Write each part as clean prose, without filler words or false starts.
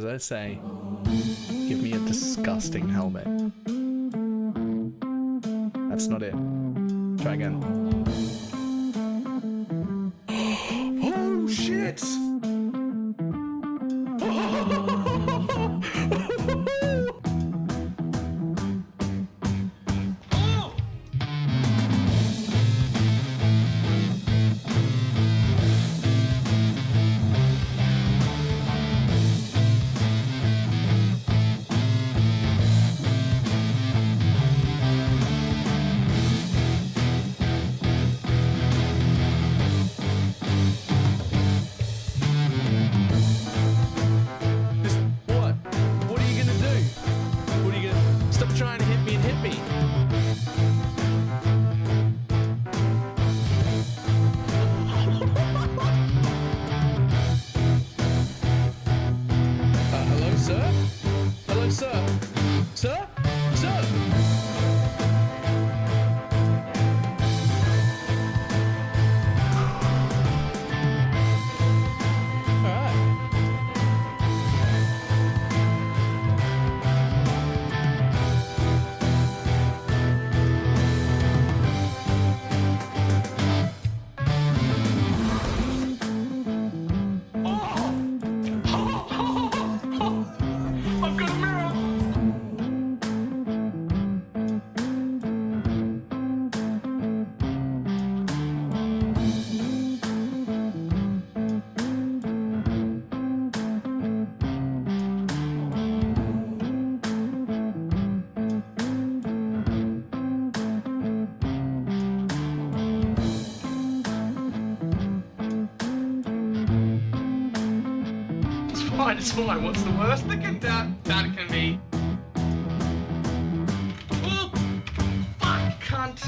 as I say, give me a disgusting helmet. That's not it. Try again. Oh shit! It's fine. What's the worst that can be? Oh, fuck, cunt.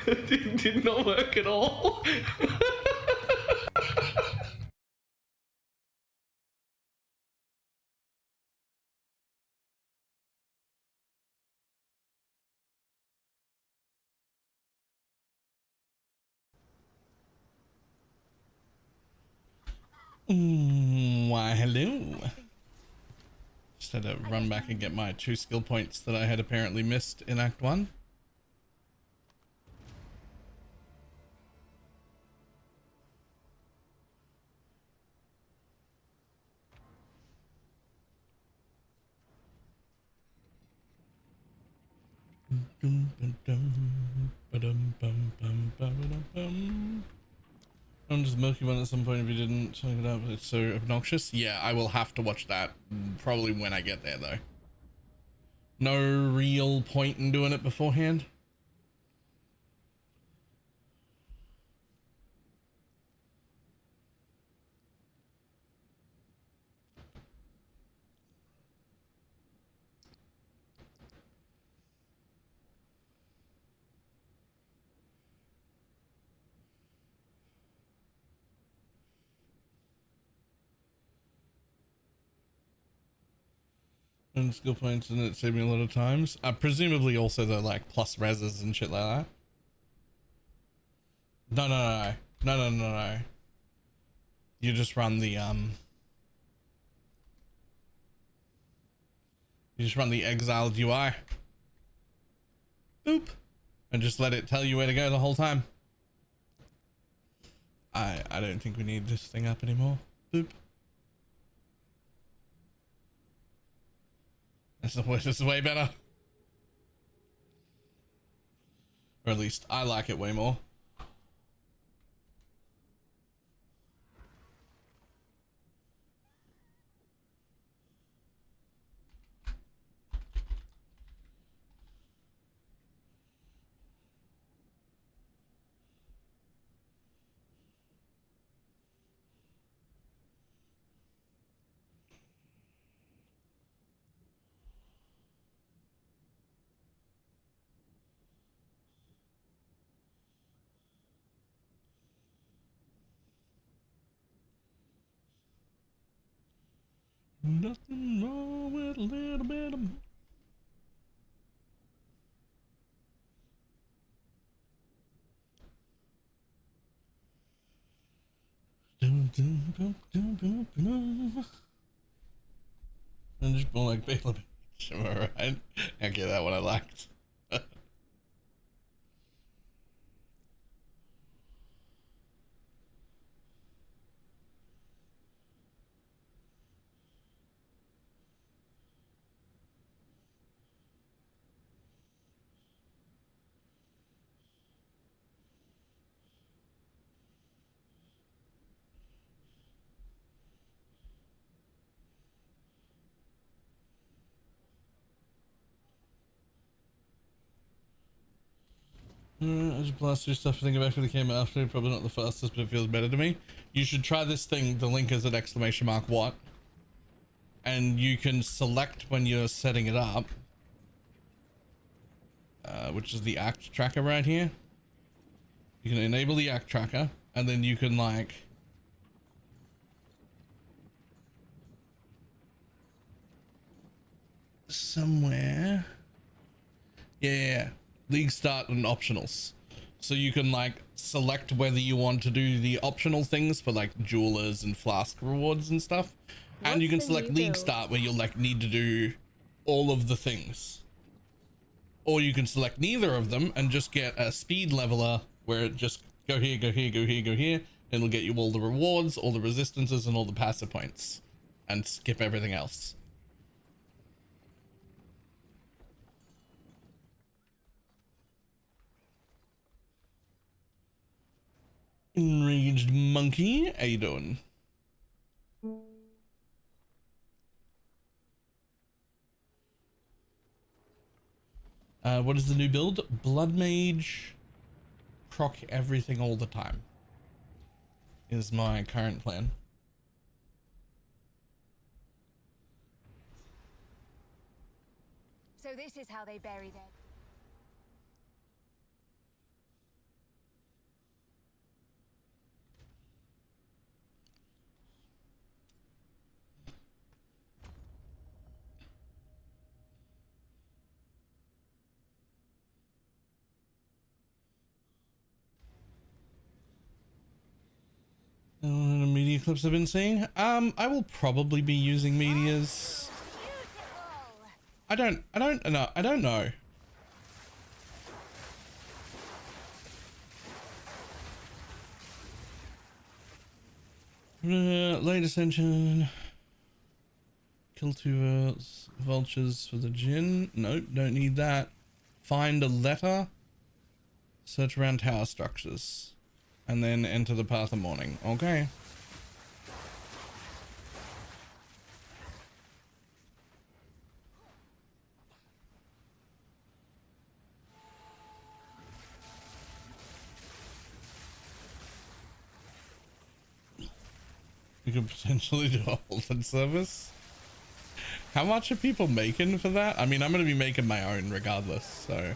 It did not work at all. Why, hello. Just had to run back and get my 2 skill points that I had apparently missed in Act 1. I'm just milky one at some point if you didn't check it out. It's so obnoxious. Yeah, I will have to watch that probably when I get there though. No real point in doing it beforehand. And skill points, and it saved me a lot of times. Presumably also the like plus reses and shit like that. No. You just run the you just run the exiled UI. Boop. And just let it tell you where to go the whole time. I don't think we need this thing up anymore. Boop. This is way better. Or at least I like it way more. Nothing wrong with a little bit of. I'm just more like BalorMage. Am I right? Okay, that one I liked. I just blast through stuff thinking about if it came after. Probably not the fastest, but it feels better to me. You should try this thing. The link is at !what. And you can select when you're setting it up, which is the act tracker right here. You can enable the act tracker, and then you can like somewhere. Yeah. League start and optionals. So you can like select whether you want to do the optional things for like jewelers and flask rewards and stuff. And you can select league start where you'll like need to do all of the things. Or you can select neither of them and just get a speed leveler where it just go here, go here, go here, go here. And it'll get you all the rewards, all the resistances, and all the passive points. And skip everything else. Enraged monkey, how you doing? What is the new build? BloodMage, proc everything all the time is my current plan. So this is how they bury their... Media clips I've been seeing. I will probably be using medias. I don't know. Late ascension. Kill two vultures for the gin. Nope, don't need that. Find a letter. Search around tower structures. And then enter the path of mourning. Okay. You could potentially do a Holden service. How much are people making for that? I mean, I'm going to be making my own regardless, so...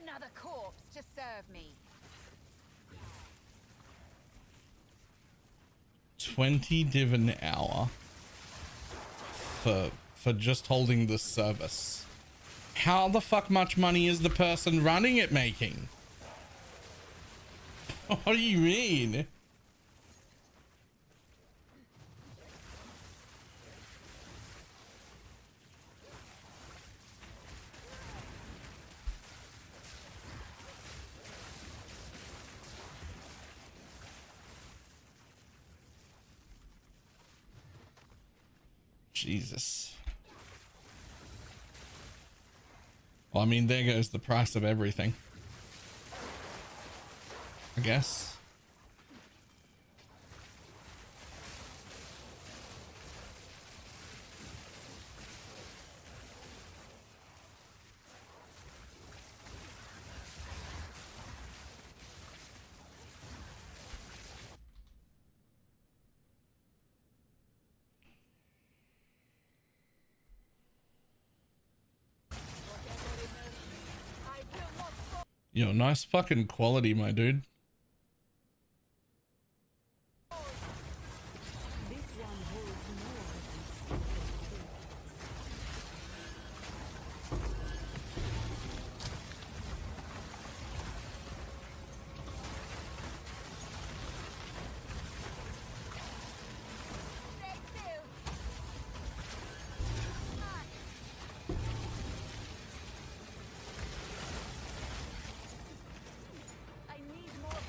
Another corpse to serve me. 20 div an hour for just holding this service. How the fuck much money is the person running it making? What do you mean? Jesus. Well, I mean, there goes the price of everything, I guess. Yo, nice fucking quality, my dude. I need more time.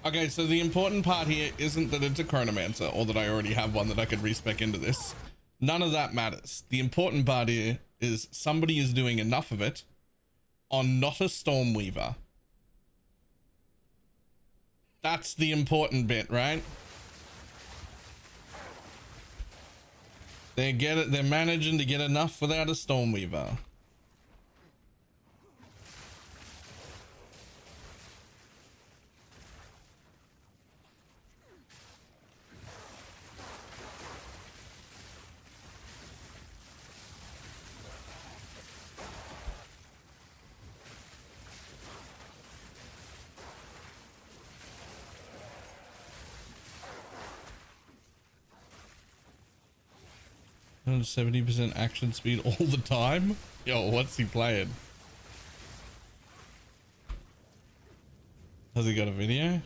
Okay, so the important part here isn't that it's a chronomancer or that I already have one that I could respec into this. None of that matters. The important part here is somebody is doing enough of it on not a Stormweaver. That's the important bit, right? They're managing to get enough without a Stormweaver. And 70% action speed all the time? Yo, what's he playing? Has he got a video?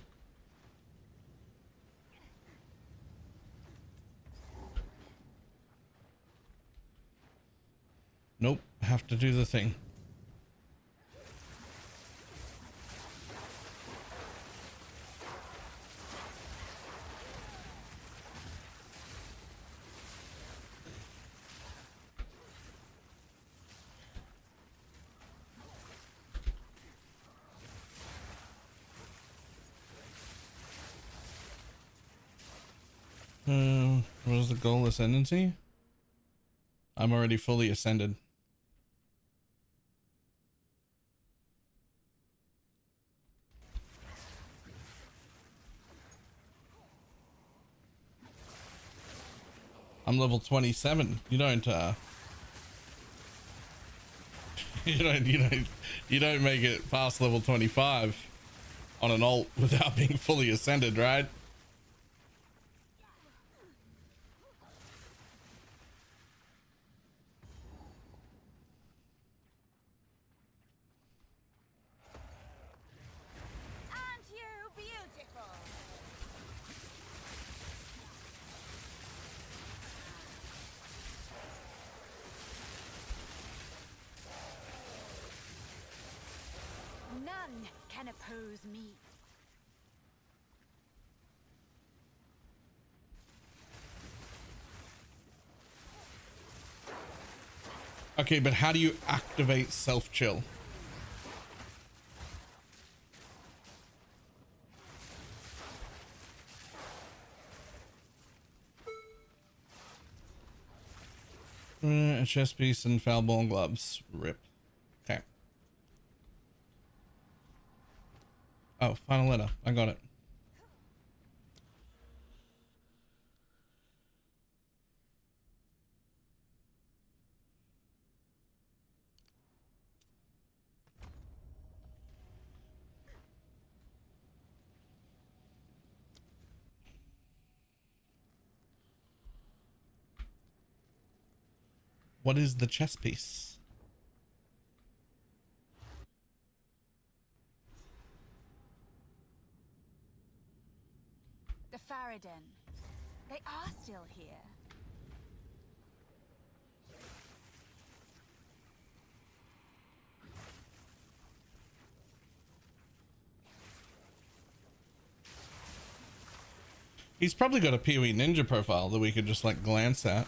Nope, have to do the thing. What is the goal? Ascendancy? I'm already fully ascended. I'm level 27. You don't you don't make it past level 25 on an alt without being fully ascended, right? Aren't you beautiful? None can oppose me. Okay, but how do you activate self-chill? A chest piece and foul ball gloves. Rip. Okay. Oh, final letter. I got it. What is the chess piece? The Faradin. They are still here. He's probably got a PoE Ninja profile that we could just like glance at.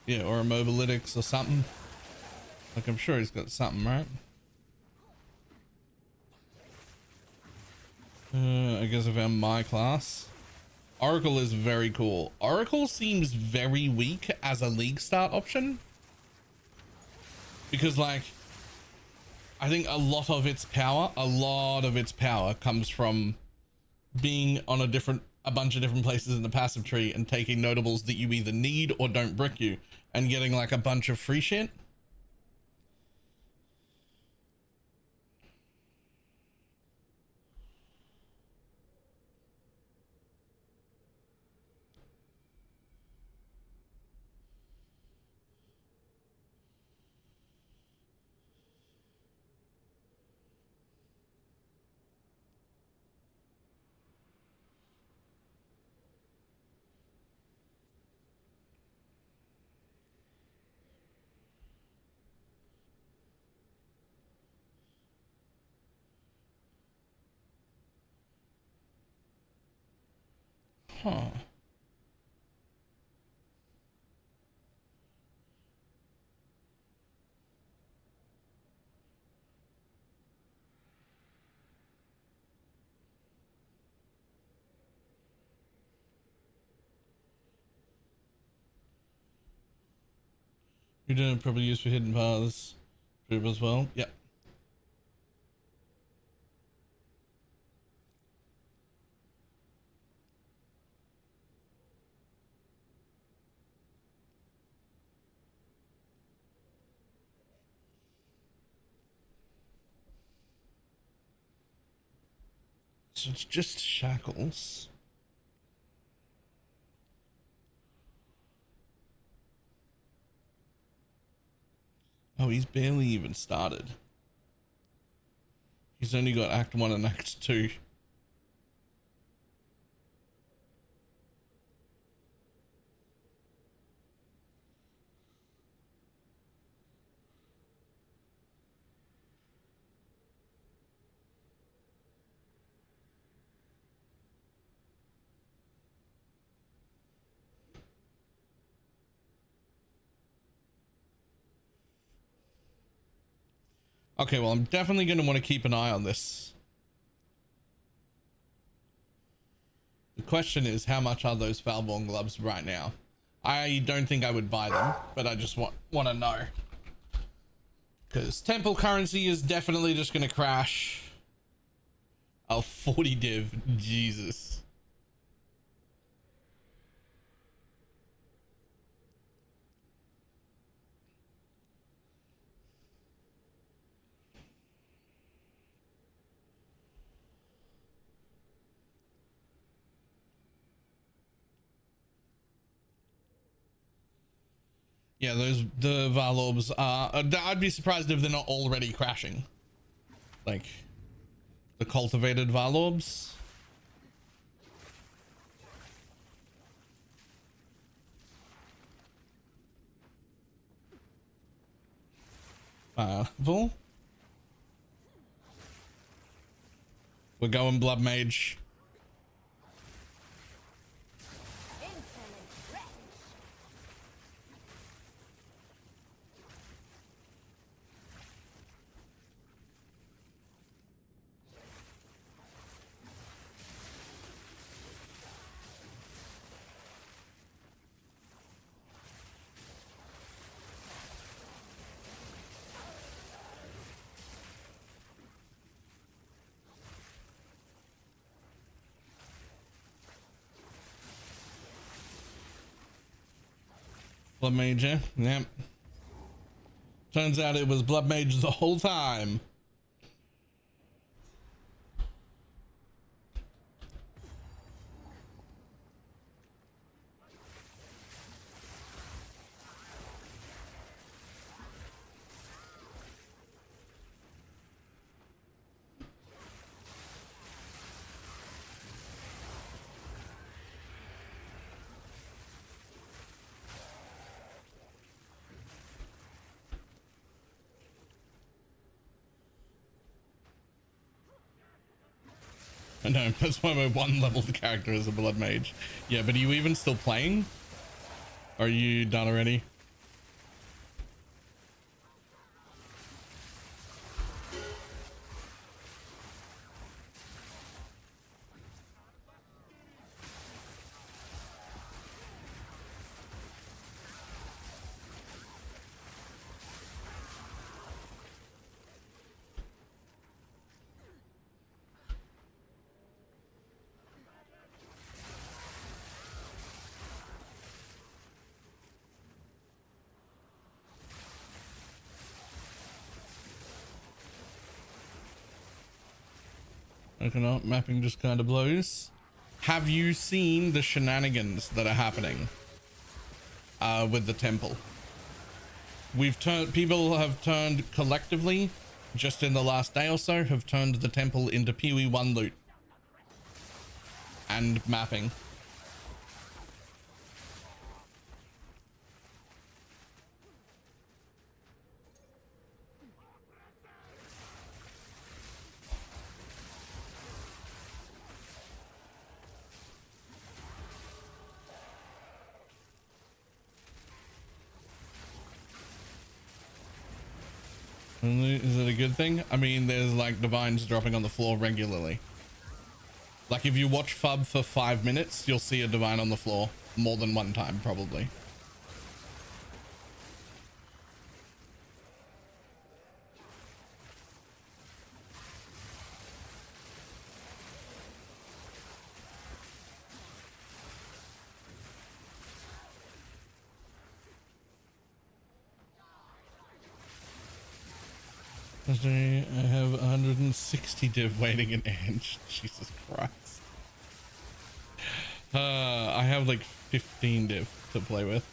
Yeah, or a Mobalytics or something. Like, I'm sure he's got something, right? I guess I found my class. Oracle is very cool. Oracle seems very weak as a league start option. because like I think a lot of its power comes from being on a bunch of different places in the passive tree and taking notables that you either need or don't brick you and getting like a bunch of free shit. Huh. You didn't probably use for hidden paths as well. Yeah. So it's just shackles. Oh, he's barely even started. He's only got Act 1 and Act 2. Okay, well, I'm definitely going to want to keep an eye on this. The question is, how much are those Valborn gloves right now? I don't think I would buy them, but I just want to know. Because temple currency is definitely just going to crash. Oh, 40 div. Jesus. Yeah, the Valorbs are... I'd be surprised if they're not already crashing. Like, the cultivated Valorbs. Full. We're going BloodMage. BloodMage, eh? Yep. Turns out it was BloodMage the whole time. I know, that's why my one level character is a BloodMage. Yeah, but are you even still playing? Are you done already? Coconut mapping just kind of blows. Have you seen the shenanigans that are happening with the temple? People have turned collectively, just in the last day or so, have turned the temple into Pee-wee 1 loot and mapping. Is it a good thing? I mean, there's like divines dropping on the floor regularly. Like if you watch Fub for 5 minutes, you'll see a divine on the floor more than one time, probably. I have 160 div waiting in Ange. Jesus Christ. I have like 15 div to play with.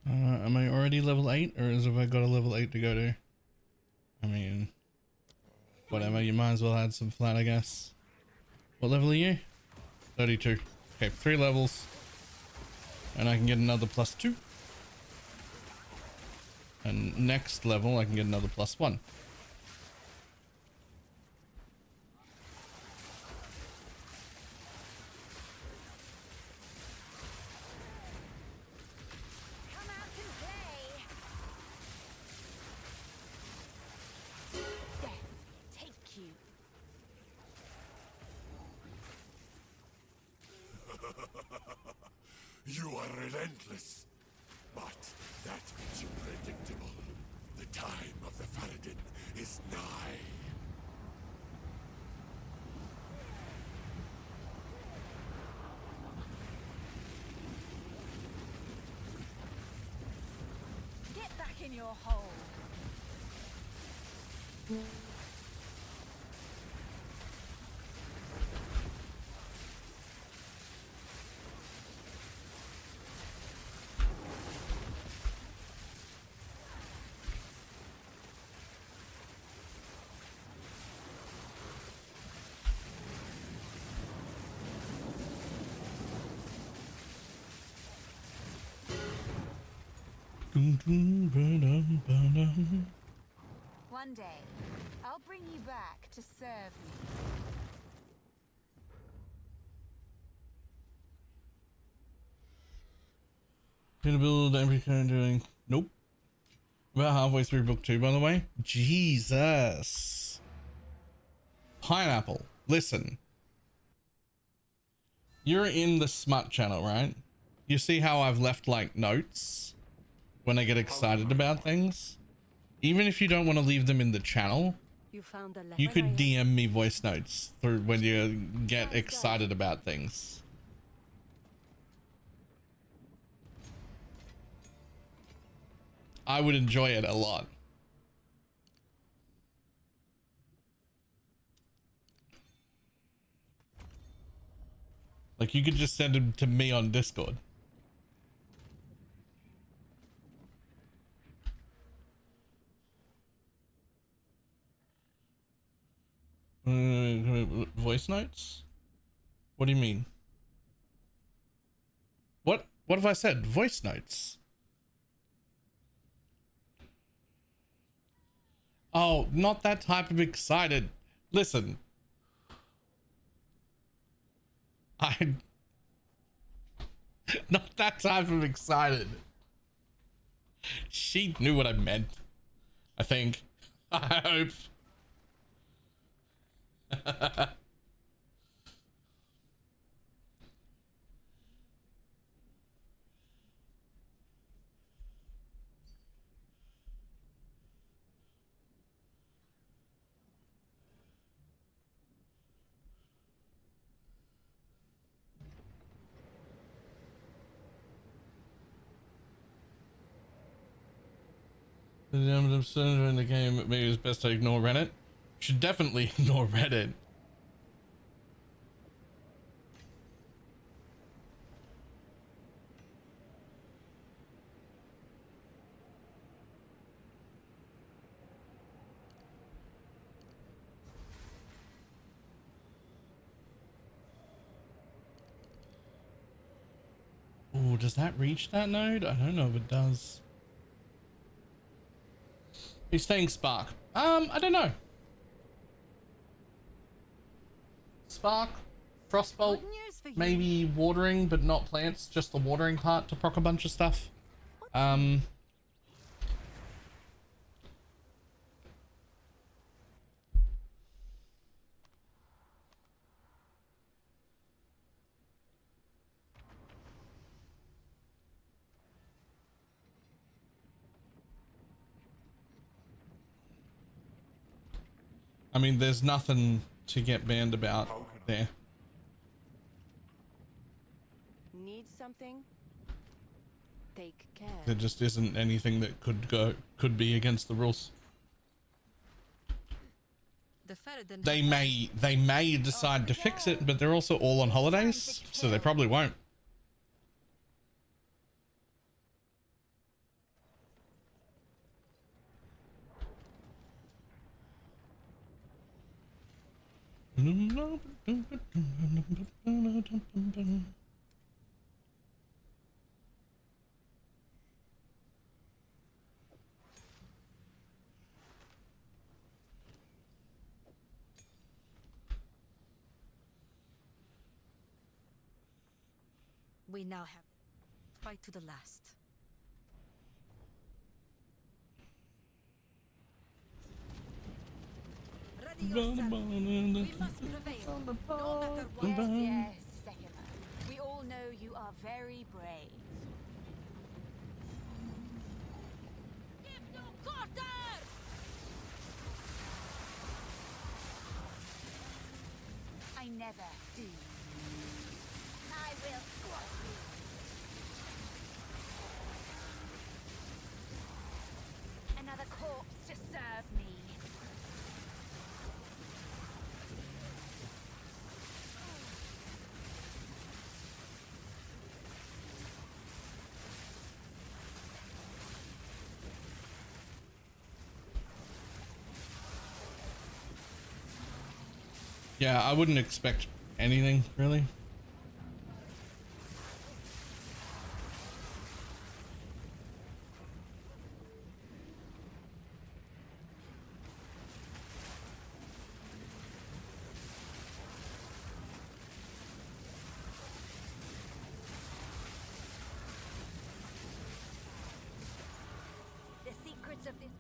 Am I already level 8 or have I got a level 8 to go to? I mean, whatever, you might as well add some flat, I guess. What level are you? 32. Okay, 3 levels. And I can get another +2. And next level I can get another +1. You are relentless, but that makes you predictable. The time of the Faradin is nigh. Get back in your hole. One day, I'll bring you back to serve me. Gonna build every kind doing. Nope. About halfway through book 2, by the way. Jesus. Pineapple, listen. You're in the smut channel, right? You see how I've left like notes when I get excited about things? Even if you don't want to leave them in the channel, you could DM me voice notes through when you get excited about things. I would enjoy it a lot. Like you could just send them to me on Discord. Voice notes? What do you mean? What? What have I said? Voice notes. Oh, not that type of excited. Listen. Not that type of excited. She knew what I meant. I think. I hope. In the game, maybe it's best to ignore Reddit. Should definitely ignore Reddit. Oh, does that reach that node? I don't know if it does. He's saying Spark. I don't know. Spark, Frostbolt, maybe watering, but not plants, just the watering part to proc a bunch of stuff. I mean, there's nothing to get banned about there. Need something? Take care. There just isn't anything that could be against the rules. They may decide to fix it, but they're also all on holidays, so they probably won't. We now have fight to the last. Ready yourself. We must prevail, no matter what. Yes, Sekima. We all know you are very brave. Give no quarter! I never do. I will squash you. Another corpse to serve me. Yeah, I wouldn't expect anything really. The secrets of this.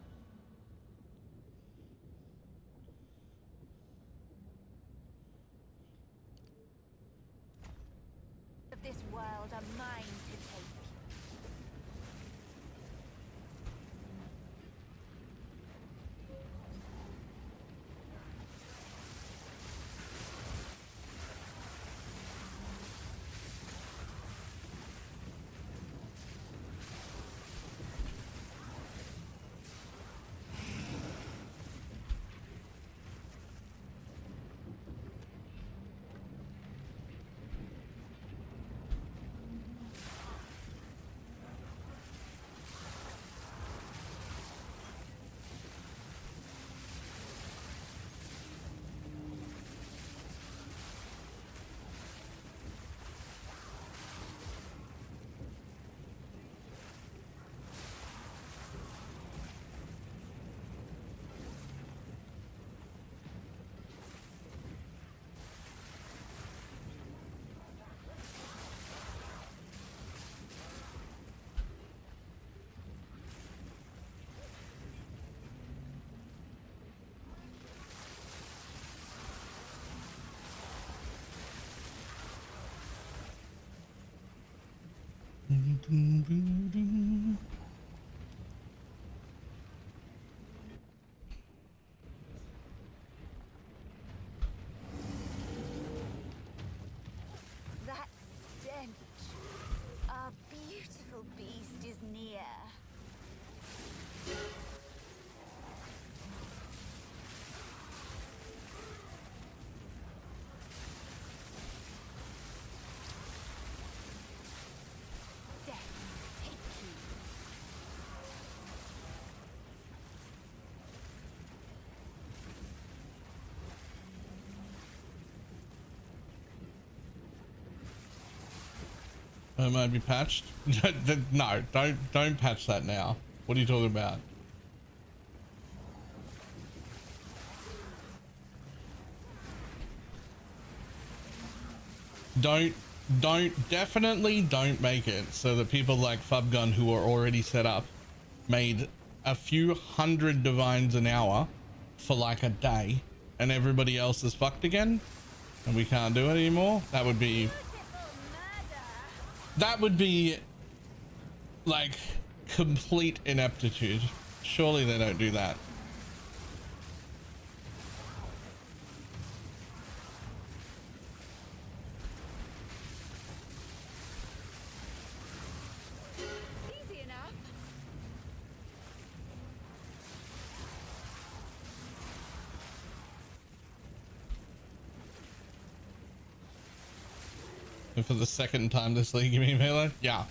That stench. Our beautiful beast is near. Death take you. It might be patched. No, don't patch that now. What are you talking about? Definitely don't make it so that people like Fubgun, who are already set up, made a few hundred divines an hour for like a day, and everybody else is fucked again, and we can't do it anymore. That would be like complete ineptitude. Surely they don't do that. Easy enough. And for the second time this league, you mean, Melee? Yeah.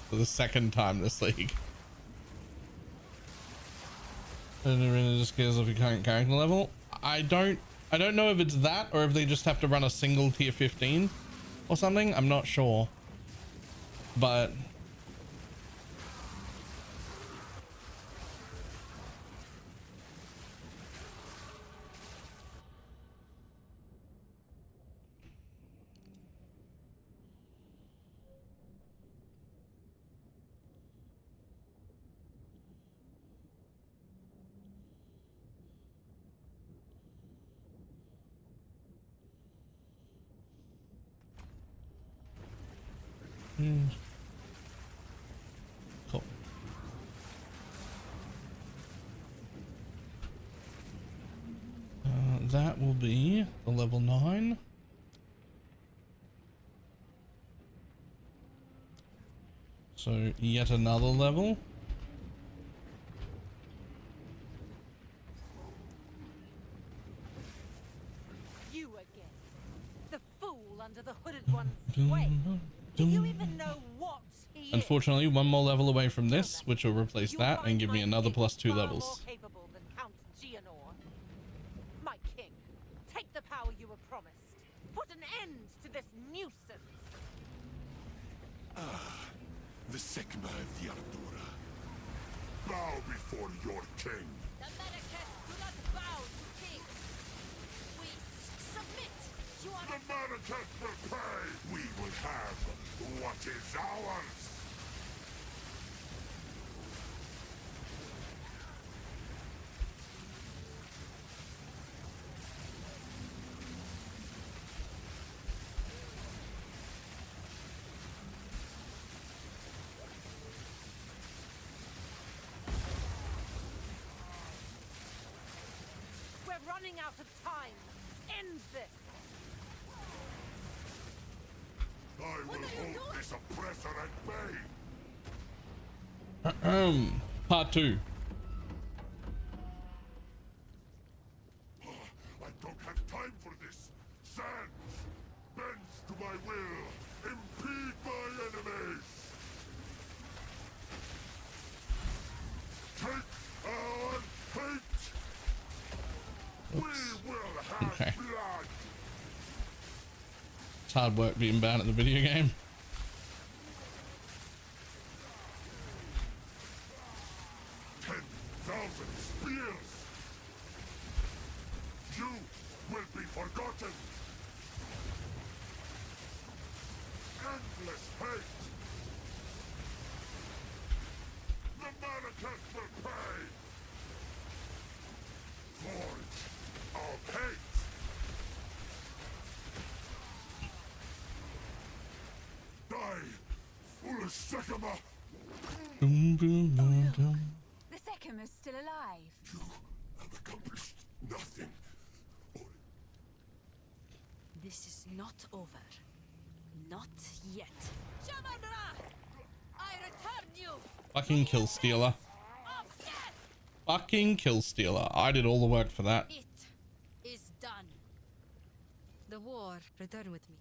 For the second time this league. And it really just goes off your current character level. I don't know if it's that or if they just have to run a single tier 15 or something. I'm not sure. But cool. That will be the level 9. So yet another level. You again. The fool under the hooded one's sway. Do you even know what he is? Unfortunately, one more level away from this, which will replace You that and find give me my another king +2 far levels. more capable than Count Geonor. My king, take the power you were promised. Put an end to this nuisance. The Sigma of the Ardura. Bow before your king. The Americans do not bow to kings. We submit. You are The Maracas will pay. We will have what is ours. We're running out of time. End this. I will hold this oppressor at bay. Part 2. I don't have time for this. Sands bends to my will. Impede my enemies. Take our hate. We will have Okay. blood. It's hard work being bad at the video game. 10,000 spears. You will be forgotten. Endless hate. The Maracas will pay. Forge of hate. Die Sycamore! Boom, boom, boom, boom. The Sekima's still alive. You have accomplished nothing. This is not over. Not yet. Shamandra! I return you! Fucking kill stealer. Of death! Fucking kill stealer. I did all the work for that. It is done. The war, return with me.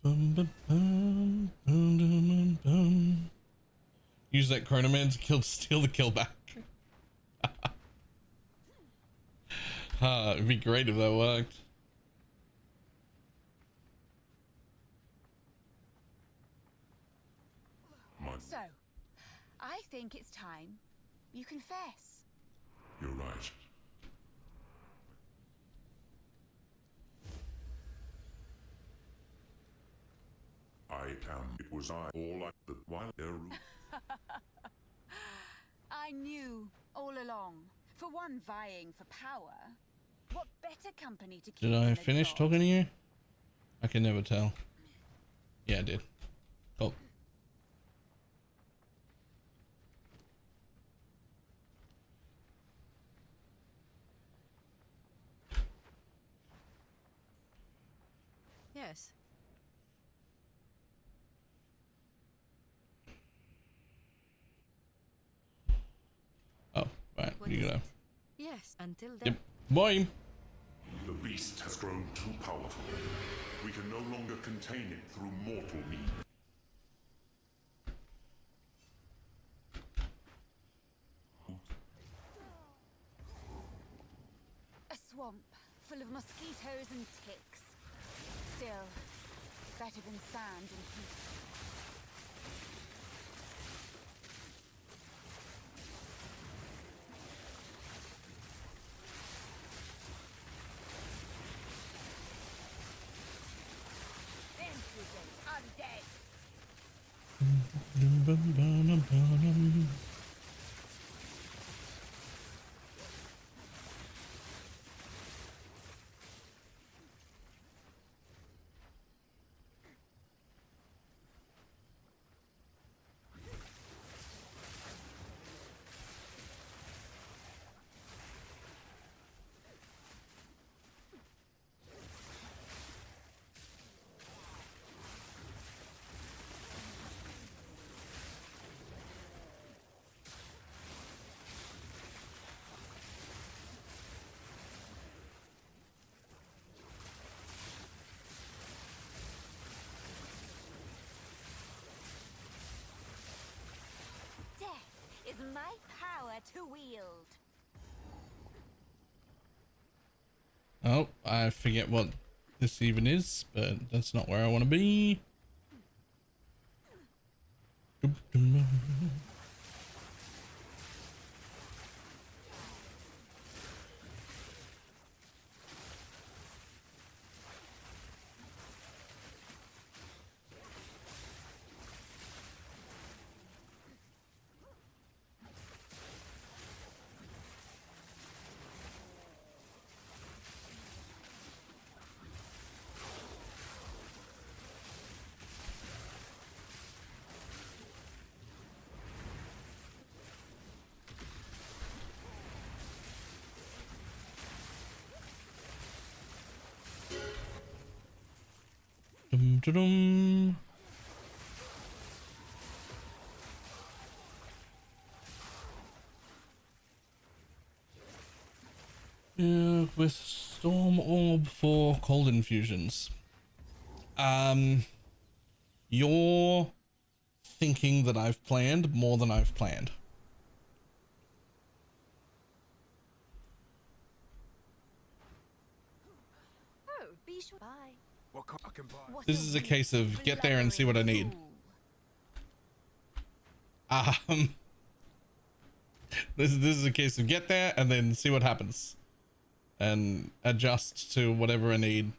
Bum, bum, bum, bum, bum, bum. Use that chronoman to steal the kill back. It'd be great if that worked. So, I think it's time you confess. You're right. It was I, all I, the while Eru. I knew all along. For one vying for power, what better company to keep Did than I a finish god? talking to you? I can never tell. Yeah, I did. Oh. Yes. Oh, right. What You is go. it? Yes, until then. Yep. Boy. The beast has grown too powerful. We can no longer contain it through mortal means. A swamp full of mosquitoes and ticks. Still, better than sand and heat. Impudent undead! Death is my power to wield. Oh, I forget what this even is, but that's not where I want to be. Dum, dum, dum. Yeah, with Storm Orb for cold infusions. You're thinking that I've planned more than I've planned. Oh, be sure. Bye. What This is a case of get there and see what I need. fool. This is a case of get there and then see what happens and adjust to whatever I need.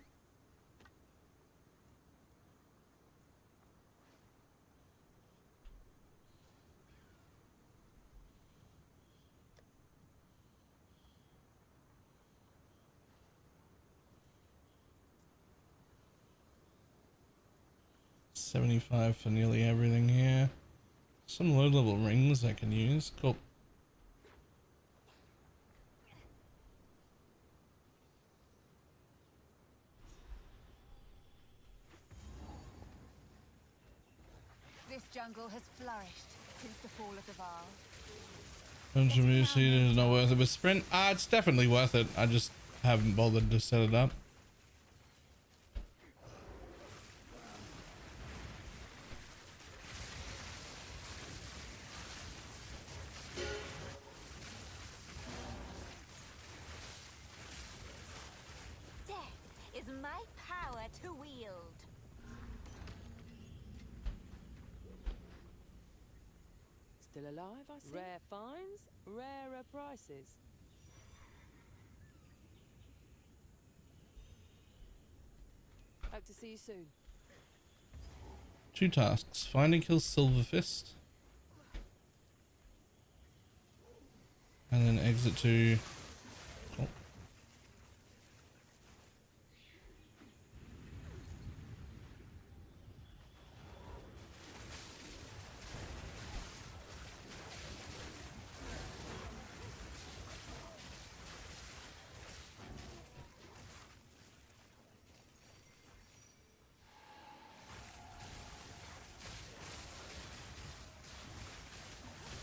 75 for nearly everything here. Some low level rings I can use. Cool. This jungle has flourished since the fall of the Val. Contribution is not worth it with sprint. It's definitely worth it. I just haven't bothered to set it up. Death is my power to wield. Still alive, I see. Rare finds, rarer prices. Hope to see you soon. 2 tasks. Find and kill Silverfist. And then exit to... Oh.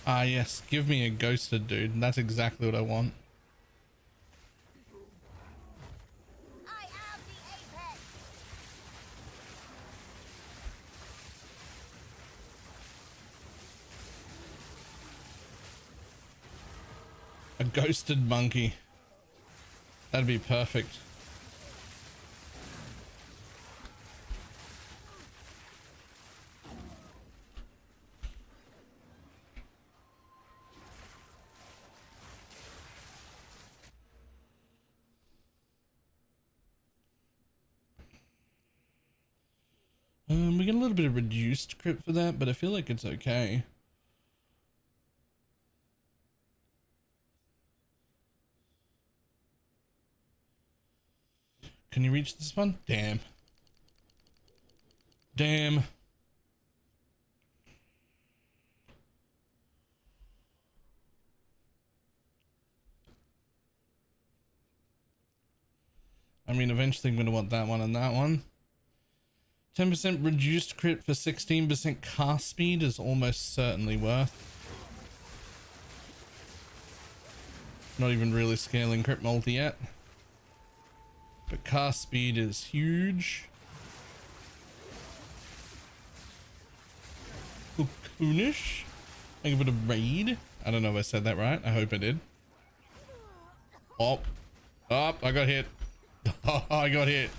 Ah, yes. Give me a ghosted dude. That's exactly what I want. I am the apex. A ghosted monkey. That'd be perfect. We get a little bit of reduced crit for that, but I feel like it's okay. Can you reach this one? Damn. Damn. I mean, eventually I'm going to want that one and that one. 10% reduced crit for 16% cast speed is almost certainly worth. Not even really scaling crit multi yet. But cast speed is huge. Cocoonish. I give it a raid. I don't know if I said that right. I hope I did. Oh. Oh, I got hit. Oh, I got hit.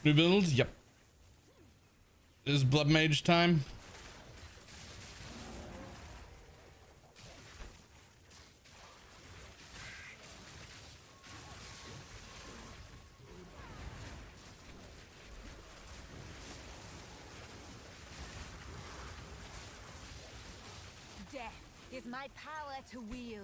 New build? Yep. This is BloodMage time. Death is my power to wield.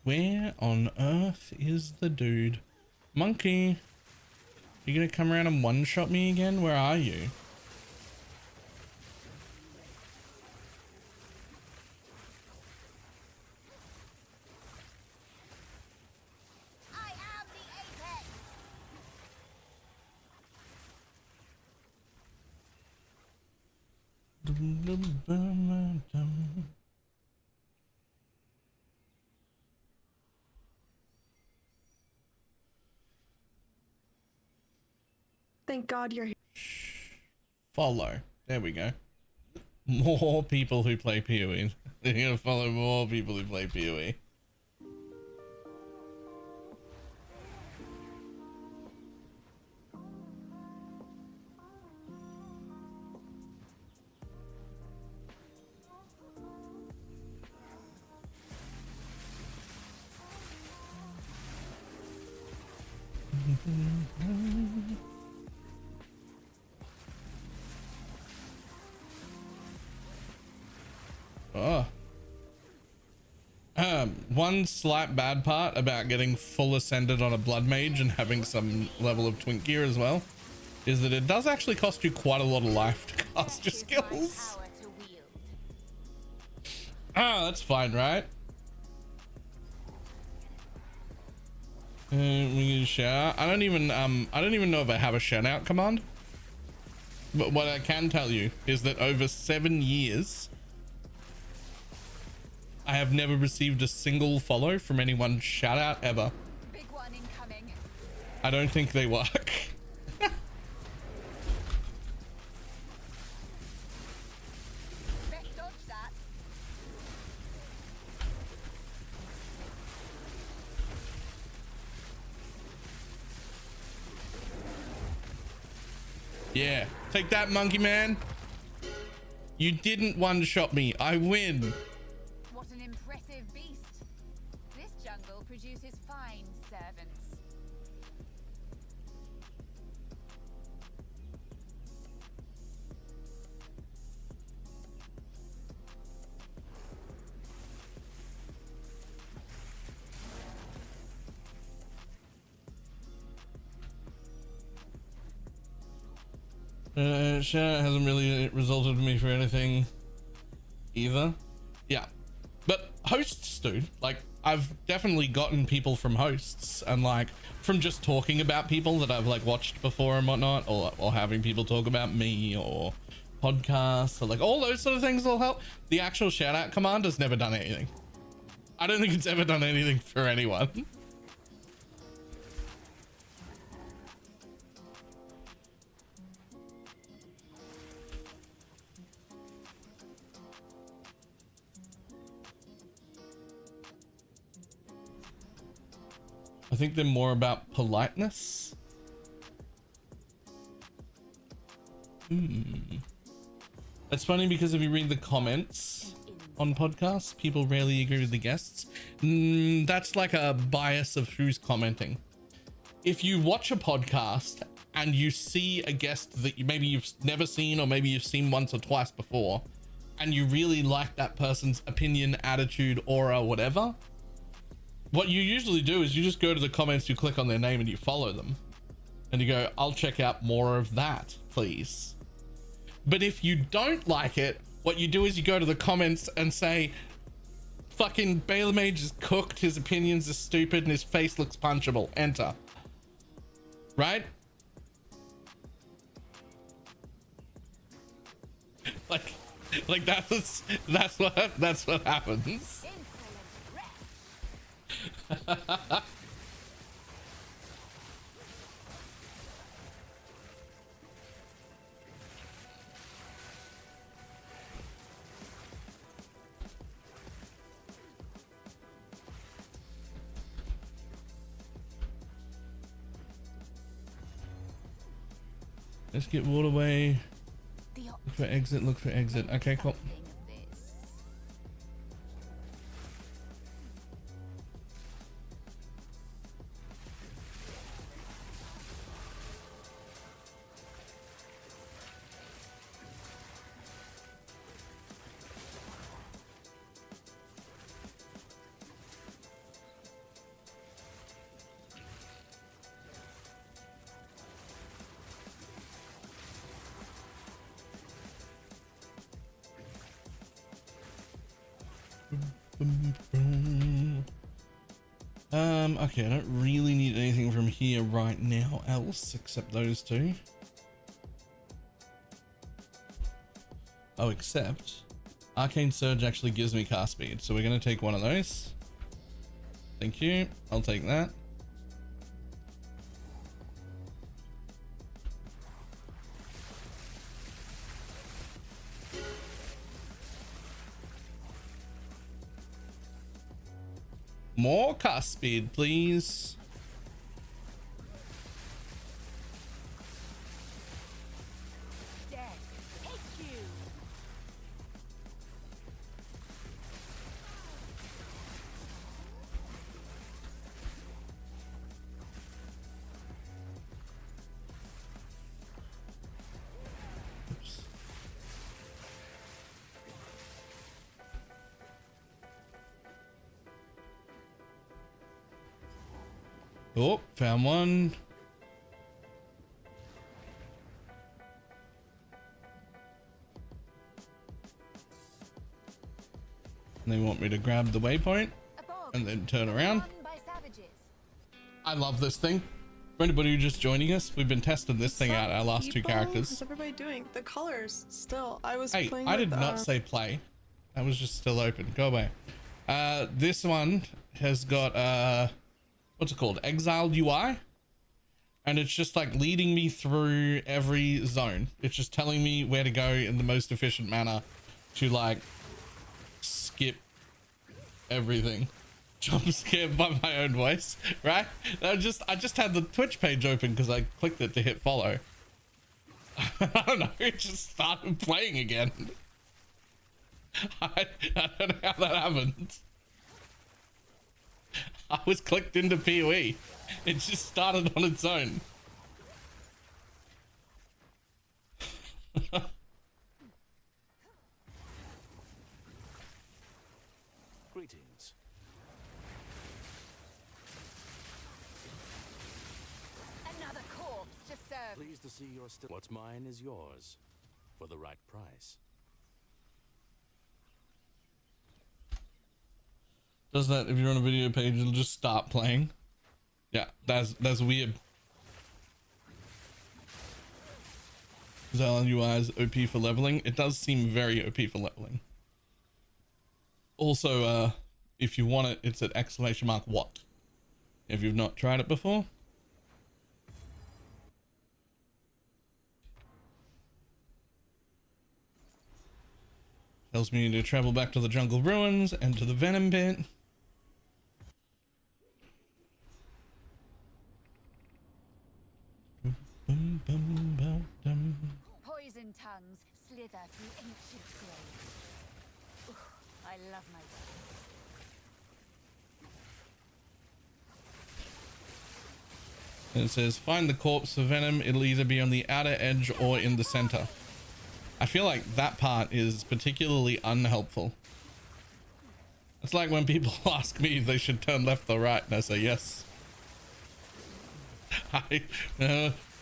Where on earth is the dude? Monkey, you gonna come around and one-shot me again? Where are you? I am the apex. Thank God you're here. Follow. There we go. more people who play PoE. You're gonna follow more people who play PoE. Oh. One slight bad part about getting full ascended on a BloodMage and having some level of twink gear as well is that it does actually cost you quite a lot of life to cast your skills. Ah, that's fine, right? We need a shout out. I don't even know if I have a shout out command. But what I can tell you is that over 7 years, I have never received a single follow from anyone shout out ever. Big one incoming. I don't think they work. Best dodge that. Yeah, take that, monkey man. You didn't one-shot me. I win. What an impressive beast. This jungle produces fine servants. Shout out hasn't really resulted in me for anything either. Yeah, but hosts do. Like, I've definitely gotten people from hosts and like from just talking about people that I've like watched before and whatnot, or having people talk about me or podcasts or like all those sort of things will help. The actual shout out command has never done anything. I don't think it's ever done anything for anyone. I think they're more about politeness. It's funny because if you read the comments on podcasts, people rarely agree with the guests. That's like a bias of who's commenting. If you watch a podcast and you see a guest that maybe you've never seen, or maybe you've seen once or twice before, and you really like that person's opinion, attitude, aura, whatever, what you usually do is you just go to the comments, you click on their name and you follow them. And you go, I'll check out more of that, please. But if you don't like it, what you do is you go to the comments and say, fucking BalorMage is cooked, his opinions are stupid, and his face looks punchable. Enter. Right? Like that's what happens. Let's get waterway. Look for exit, look for exit. Okay, cool. Okay, I don't really need anything from here right now else except those two. Oh, except Arcane Surge actually gives me cast speed, so we're going to take one of those. Thank you. I'll take that. More cast speed, please. Death, hate you. Oops. Oh, found one. And they want me to grab the waypoint A bog and then turn around. run by savages. I love this thing. For anybody who's just joining us, we've been testing this thing out, our last two People? characters. How's everybody doing? The colors still. I was Hey, playing I with, did not say play. That was just still open. Go away. This one has got, what's it called? Exiled UI. And it's just like leading me through every zone. It's just telling me where to go in the most efficient manner to like skip everything. Jump scared by my own voice, right? I just had the Twitch page open because I clicked it to hit follow. I don't know, it just started playing again. I don't know how that happened. I was clicked into PoE. It just started on its own. Greetings. Another corpse to serve. Pleased to see you're still. What's mine is yours, for the right price. Does that if you're on a video page, it'll just start playing. Yeah, that's weird. Xylon UI is OP for leveling. It does seem very OP for leveling. Also, if you want it, it's at !what if you've not tried it before. Tells me to travel back to the jungle ruins and to the venom pit. Poison tongues slither through ancient graves. Ooh, I love my work. And it says, find the corpse for venom. It'll either be on the outer edge or in the center. I feel like that part is particularly unhelpful. It's like when people ask me if they should turn left or right, and I say yes.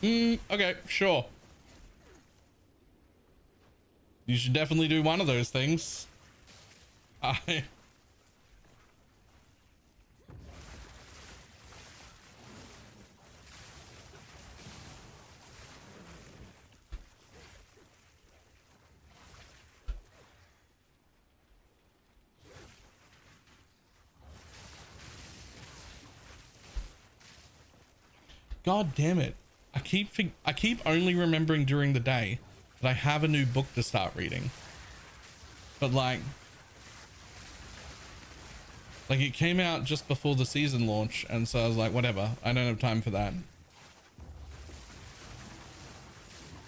Okay, sure. You should definitely do one of those things. God damn it. I keep only remembering during the day that I have a new book to start reading. But like it came out just before the season launch, and so I was like, whatever, I don't have time for that.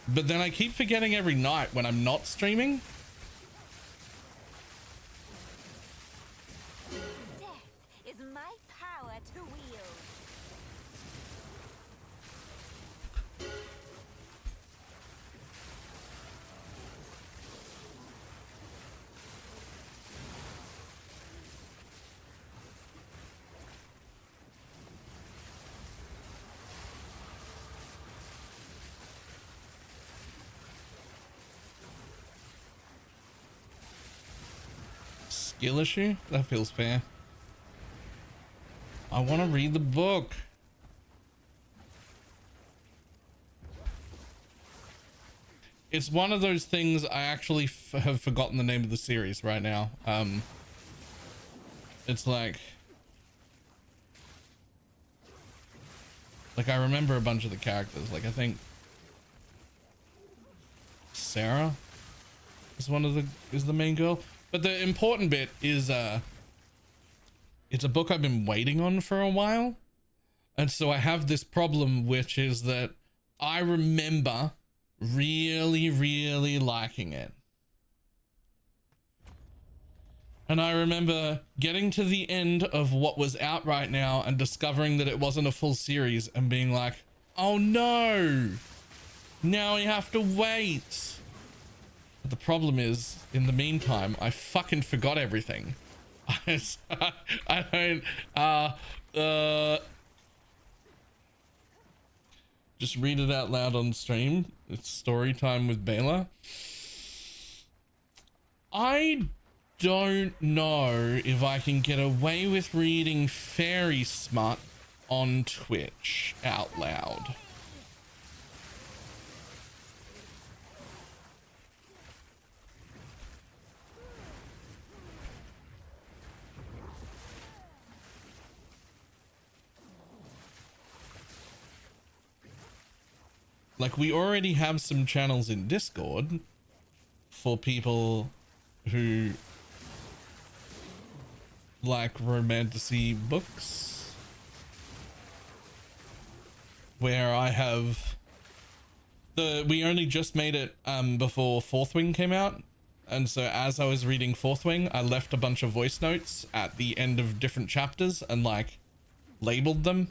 But then I keep forgetting every night when I'm not streaming. Death is my power to wield. Skill issue? That feels fair. I want to read the book. It's one of those things I actually have forgotten the name of the series right now. It's like I remember a bunch of the characters. Like I think Sarah is the main girl. But the important bit is it's a book I've been waiting on for a while. And so I have this problem, which is that I remember really, really liking it. And I remember getting to the end of what was out right now and discovering that it wasn't a full series and being like, oh no, now we have to wait. But the problem is, in the meantime, I fucking forgot everything. I don't, just read it out loud on stream. It's story time with Baylor. I don't know if I can get away with reading fairy smut on Twitch out loud. Like, we already have some channels in Discord for people who like romantasy books, where I have we only just made it before Fourth Wing came out, and so as I was reading Fourth Wing, I left a bunch of voice notes at the end of different chapters and like labeled them.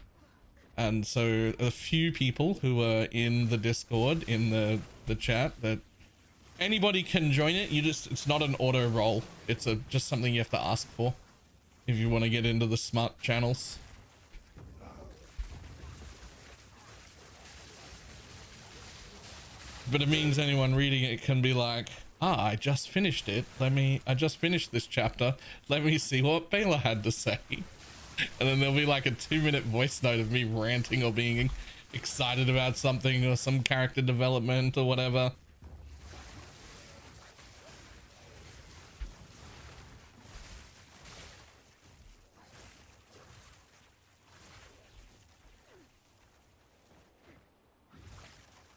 And so a few people who are in the Discord, in the chat, that anybody can join it. It's not an auto roll. It's just something you have to ask for if you want to get into the smart channels. But it means anyone reading it can be like, I just finished it. I just finished this chapter. Let me see what Baylor had to say. And then there'll be like a 2-minute voice note of me ranting or being excited about something or some character development or whatever.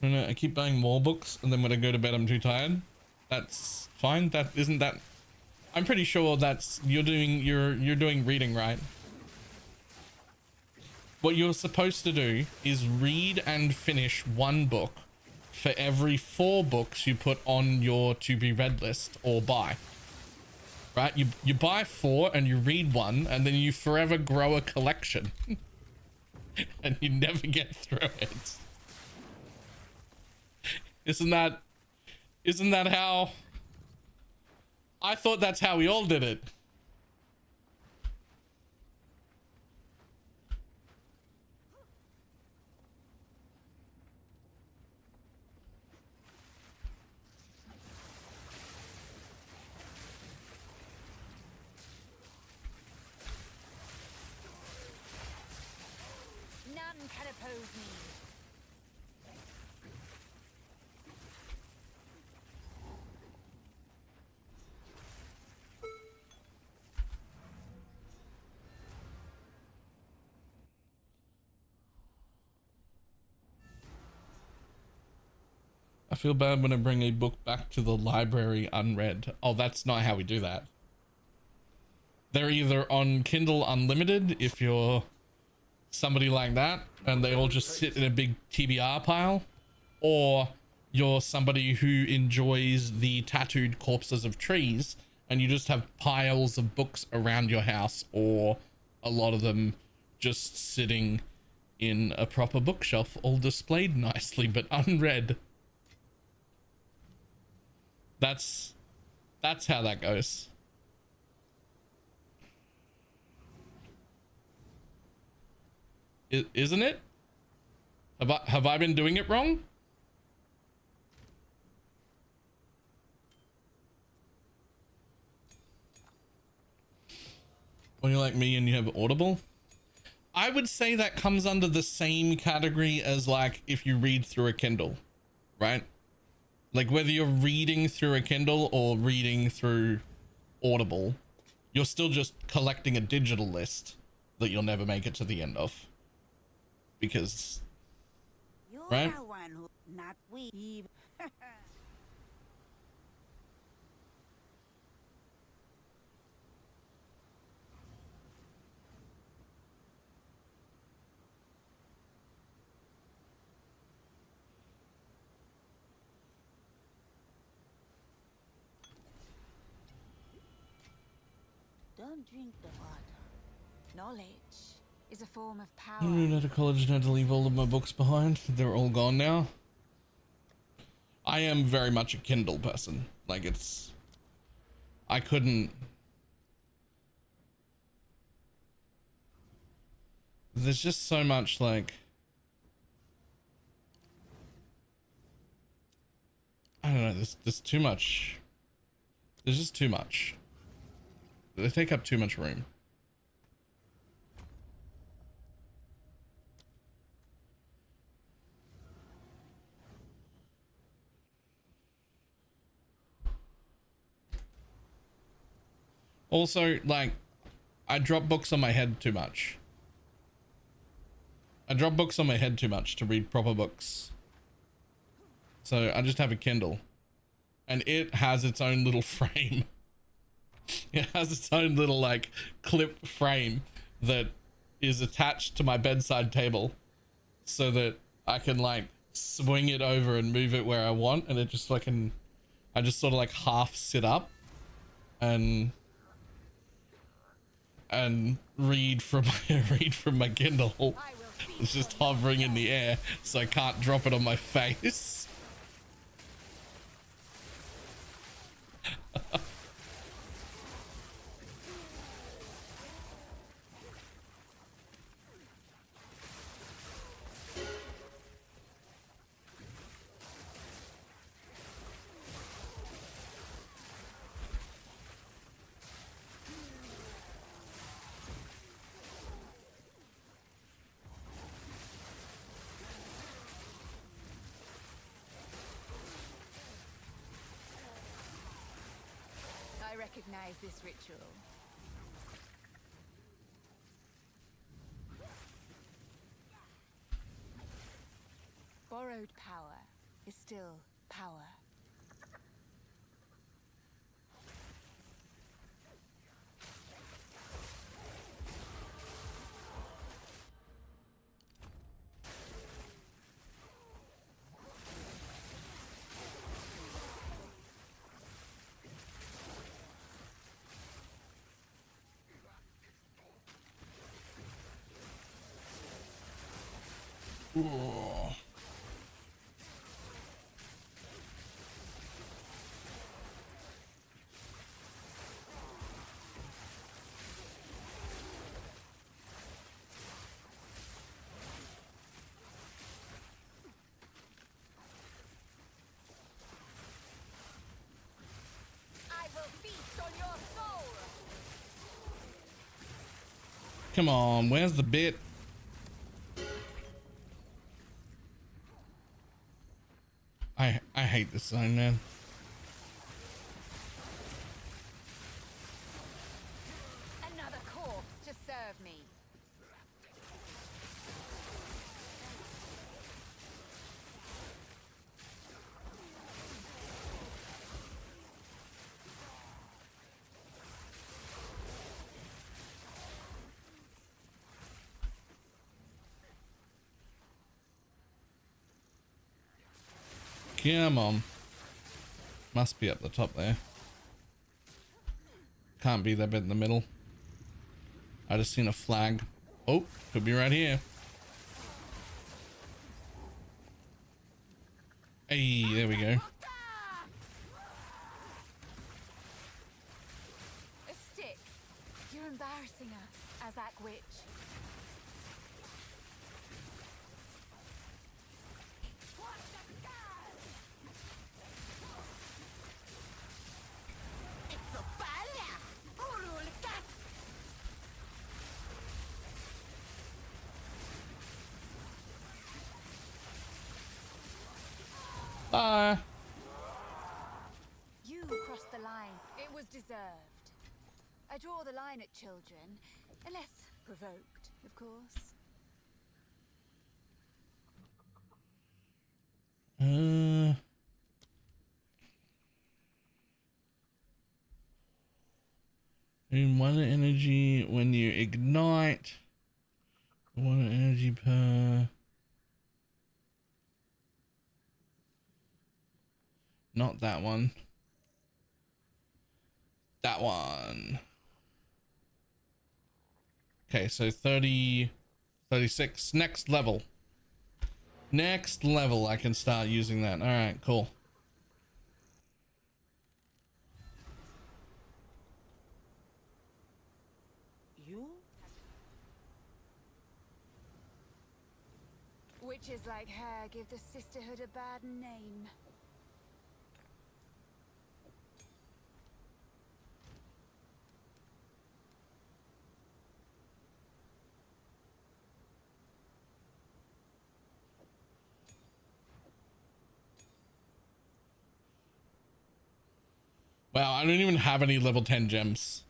I keep buying more books, and then when I go to bed I'm too tired. That's fine. I'm pretty sure that's you're doing reading right. What you're supposed to do is read and finish one book for every 4 books you put on your to be read list or buy. Right? You buy 4 and you read 1, and then you forever grow a collection. And you never get through it. Isn't that how? I thought that's how we all did it. None can oppose me. I feel bad when I bring a book back to the library unread. Oh, that's not how we do that. They're either on Kindle Unlimited if you're somebody like that and they all just sit in a big TBR pile, or you're somebody who enjoys the tattooed corpses of trees and you just have piles of books around your house, or a lot of them just sitting in a proper bookshelf, all displayed nicely but unread. That's how that goes. Isn't it? Have I been doing it wrong? Or you're like me and you have Audible? I would say that comes under the same category as like if you read through a Kindle, right? Like whether you're reading through a Kindle or reading through Audible, you're still just collecting a digital list that you'll never make it to the end of. Because, right? You're the one who, not we. Don't drink the water. Knowledge is a form of power. I moved out of college and had to leave all of my books behind. They're all gone now. I am very much a Kindle person. Like I couldn't. There's just so much like, I don't know, there's too much. There's just too much. They take up too much room. Also, like, I drop books on my head too much. I drop books on my head too much to read proper books. So I just have a Kindle. And it has its own little frame. It has its own little, like, clip frame that is attached to my bedside table. So that I can, like, swing it over and move it where I want. And it just fucking... I just sort of, like, half sit up. And read from my Kindle. It's just hovering in the air, so I can't drop it on my face. I recognize this ritual. Borrowed power is still power. Ooh. I will feast on your soul. Come on, where's the bit? I hate this zone, man. Another corpse to serve me. Come on. Must be up the top there. Can't be that bit in the middle. I just seen a flag. Oh, could be right here. Hey, there we go. A stick. You're embarrassing us, Azak Witch. Bye. You crossed the line. It was deserved. I draw the line at children, unless provoked, of course. In one energy when you ignite. One energy per. Not that one. That one. Okay, so 30, 36. Next level. Next level, I can start using that. All right, cool. You? Witches like her give the sisterhood a bad name. Wow, I don't even have any level 10 gems.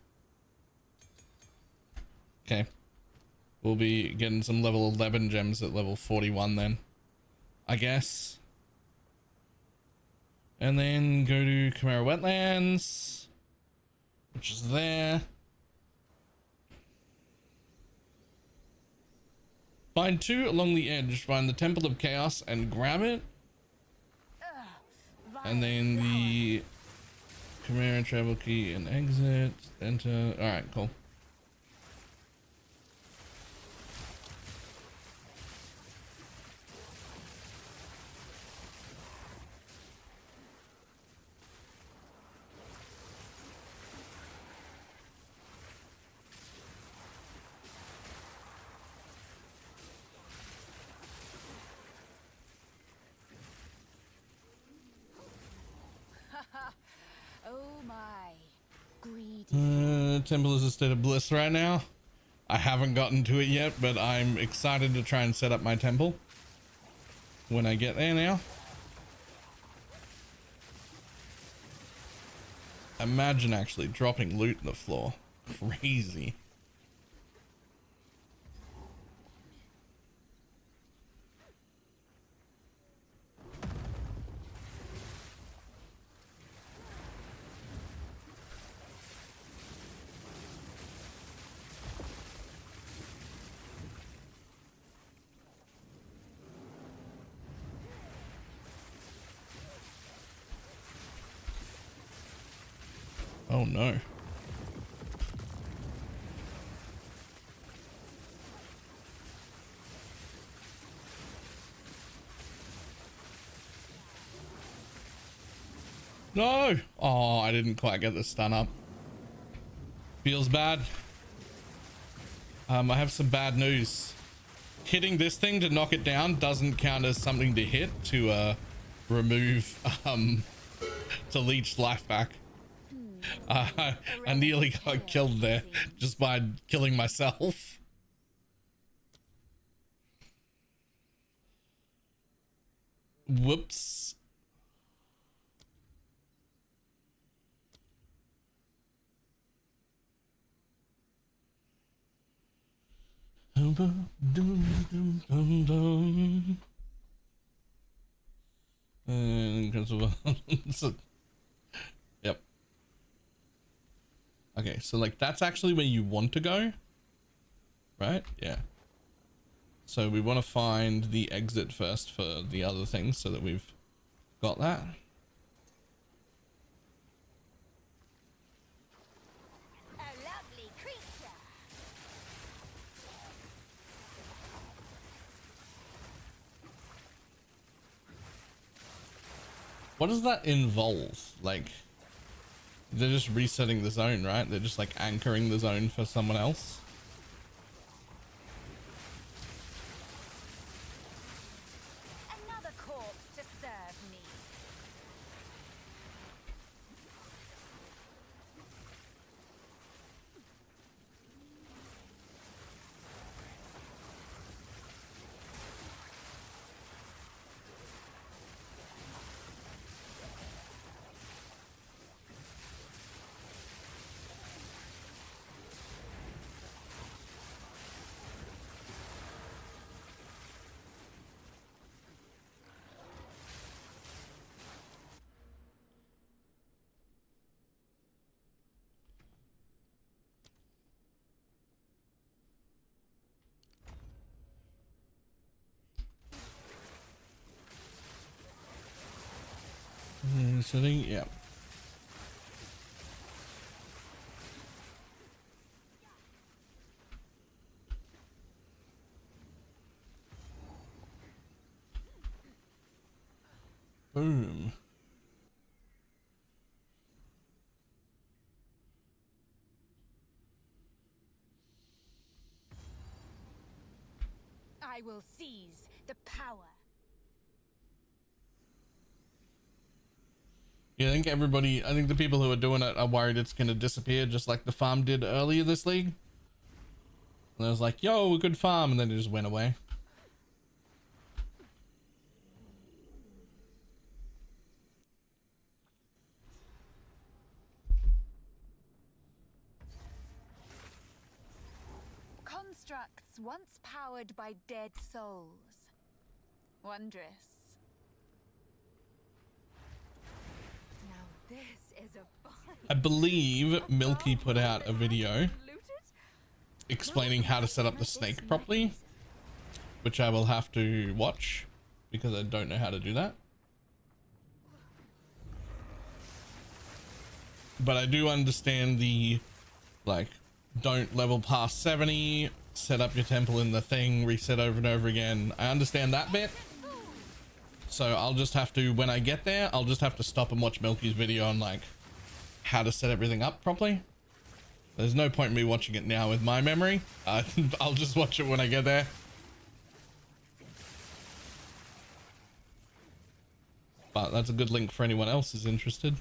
Okay. We'll be getting some level 11 gems at level 41 then, I guess. And then go to Chimera Wetlands, which is there. Find 2 along the edge. Find the Temple of Chaos and grab it. And then the Chimera travel key and exit. Enter. All right, cool. Oh my. Greedy. Temple is a state of bliss right now. I haven't gotten to it yet, but I'm excited to try and set up my temple when I get there now. Imagine actually dropping loot on the floor. Crazy. Oh no. No! Oh, I didn't quite get the stun up. Feels bad. I have some bad news. Hitting this thing to knock it down doesn't count as something to hit to remove to leech life back. I nearly got killed there just by killing myself. Whoops. And yep. Okay, so like that's actually where you want to go, right? Yeah. So we want to find the exit first for the other things so that we've got that. A lovely creature. What does that involve? Like, they're just resetting the zone, right? They're just like anchoring the zone for someone else. Another corpse to serve me. Setting, yeah. Boom. I will seize the power. Yeah, I think the people who are doing it are worried it's going to disappear just like the farm did earlier this league. And I was like, yo, a good farm, and then it just went away. Constructs once powered by dead souls. Wondrous. Now this is a I believe Milky put out a video explaining how to set up the snake properly, which I will have to watch because I don't know how to do that. But I do understand the, like, don't level past 70, set up your temple in the thing, reset over and over again. I understand that bit. So I'll just have to, when I get there, I'll just have to stop and watch Milky's video on like how to set everything up properly. There's no point in me watching it now with my memory. I'll just watch it when I get there. But that's a good link for anyone else who's interested.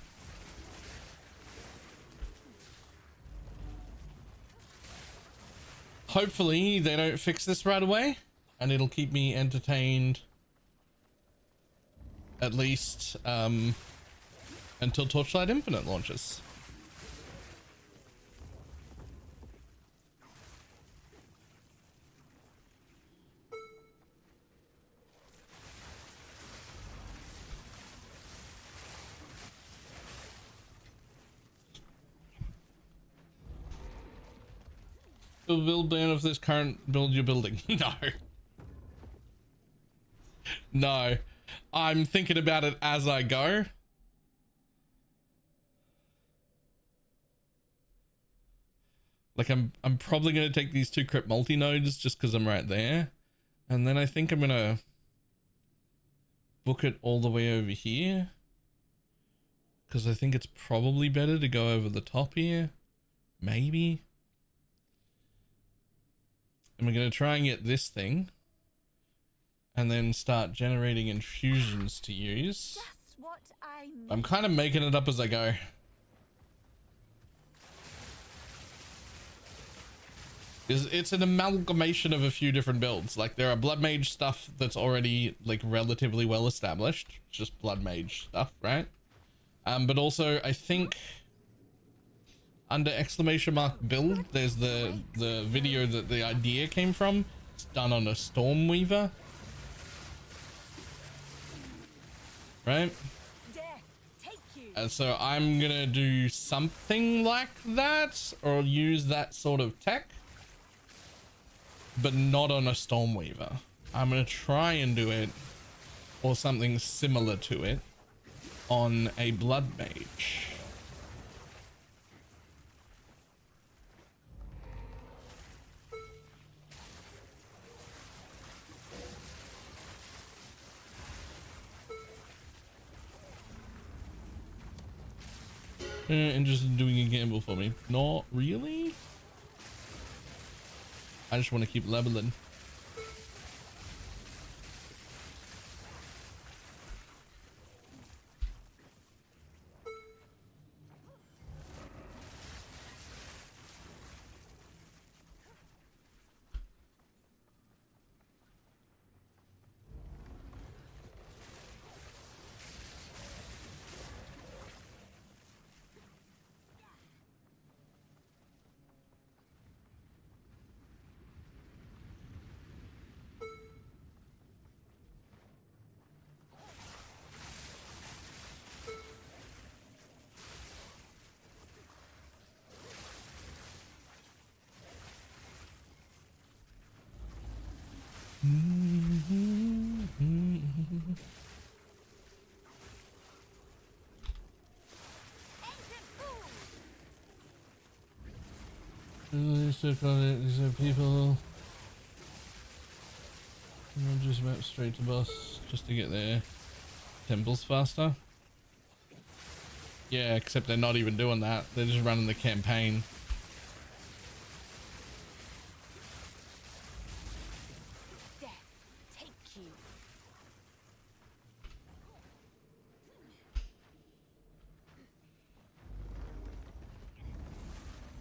Hopefully they don't fix this right away and it'll keep me entertained at least until Torchlight Infinite launches. Build down of this current build you're building. No. No. I'm thinking about it as I go. Like I'm probably going to take these 2 crypt multi-nodes just because I'm right there. And then I think I'm going to book it all the way over here. Because I think it's probably better to go over the top here. Maybe. And we're going to try and get this thing. And then start generating infusions to use. just what I need. I'm kind of making it up as I go. It's an amalgamation of a few different builds. Like there are BloodMage stuff that's already like relatively well established. Just BloodMage stuff, right? But also I think under exclamation mark build, there's the video that the idea came from. It's done on a Stormweaver. Right? And so I'm gonna do something like that or use that sort of tech, but not on a Stormweaver. I'm gonna try and do it or something similar to it on a BloodMage. Interested in doing a gamble for me? Not really. I just want to keep leveling. These are people. I'll just map straight to boss just to get there. temples faster. Yeah, except they're not even doing that. They're just running the campaign. Death, take you.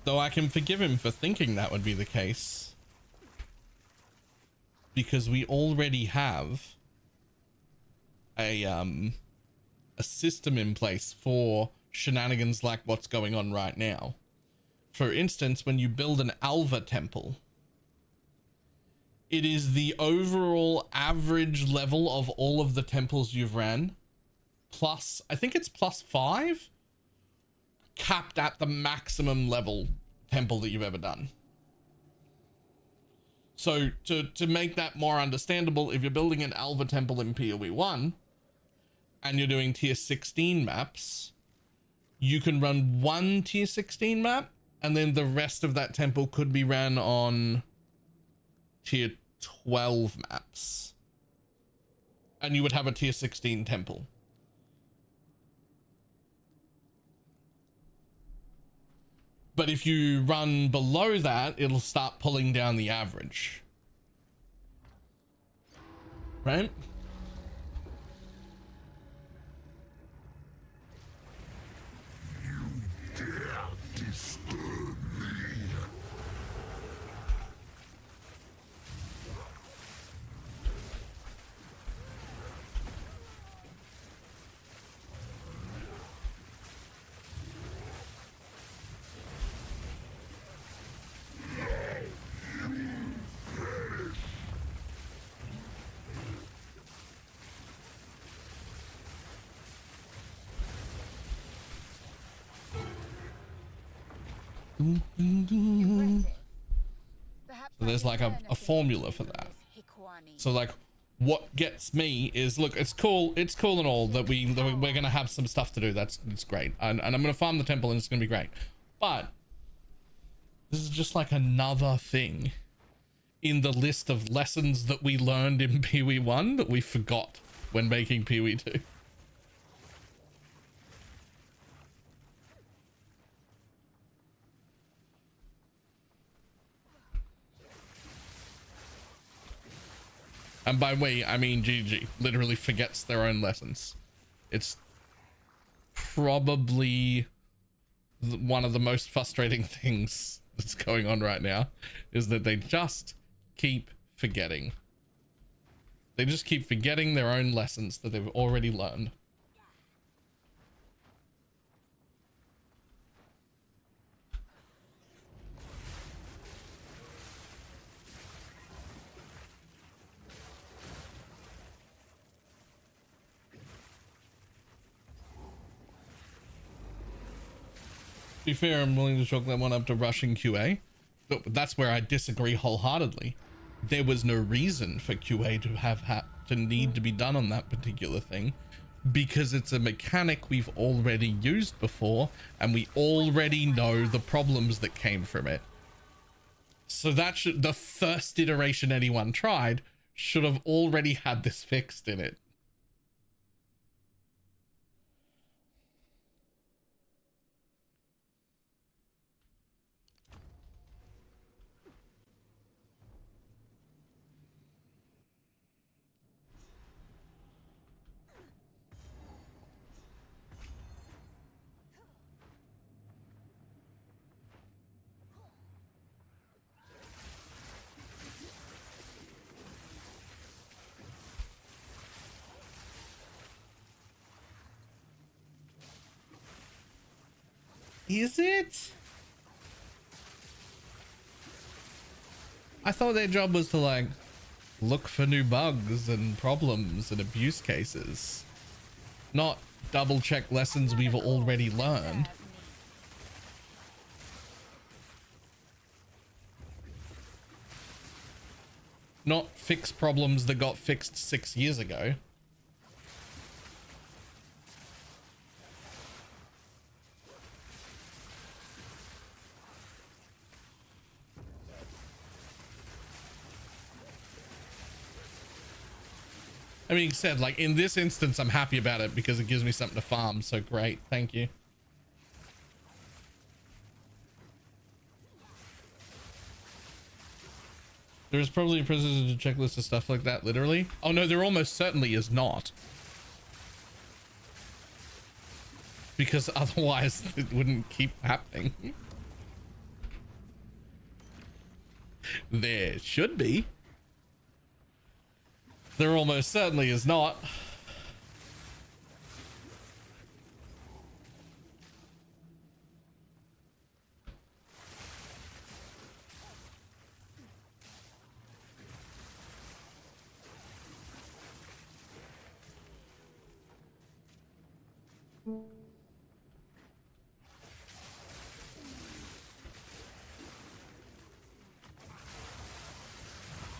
Though I can forgive him for thinking that would be the case, because we already have a system in place for shenanigans like what's going on right now. For instance, when you build an Alva temple, it is the overall average level of all of the temples you've ran plus, I think it's +5, capped at the maximum level temple that you've ever done. So to make that more understandable, if you're building an Alva temple in PoE 1 and you're doing tier 16 maps, you can run one tier 16 map and then the rest of that temple could be ran on tier 12 maps and you would have a tier 16 temple. But if you run below that, it'll start pulling down the average. Right? So there's like a formula for that. So like what gets me is, look, it's cool and all that we're gonna have some stuff to do. It's great, and I'm gonna farm the temple and it's gonna be great, but this is just like another thing in the list of lessons that we learned in PoE 1 that we forgot when making PoE 2. And by we, I mean GG literally forgets their own lessons. It's probably one of the most frustrating things that's going on right now, is that they just keep forgetting. They just keep forgetting their own lessons that they've already learned. To be fair, I'm willing to chalk that one up to rushing QA, but that's where I disagree wholeheartedly. There was no reason for QA to have to need to be done on that particular thing, because it's a mechanic we've already used before and we already know the problems that came from it. So that should, the first iteration anyone tried should have already had this fixed in it. Is it? I thought their job was to like look for new bugs and problems and abuse cases, not double check lessons we've already learned. Not fix problems that got fixed 6 years ago. I mean, said like in this instance, I'm happy about it because it gives me something to farm. So great. Thank you. There's probably a precision checklist of stuff like that, literally. Oh no, there almost certainly is not. Because otherwise it wouldn't keep happening. There should be. There almost certainly is not.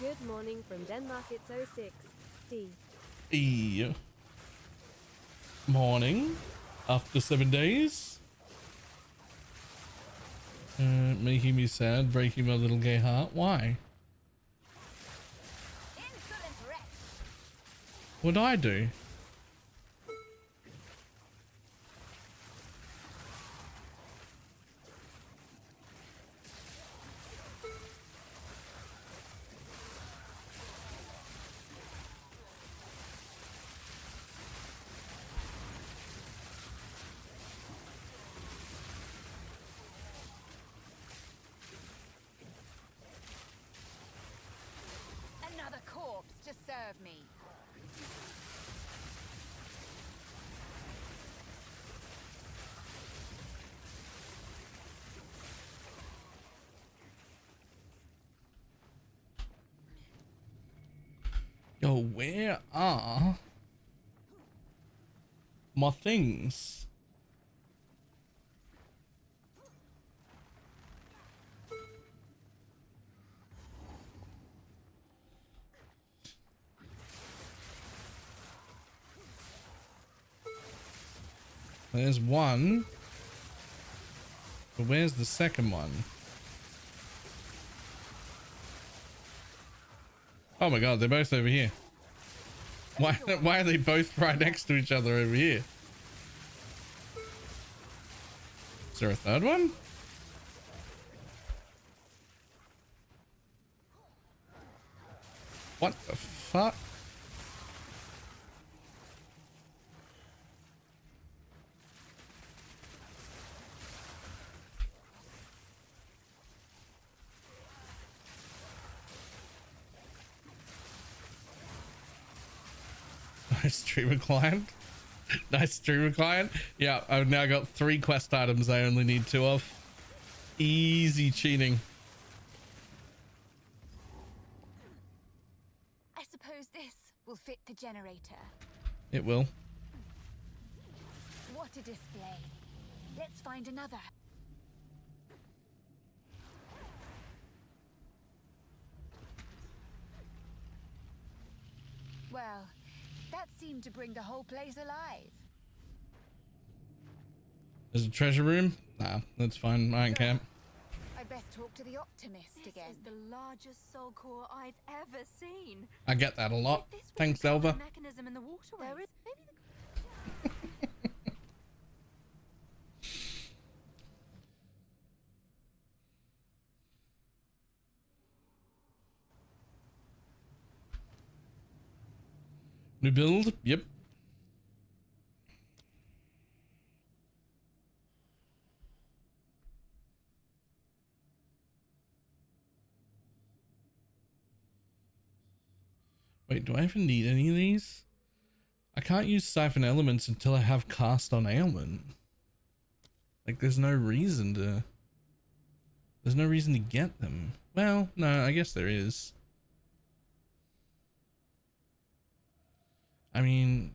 Good morning from Denmark, it's 06. D. E. Morning. After 7 days. Making me sad, breaking my little gay heart. Why? What'd I do? Another corpse to serve me. Yo, where are my things? There's one. But where's the second one? Oh my god, they're both over here. Why are they both right next to each other over here? Is there a third one? What the fuck? Nice streamer client. Nice streamer client. Yeah, I've now got 3 quest items I only need 2 of. Easy cheating. I suppose this will fit the generator. It will. What a display. Let's find another. Well, that seemed to bring the whole place alive. There's a treasure room? Nah, that's fine. I don't care. I'd best talk to the optimist again. This is the largest soul core I've ever seen. I get that a lot. Thanks, Elva. Mechanism in the waterways. New build? Yep. Wait, do I even need any of these? I can't use siphon elements until I have cast on ailment. Like, there's no reason to get them. Well, no, I guess there is. I mean,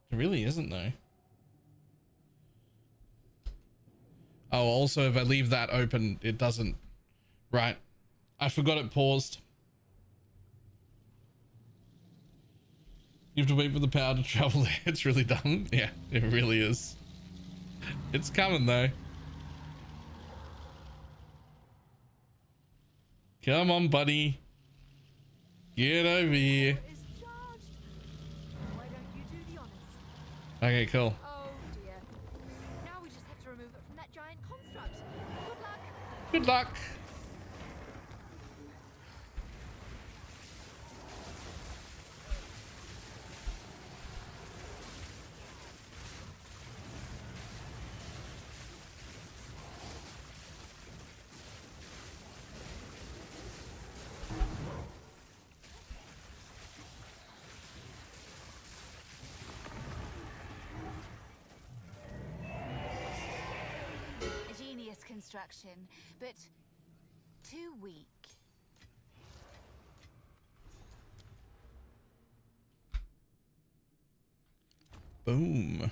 there really isn't though. Oh, also if I leave that open, it doesn't. Right. I forgot it paused. You have to wait for the power to travel there. It's really dumb. Yeah, it really is. It's coming though. Come on, buddy. Get over here. Okay, cool. Oh dear. Now we just have to remove it from that giant construct. Good luck. Good luck. A genius construction, but too weak. Boom.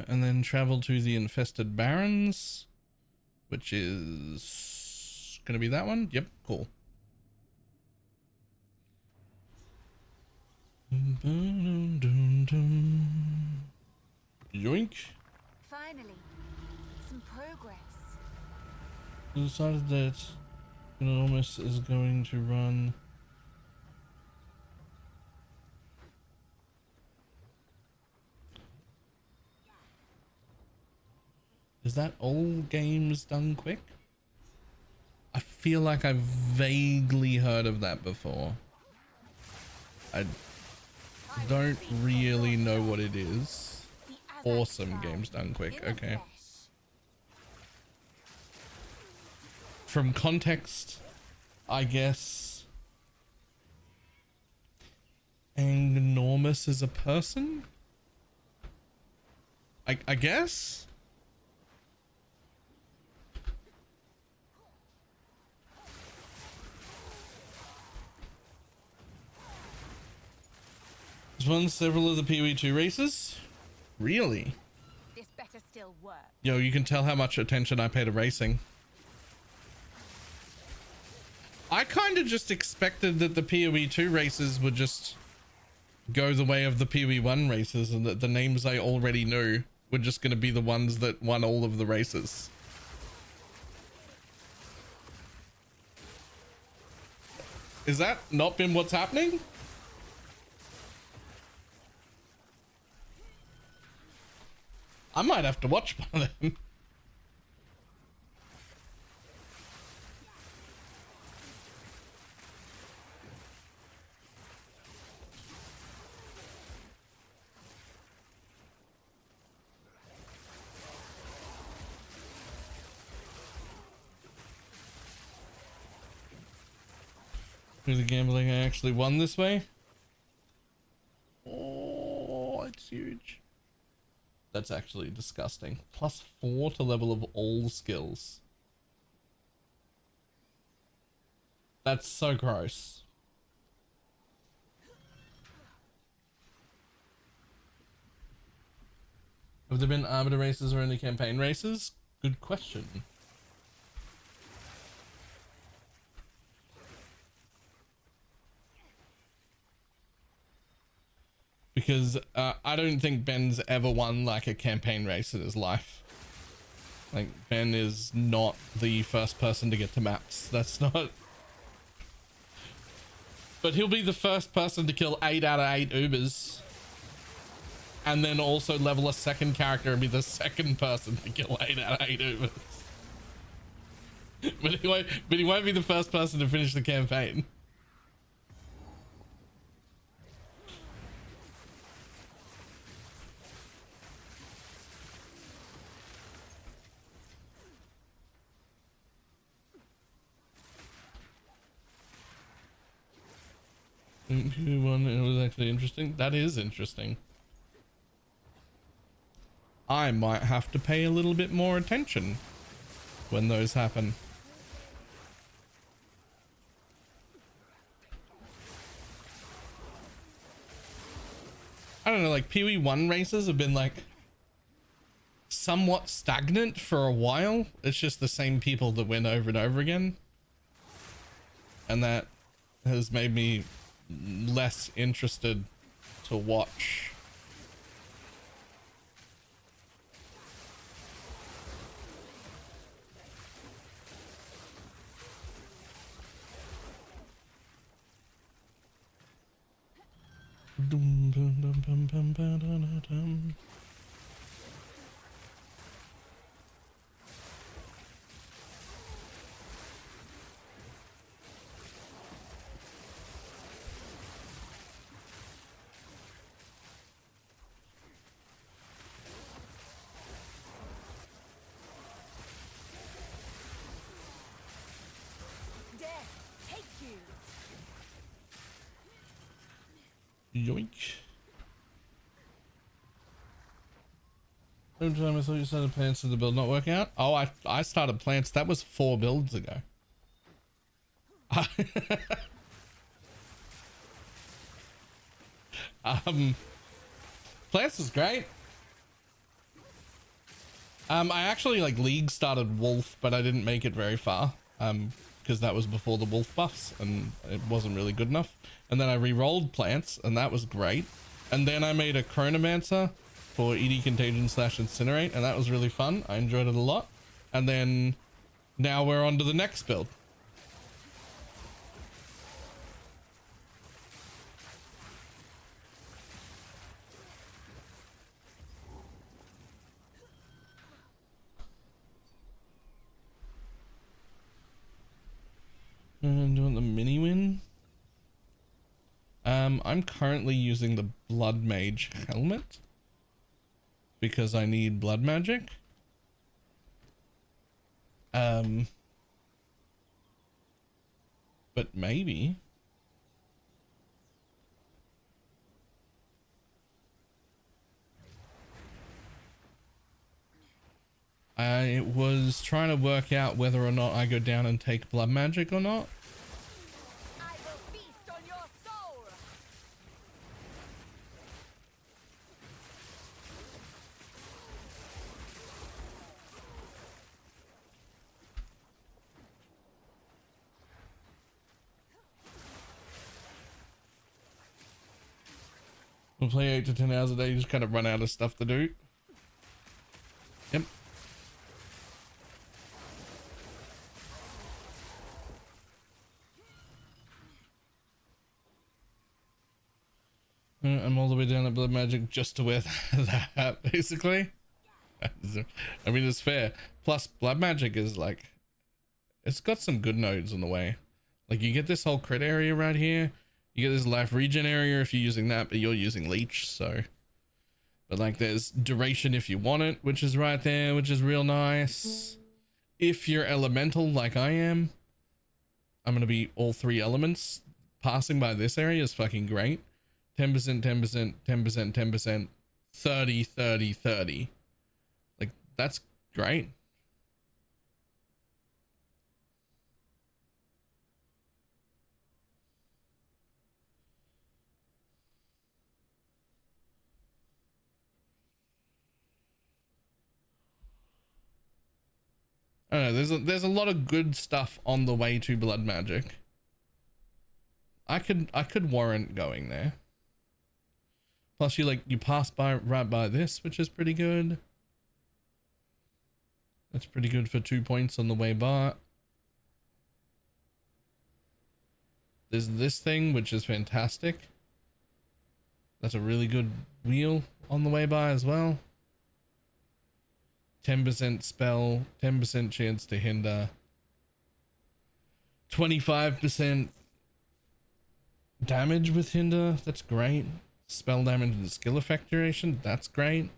And then travel to the infested barrens, which is gonna be that one. Yep, cool. Yoink. Finally, some progress. Decided that Enormous is going to run. Is that all games done quick? I feel like I've vaguely heard of that before. I don't really know what it is. Awesome, games done quick. Okay. From context, I guess Enormous is a person? I guess? He's won several of the PoE2 races. Really? This better still work. Yo, you can tell how much attention I pay to racing. I kind of just expected that the PoE2 races would just go the way of the PoE1 races, and that the names I already knew were just going to be the ones that won all of the races. Is that not been what's happening? I might have to watch one of them. Through the gambling, I actually won this way. Oh, it's huge. That's actually disgusting. +4 to level of all skills. That's so gross. Have there been arbiter races or any campaign races? Good question. Because I don't think Ben's ever won like a campaign race in his life. Like, Ben is not the first person to get to maps. That's not... But he'll be the first person to kill 8 out of 8 Ubers. And then also level a second character and be the second person to kill 8 out of 8 Ubers. But he won't be the first person to finish the campaign. One, it was actually interesting. That is interesting. I might have to pay a little bit more attention when those happen. I don't know, like PoE1 races have been like somewhat stagnant for a while. It's just the same people that win over and over again. And that has made me less interested to watch Death, take you. Yoink. Every time I thought you started plants to the build not working out. Oh, I started plants. That was 4 builds ago. Plants was great. I actually like league started wolf, but I didn't make it very far. Because that was before the wolf buffs and it wasn't really good enough. And then I re-rolled plants and that was great. And then I made a chronomancer for ED Contagion / Incinerate, and that was really fun. I enjoyed it a lot. And then now we're on to the next build. And doing the mini win. I'm currently using the BloodMage helmet because I need blood magic. But maybe I was trying to work out whether or not I go down and take blood magic or not. I will feast on your soul. We'll play 8 to 10 hours a day. You just kind of run out of stuff to do. Yep. I'm all the way down at blood magic just to wear that, basically. I mean, it's fair. Plus, blood magic is like, it's got some good nodes on the way. Like, you get this whole crit area right here. You get this life regen area if you're using that, but you're using leech, so. But like, there's duration if you want it, which is right there, which is real nice. If you're elemental like I am, I'm gonna be all 3 elements. Passing by this area is fucking great. 10%, 10%, 10%, 10%, 30, 30, 30. Like, that's great. I don't know, there's a lot of good stuff on the way to blood magic. I could warrant going there. Plus you pass by right by this, which is pretty good. That's pretty good for 2 points on the way by. There's this thing, which is fantastic. That's a really good wheel on the way by as well. 10% spell, 10% chance to hinder, 25% damage with hinder. That's great. Spell damage and skill effect duration. That's great.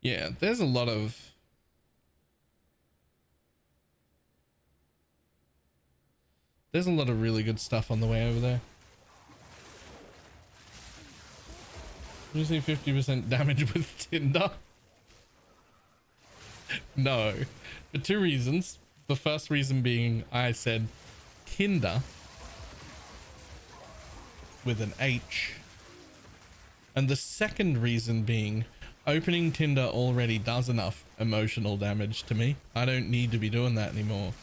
Yeah, there's a lot of really good stuff on the way over there. Did you say 50% damage with Tinder? No, for 2 reasons. The first reason being I said Tinder with an H. And the second reason being opening Tinder already does enough emotional damage to me. I don't need to be doing that anymore.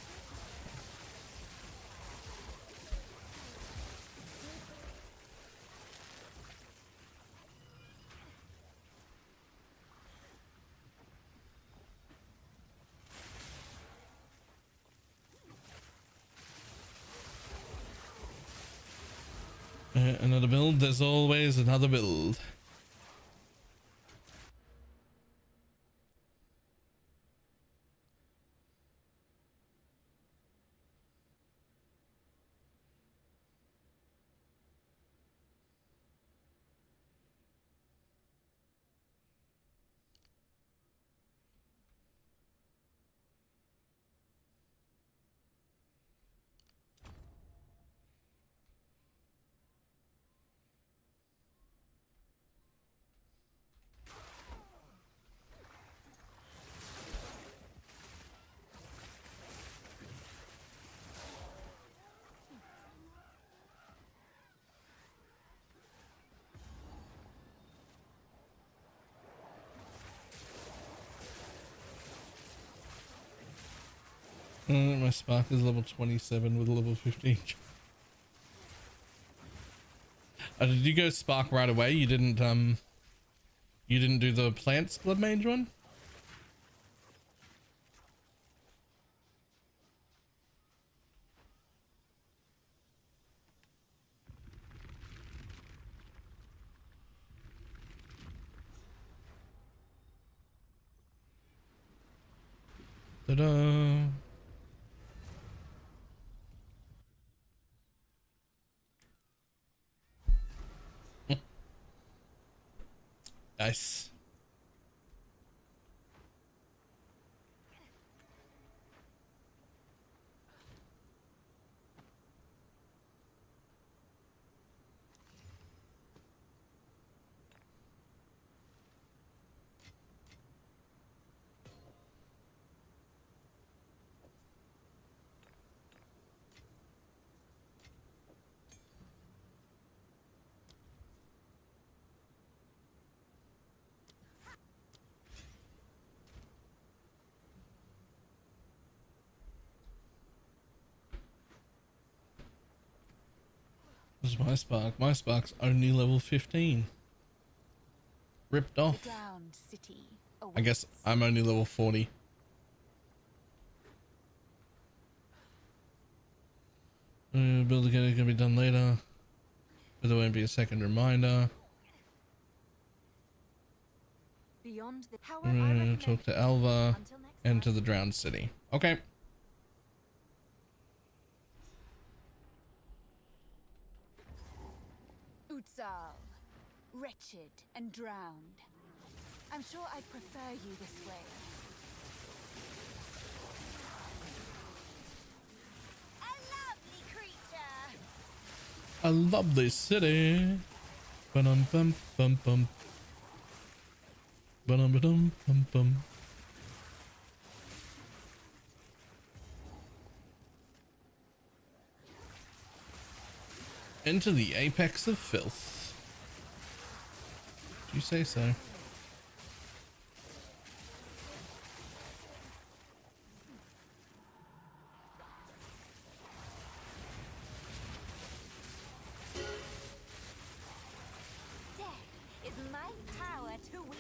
Another build. There's always another build. My spark is level 27 with a level 15. Did you go spark right away? You didn't do the plants BloodMage one? Ta-da! Nice. This is my spark. My spark's only level 15. Ripped off. The drowned city I guess I'm only level 40. Build again can be done later, but there won't be a second reminder. Beyond the Talk to Alva and to the drowned city. Okay. Utsal, wretched and drowned. I'm sure I'd prefer you this way. A lovely creature. A lovely city. Bum bum bum bum. Bum bum bum bum. Into the apex of filth. Did you say so? Death is my power to wield.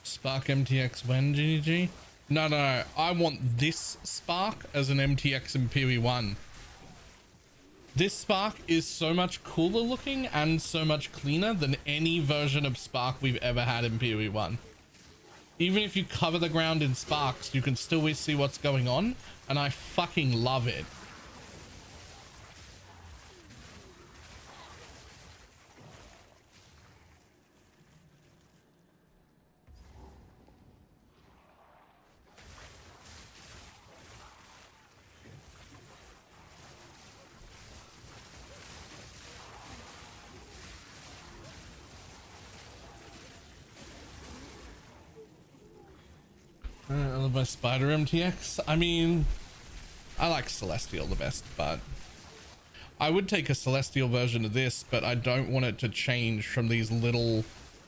Spark MTX when, GG? No, I want this spark as an MTX in PoE1. This spark is so much cooler looking and so much cleaner than any version of spark we've ever had in PoE1. Even if you cover the ground in sparks, you can still see what's going on, and I fucking love it. I love my spider MTX. I mean, I like Celestial the best, but I would take a Celestial version of this, but I don't want it to change from these little,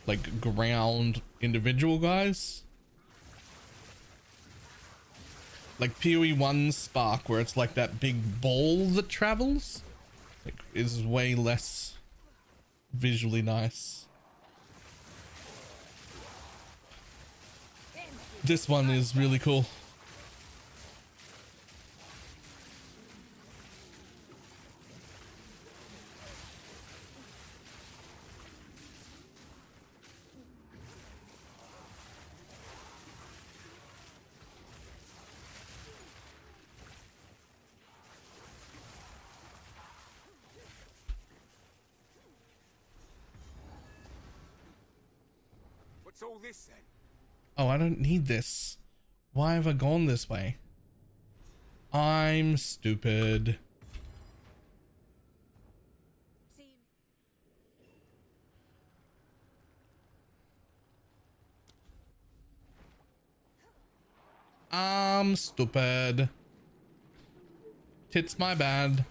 like, ground individual guys. Like PoE1 Spark, where it's like that big ball that travels, like, is way less visually nice. This one is really cool. What's all this then? Oh, I don't need this. Why have I gone this way? I'm stupid. I'm stupid. Tits my bad.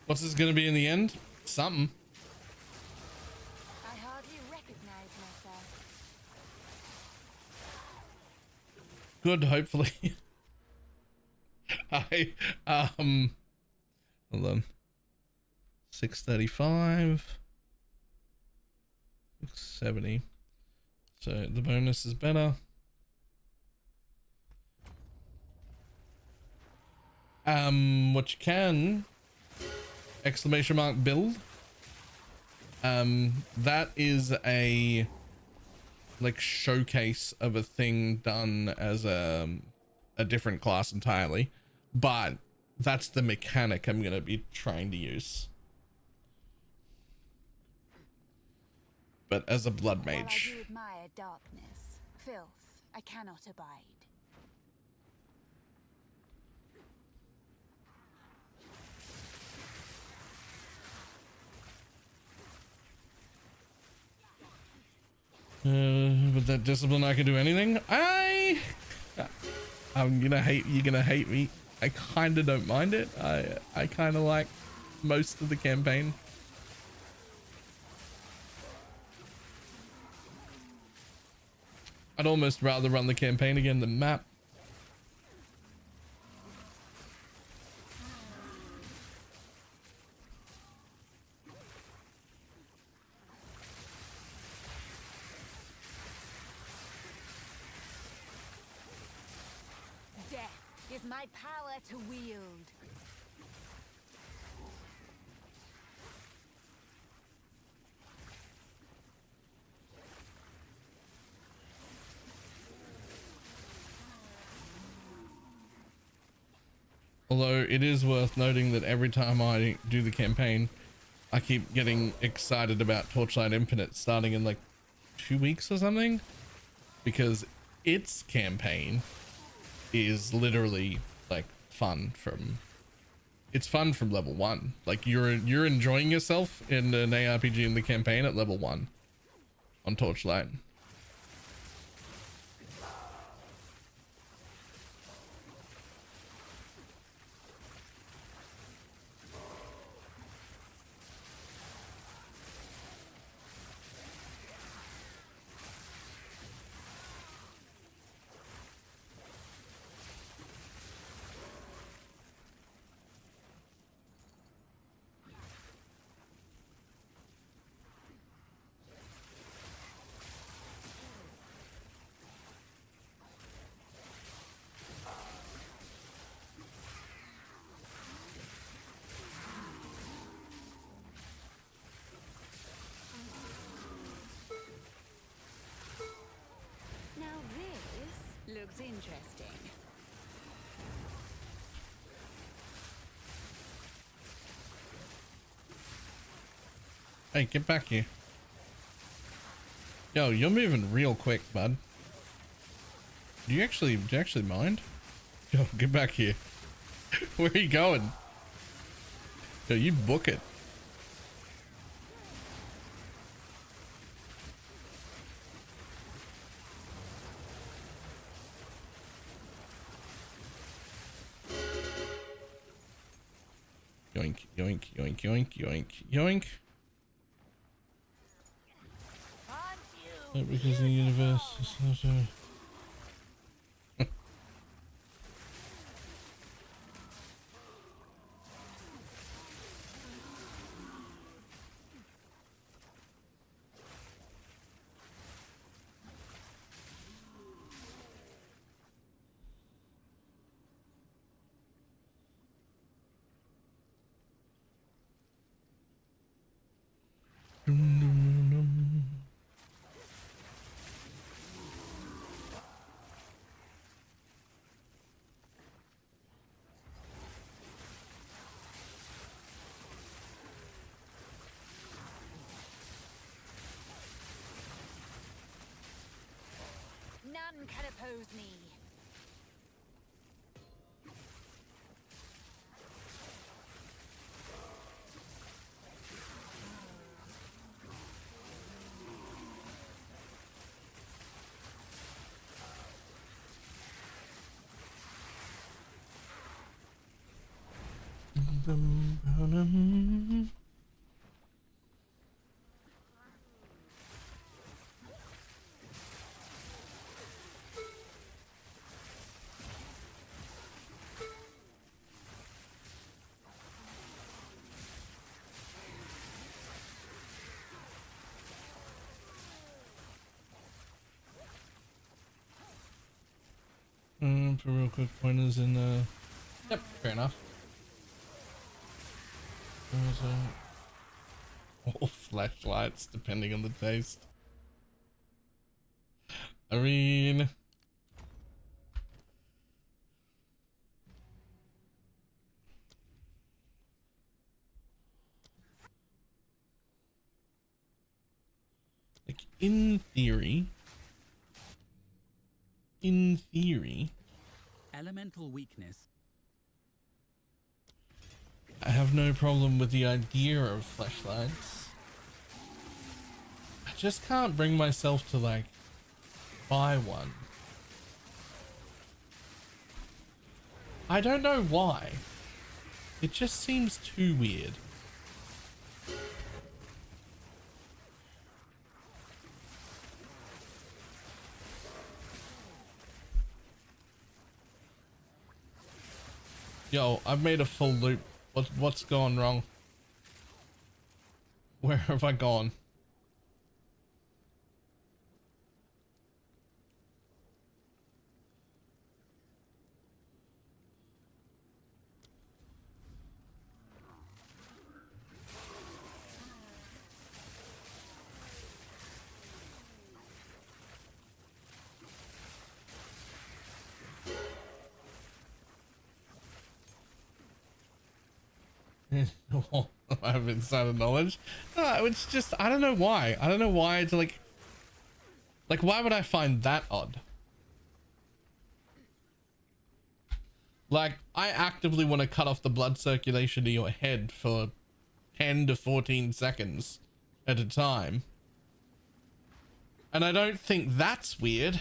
What's this gonna be in the end? Something. I hardly recognize myself. Good, hopefully. Hold on. 635. 670. So the bonus is better. What you can, exclamation mark build. That is a like showcase of a thing done as a different class entirely, but that's the mechanic I'm gonna be trying to use. But as a blood While I mage. do admire darkness, filth I cannot abide. With that discipline I can do anything. I'm gonna hate, you're gonna hate me. I kinda don't mind it. I kinda like most of the campaign. I'd almost rather run the campaign again than map. Death is my power to wield. Although it is worth noting that every time I do the campaign, I keep getting excited about Torchlight Infinite starting in like 2 weeks or something, because its campaign is literally like fun from level 1. Like you're enjoying yourself in an ARPG in the campaign at level 1 on Torchlight. Now this looks interesting. Hey, get back here. Yo, you're moving real quick, bud. Do you actually mind? Yo, get back here. Where are you going? Yo, you book it. Yoink, yoink, yoink, yoink, yoink, yoink. Because the universe is not a... oppose me. For real quick pointers in yep, fair enough. Or flashlights, depending on the taste. I mean, like in theory, elemental weakness. I have no problem with the idea of flashlights. I just can't bring myself to like buy one. I don't know why. It just seems too weird. Yo, I've made a full loop. What's gone wrong? Where have I gone? I have insider knowledge. No, it's just, I don't know why. I don't know why it's like why would I find that odd? Like, I actively want to cut off the blood circulation to your head for 10 to 14 seconds at a time. And I don't think that's weird.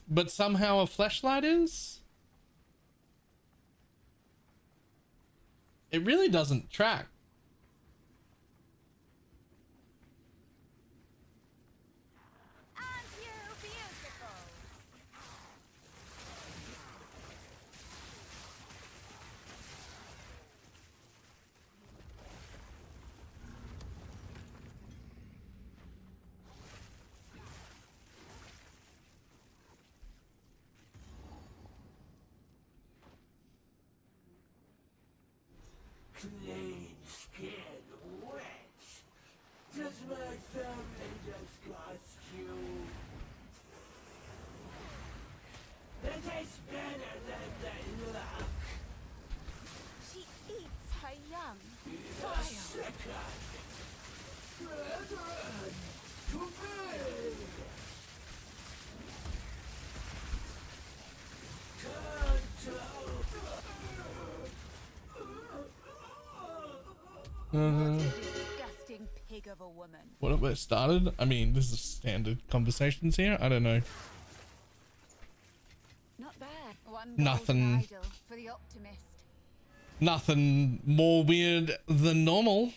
But somehow a flashlight is? It really doesn't track. Aren't you beautiful? Clean skin wet. Does my family disgust you? They taste better than they look. She eats her young. A second. Brethren, to me. Disgusting pig of a woman. What have I started? I mean, this is standard conversations here. I don't know. Not bad. One Nothing. golden idol for the optimist. Nothing more weird than normal.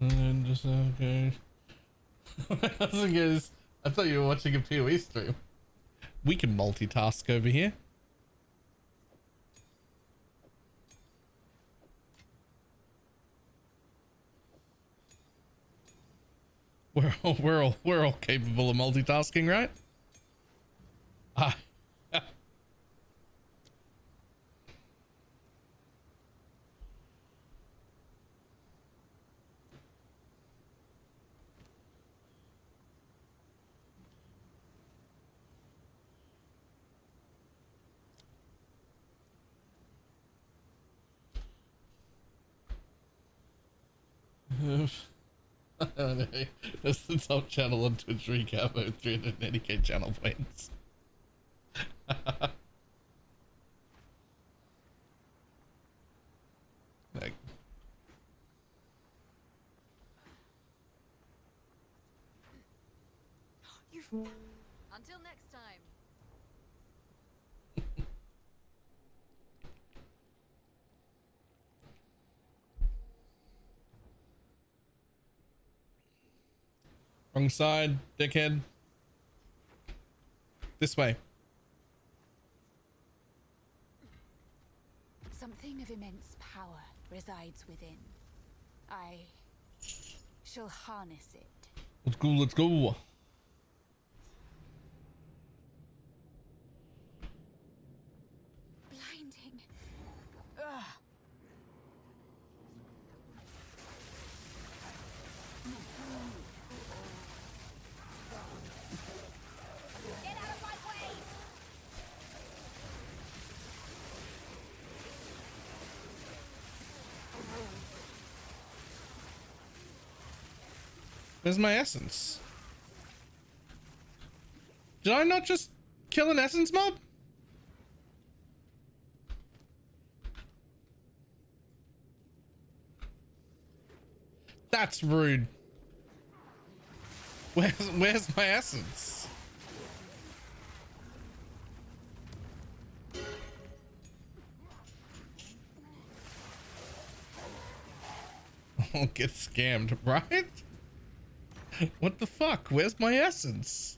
And just okay. I thought you were watching a PoE stream. We can multitask over here. We're all capable of multitasking, right? Ah. That's the top channel on Twitch recap of 380k channel points. Like, Until next time. wrong side, dickhead. This way. Something of immense power resides within. I shall harness it. Let's go, let's go. Blinding. Ugh. Get out of my way! Where's my essence? Did I not just kill an essence mob? That's rude. Where's my essence? I'll get scammed, right? What the fuck? Where's my essence?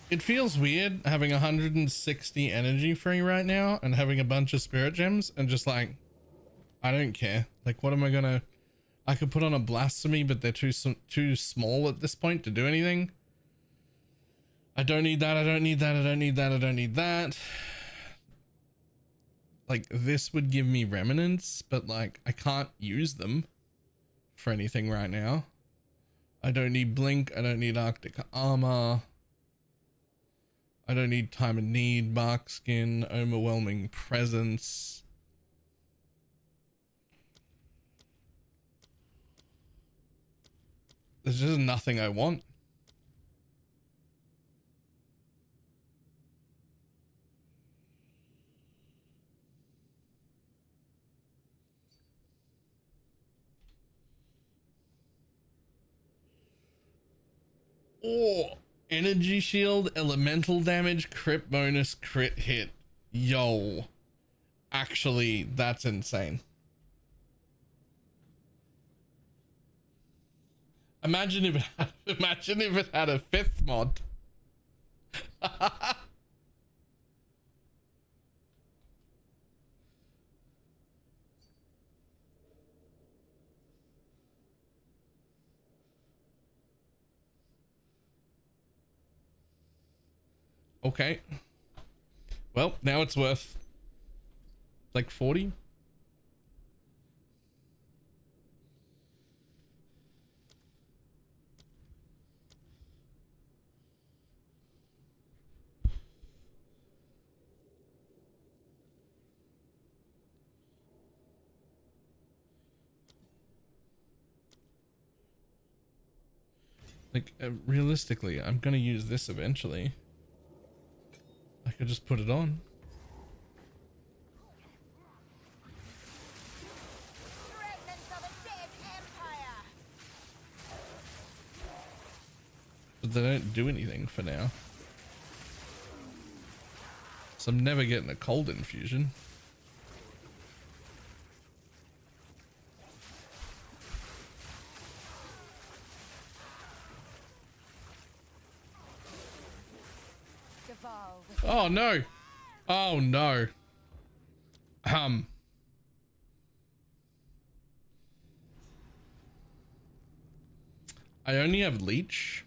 It feels weird having 160 energy free right now and having a bunch of spirit gems and just like, I don't care. Like, what am I gonna, I could put on a blasphemy, but they're too small at this point to do anything. I don't need that. I don't need that. I don't need that. I don't need that. Like, this would give me remnants, but like, I can't use them for anything right now. I don't need blink. I don't need Arctic armor. I don't need time of need, bark skin, overwhelming presence. There's just nothing I want. Oh. Energy shield, elemental damage, crit bonus, crit hit. Yo. Actually, that's insane. Imagine if it had a fifth mod. Okay. Well, now it's worth like 40. Like, realistically, I'm gonna use this eventually. I could just put it on. But they don't do anything for now. So I'm never getting a cold infusion. Oh no. Oh no. I only have leech.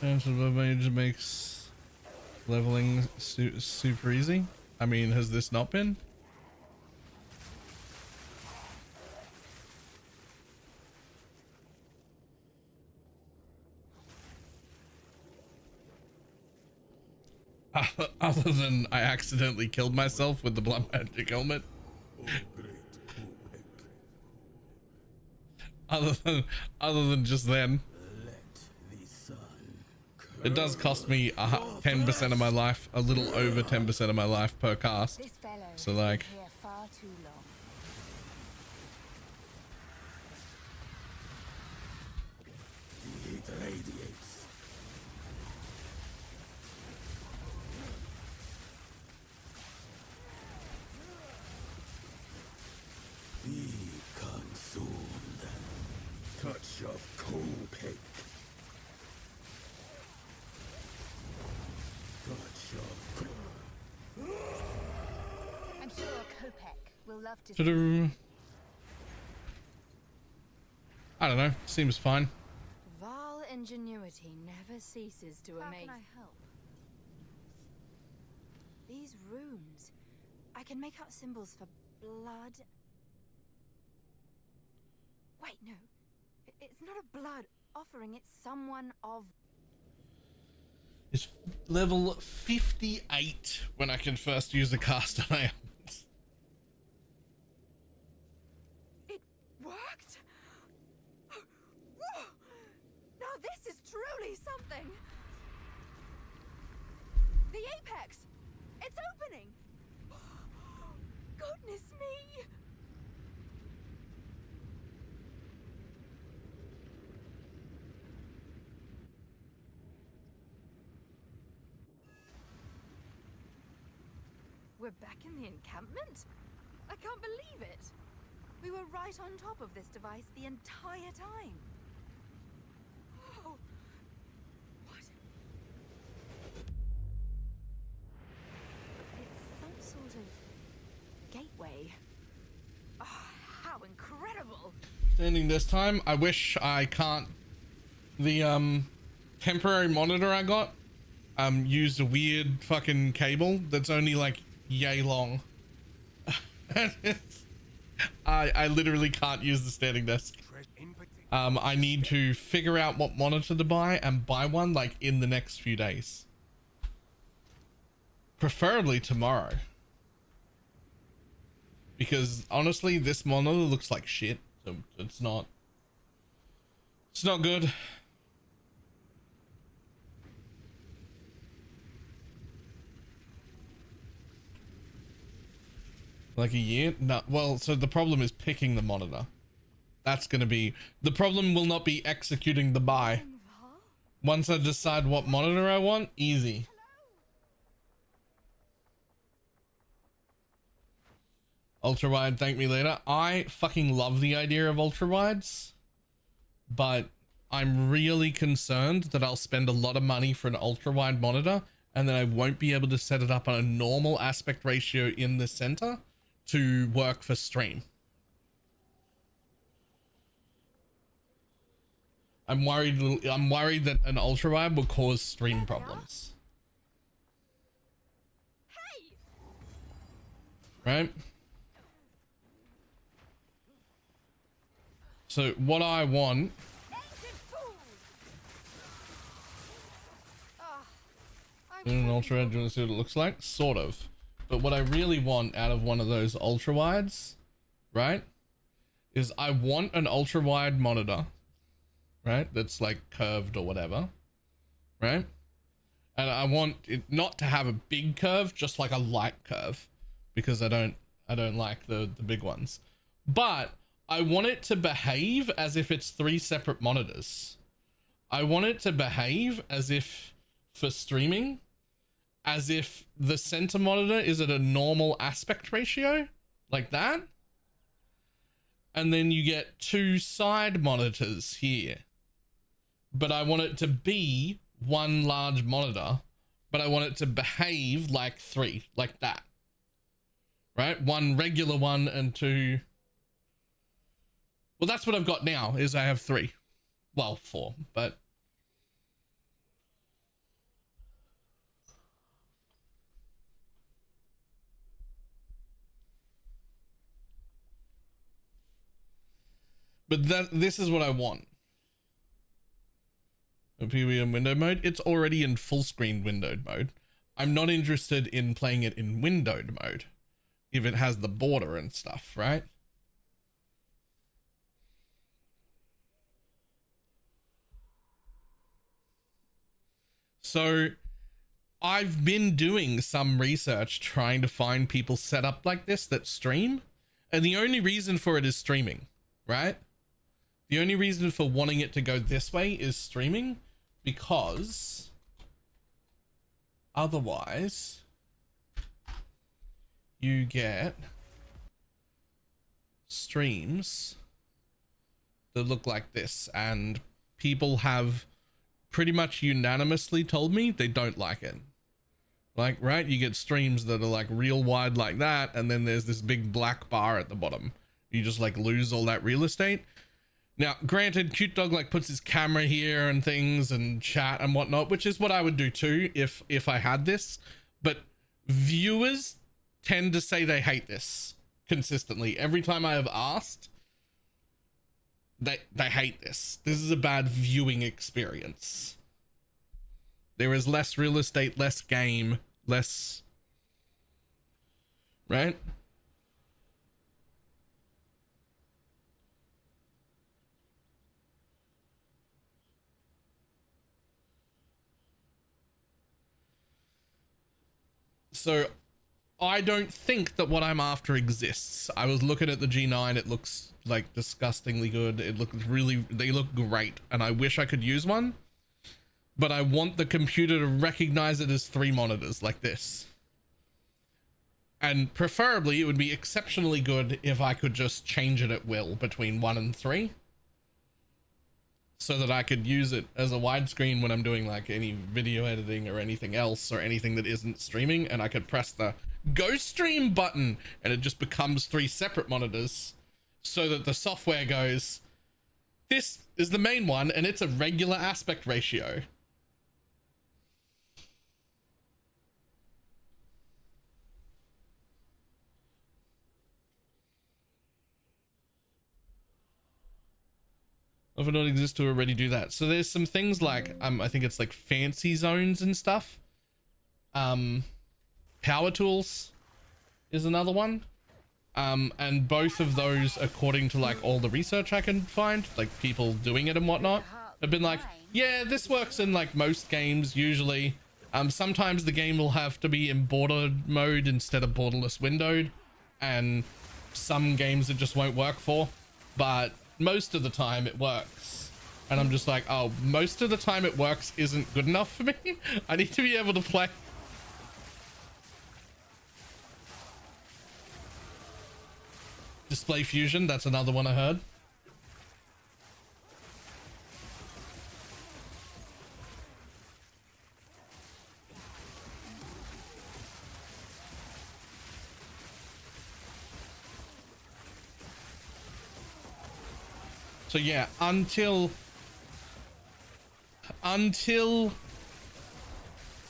And so BloodMage makes leveling super easy. I mean, has this not been? Other than I accidentally killed myself with the BloodMage helmet. Other than just then. It does cost me 10% of my life, a little over 10% of my life per cast. So like, Be consumed. Touch of Copic. I'm sure Kopek will love to ta-da. I don't know, seems fine. Val ingenuity never ceases to How amaze. can I help? These runes, I can make out symbols for blood. Wait, no. It's not a blood offering, it's someone of... It's level 58 when I can first use the cast on ailments. It worked? Whoa! Now this is truly something! The apex! It's opening! Goodness me! We're back in the encampment? I can't believe it! We were right on top of this device the entire time. Oh, what? It's some sort of gateway. Oh, how incredible! Standing this time, I wish I can't. The temporary monitor I got, used a weird fucking cable that's only like yay long. I literally can't use the standing desk. I need to figure out what monitor to buy and buy one like in the next few days. Preferably tomorrow. Because honestly, this monitor looks like shit. So it's not good. Like a year? No, well, so the problem is picking the monitor. That's going to be... The problem will not be executing the buy. Once I decide what monitor I want, easy. Ultra wide, thank me later. I fucking love the idea of ultra wides, but I'm really concerned that I'll spend a lot of money for an ultra wide monitor and then I won't be able to set it up on a normal aspect ratio in the center to work for stream. I'm worried that an ultra wide will cause stream problems. Right? So what I want an ultra wide, do you want to see what it looks like? Sort of. But what I really want out of one of those ultra wides, right, is I want an ultra wide monitor, right, that's like curved or whatever, right, and I want it not to have a big curve, just like a light curve, because I don't like the big ones, but I want it to behave as if it's 3 separate monitors. I want it to behave as if, for streaming, as if the center monitor is at a normal aspect ratio, like that. And then you get 2 side monitors here. But I want it to be 1 large monitor, but I want it to behave like 3, like that. Right? 1 regular one and 2... Well, that's what I've got now, is I have 3. Well, 4, but... But this is what I want. PV in window mode. It's already in full screen windowed mode. I'm not interested in playing it in windowed mode if it has the border and stuff, right? So I've been doing some research trying to find people set up like this that stream, and the only reason for it is streaming, right? The only reason for wanting it to go this way is streaming, because otherwise you get streams that look like this, and people have pretty much unanimously told me they don't like it. Like, right, you get streams that are like real wide like that, and then there's this big black bar at the bottom. You just like lose all that real estate. Now, granted, Cute Dog like puts his camera here and things and chat and whatnot, which is what I would do too if I had this. But viewers tend to say they hate this consistently. Every time I have asked, they hate this. This is a bad viewing experience. There is less real estate, less game, less... Right? So I don't think that what I'm after exists. I was looking at the G9. It looks like disgustingly good. It looks really, they look great. And I wish I could use one, but I want the computer to recognize it as 3 monitors like this. And preferably it would be exceptionally good if I could just change it at will between 1 and 3. So that I could use it as a widescreen when I'm doing like any video editing or anything else, or anything that isn't streaming, and I could press the go stream button and it just becomes 3 separate monitors, so that the software goes, this is the main one and it's a regular aspect ratio. If it don't exist to already do that. So there's some things like I think it's like fancy zones and stuff. Power tools is another one. And both of those, according to like all the research I can find, like people doing it and whatnot, have been like, yeah, this works in like most games usually. Sometimes the game will have to be in border mode instead of borderless windowed, and some games it just won't work for, but most of the time it works. And I'm just like, oh, most of the time it works isn't good enough for me. I need to be able to play. Display fusion, that's another one I heard. So yeah, until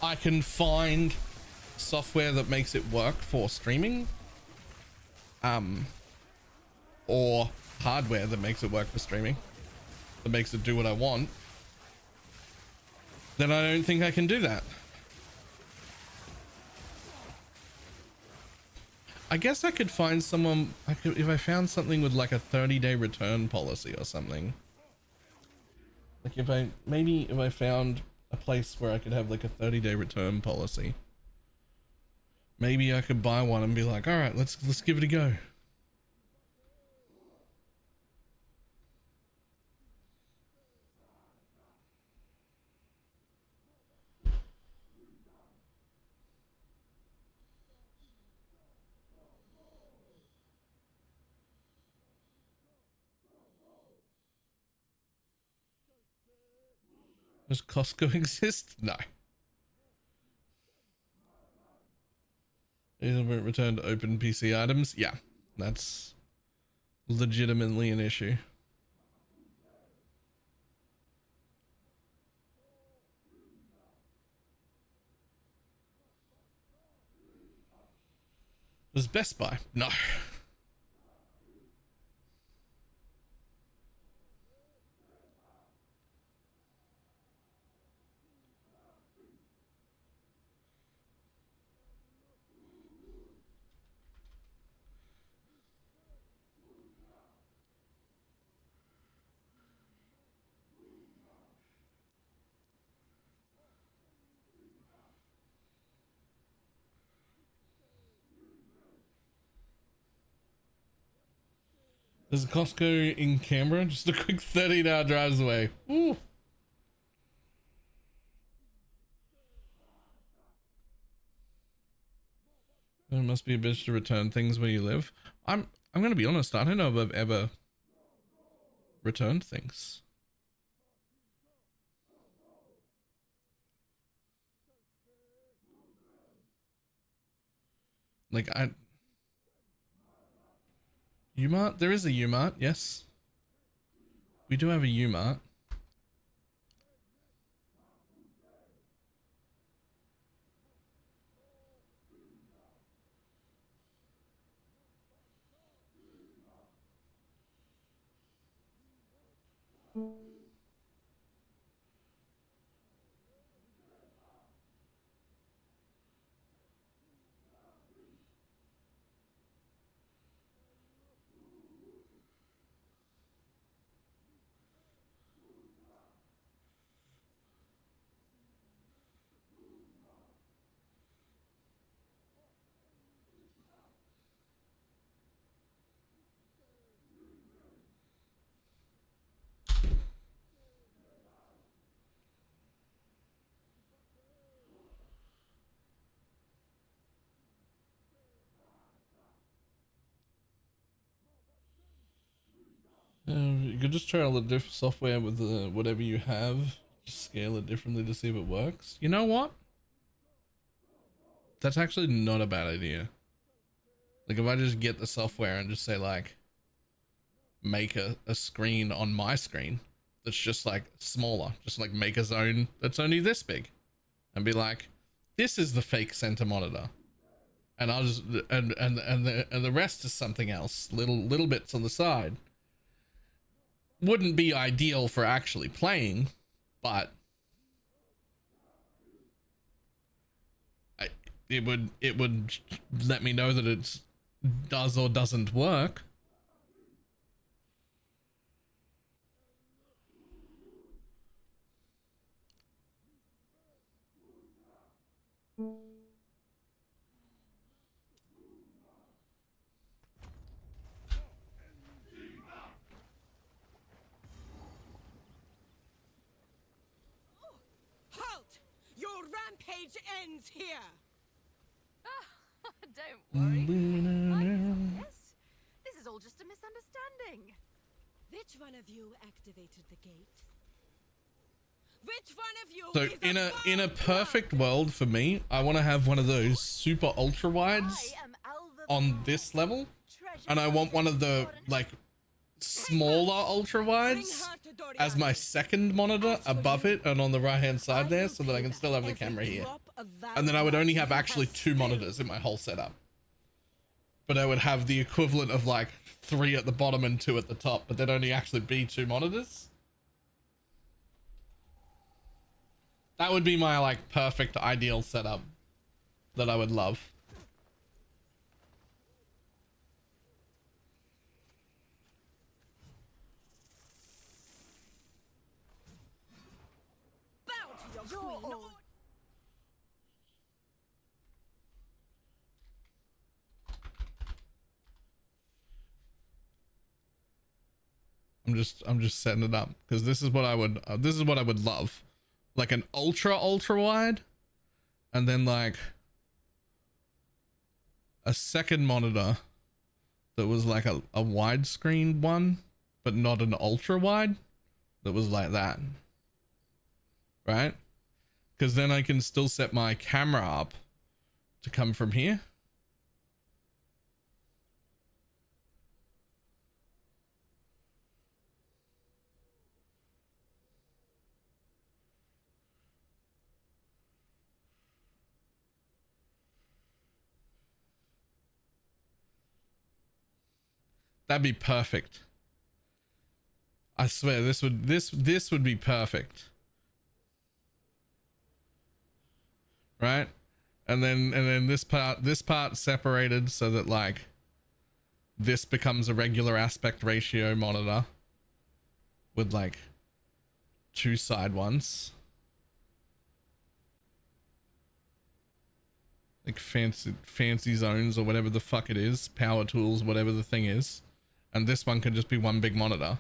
I can find software that makes it work for streaming, or hardware that makes it work for streaming, that makes it do what I want, then I don't think I can do that. I guess I could find someone, if I found something with like a 30-day return policy or something. Like if I found a place where I could have like a 30-day return policy, maybe I could buy one and be like, all right, let's give it a go. Does Costco exist? No. Isn't returned open PC items? Yeah, that's legitimately an issue. Does Best Buy? No. There's a Costco in Canberra, just a quick 30-hour drives away. Ooh. There must be a bitch to return things where you live. I'm gonna be honest, I don't know if I've ever returned things. Like Umart? There is a Umart, yes. We do have a Umart. You could just try all the different software with whatever you have, just scale it differently to see if it works. You know what? That's actually not a bad idea. Like if I just get the software and just say like, make a screen on my screen that's just like smaller, just like make a zone that's only this big, and be like, this is the fake center monitor, and I'll just and the rest is something else, little bits on the side. Wouldn't be ideal for actually playing, but it would let me know that it does or doesn't work. Halt! Your rampage ends here! Don't worry. Yes, this is all just a misunderstanding. Which one of you activated the gate? Which one of you So is in a perfect world for me, I want to have one of those super ultra wides on this level, and I want one of the like smaller ultra wides as my second monitor above it and on the right hand side there, so that I can still have the camera here. And then I would only have actually 2 monitors in my whole setup, but I would have the equivalent of like 3 at the bottom and 2 at the top, but there'd only actually be 2 monitors. That would be my like perfect ideal setup that I would love. bow to your queen. I'm just setting it up because this is what I would love. Like an ultra wide, and then like a second monitor that was like a widescreen one, but not an ultra wide, that was like that, right? Because then I can still set my camera up to come from here. That'd be perfect. I swear this would be perfect. Right? And then this part separated so that like this becomes a regular aspect ratio monitor with like 2 side ones. Like fancy zones or whatever the fuck it is, power tools, whatever the thing is. And this one could just be one big monitor.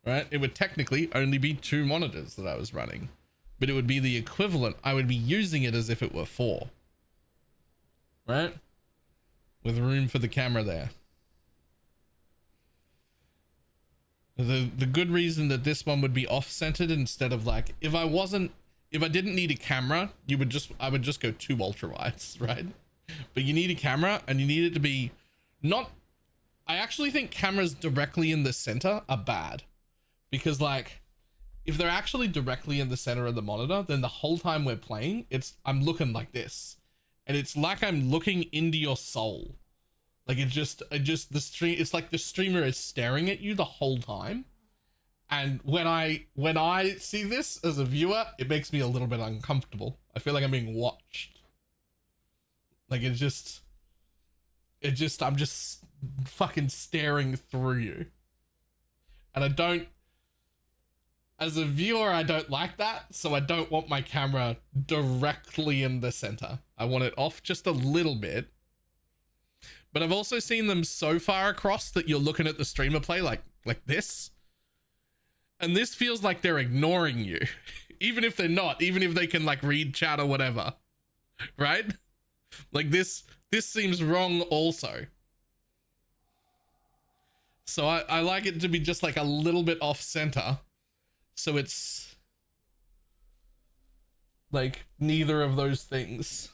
Right? It would technically only be 2 monitors that I was running, but it would be the equivalent. I would be using it as if it were 4. Right? With room for the camera there. The good reason that this one would be off-centered instead of like, if I didn't need a camera, I would just go 2 ultra wides, right? But you need a camera and you need it to be not, I actually think cameras directly in the center are bad, because like if they're actually directly in the center of the monitor, then the whole time we're playing, I'm looking like this, and it's like I'm looking into your soul. Like it's like the streamer is staring at you the whole time. And when I see this as a viewer, it makes me a little bit uncomfortable. I feel like I'm being watched. Like I'm just fucking staring through you. And as a viewer, I don't like that. So I don't want my camera directly in the center. I want it off just a little bit. But I've also seen them so far across that you're looking at the streamer play like this. And this feels like they're ignoring you. Even if they're not, even if they can like read chat or whatever. Right? Like this seems wrong also. So I like it to be just like a little bit off center. So it's like neither of those things.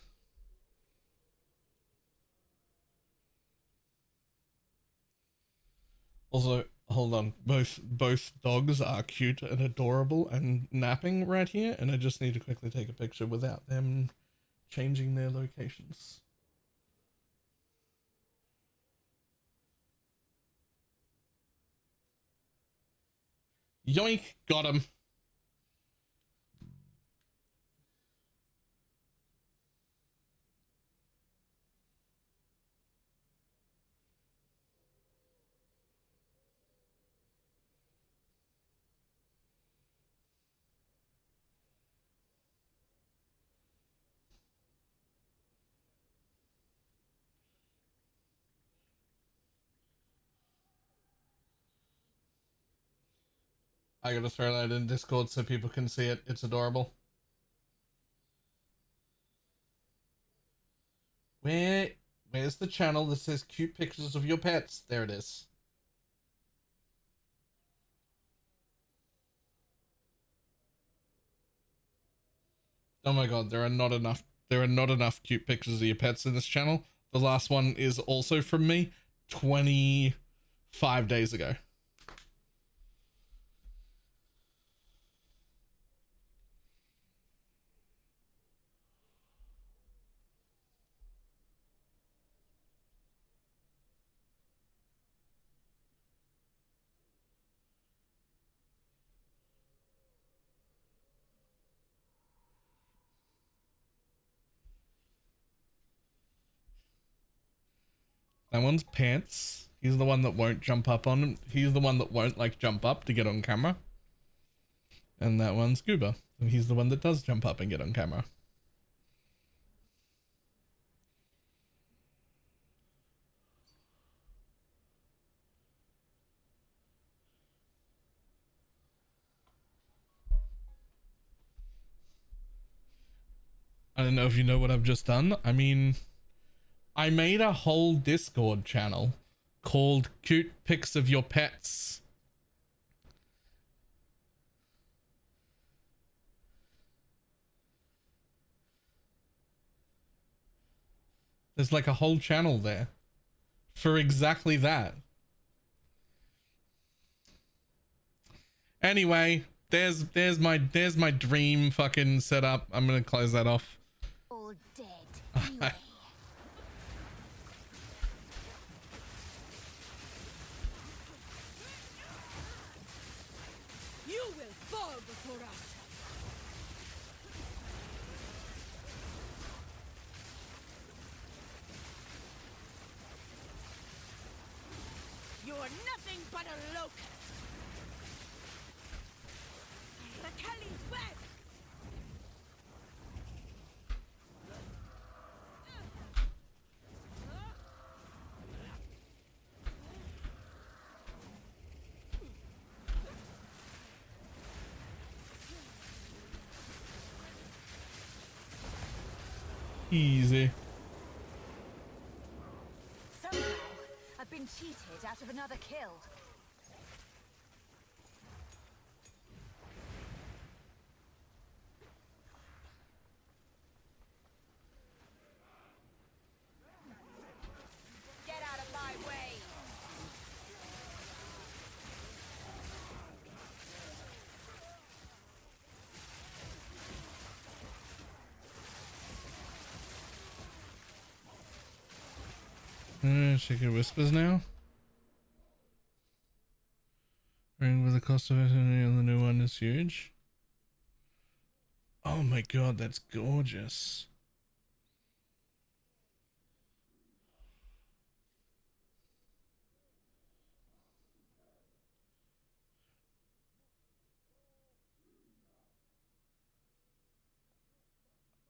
Also, hold on. Both dogs are cute and adorable and napping right here, and I just need to quickly take a picture without them changing their locations. Yoink, got him. I gotta throw that in Discord so people can see it. It's adorable. Where's the channel that says cute pictures of your pets? There it is. Oh my god, there are not enough cute pictures of your pets in this channel. The last one is also from me 25 days ago. That one's Pants. He's the one that won't jump up on him. He's the one that won't like jump up to get on camera. And that one's Scuba. And he's the one that does jump up and get on camera. I don't know if you know what I've just done. I mean, I made a whole Discord channel called Cute Pics of Your Pets. There's like a whole channel there for exactly that. Anyway, there's my dream fucking setup. I'm gonna close that off. All dead. Anyway. You will fall before us. You are nothing but a locust. Kelly's web. Easy. Somehow, I've been cheated out of another kill. Get out of my way! Secret Whispers now. Ring with the cost of it and the new one is huge. Oh my god, that's gorgeous.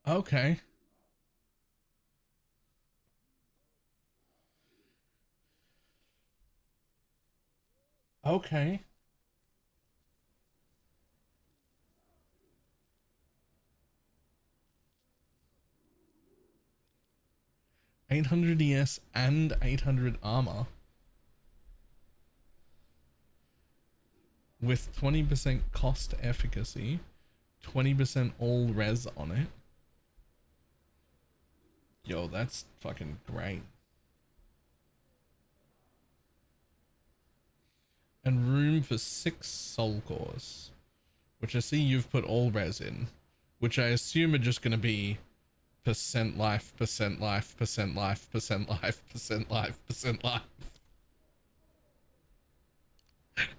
Okay. Okay. $800 ES and 800 armor with 20% cost efficacy, 20% all res on it. Yo, that's fucking great. And room for 6 soul cores, which I see you've put all res in, which I assume are just going to be percent life, percent life, percent life, percent life, percent life, percent life.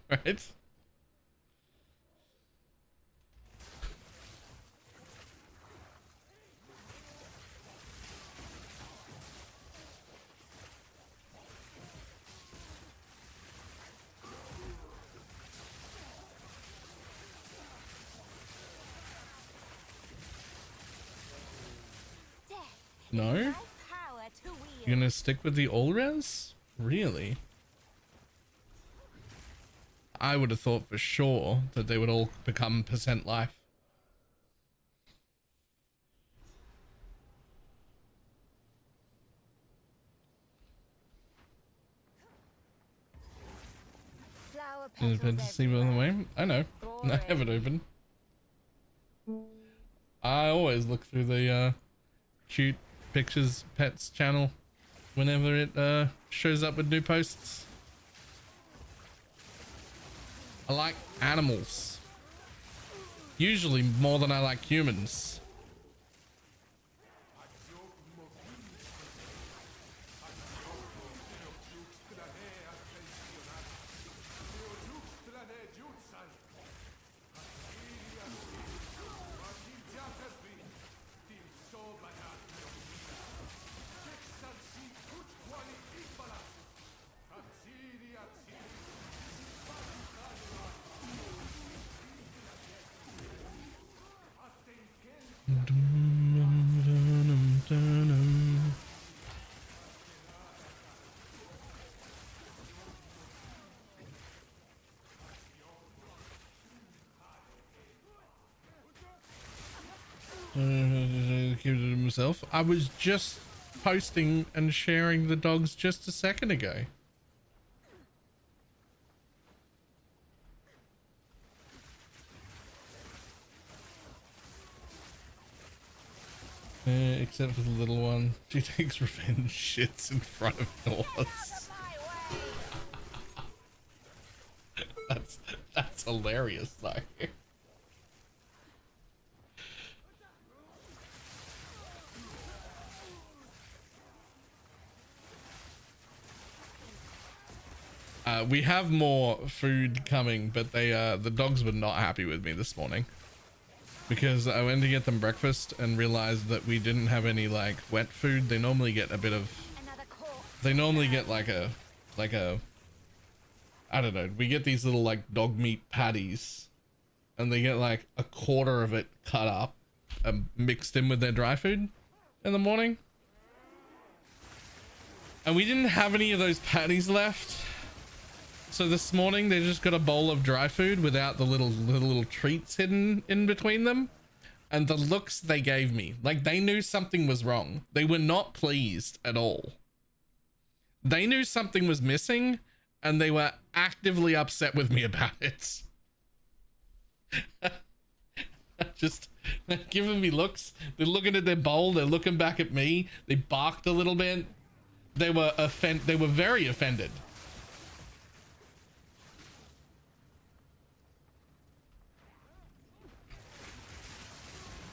Right? No? My power to wield. You're gonna stick with the all res? Really? I would have thought for sure that they would all become percent life. Flower Did petals to see by the way? I know. I have it open. I always look through the cute pictures pets channel whenever it shows up with new posts. I like animals. Usually more than I like humans. Himself. I was just posting and sharing the dogs just a second ago. Except for the little one. She takes revenge shits in front of doors. That's hilarious though. We have more food coming, but the dogs were not happy with me this morning because I went to get them breakfast and realized that we didn't have any like wet food. They normally get a bit of, they normally get like a, I don't know. We get these little like dog meat patties and they get like a quarter of it cut up and mixed in with their dry food in the morning. And we didn't have any of those patties left. So this morning they just got a bowl of dry food without the little treats hidden in between them. And the looks they gave me, like they knew something was wrong. They were not pleased at all. They knew something was missing and they were actively upset with me about it. Just giving me looks. They're looking at their bowl. They're looking back at me. They barked a little bit. They were very offended.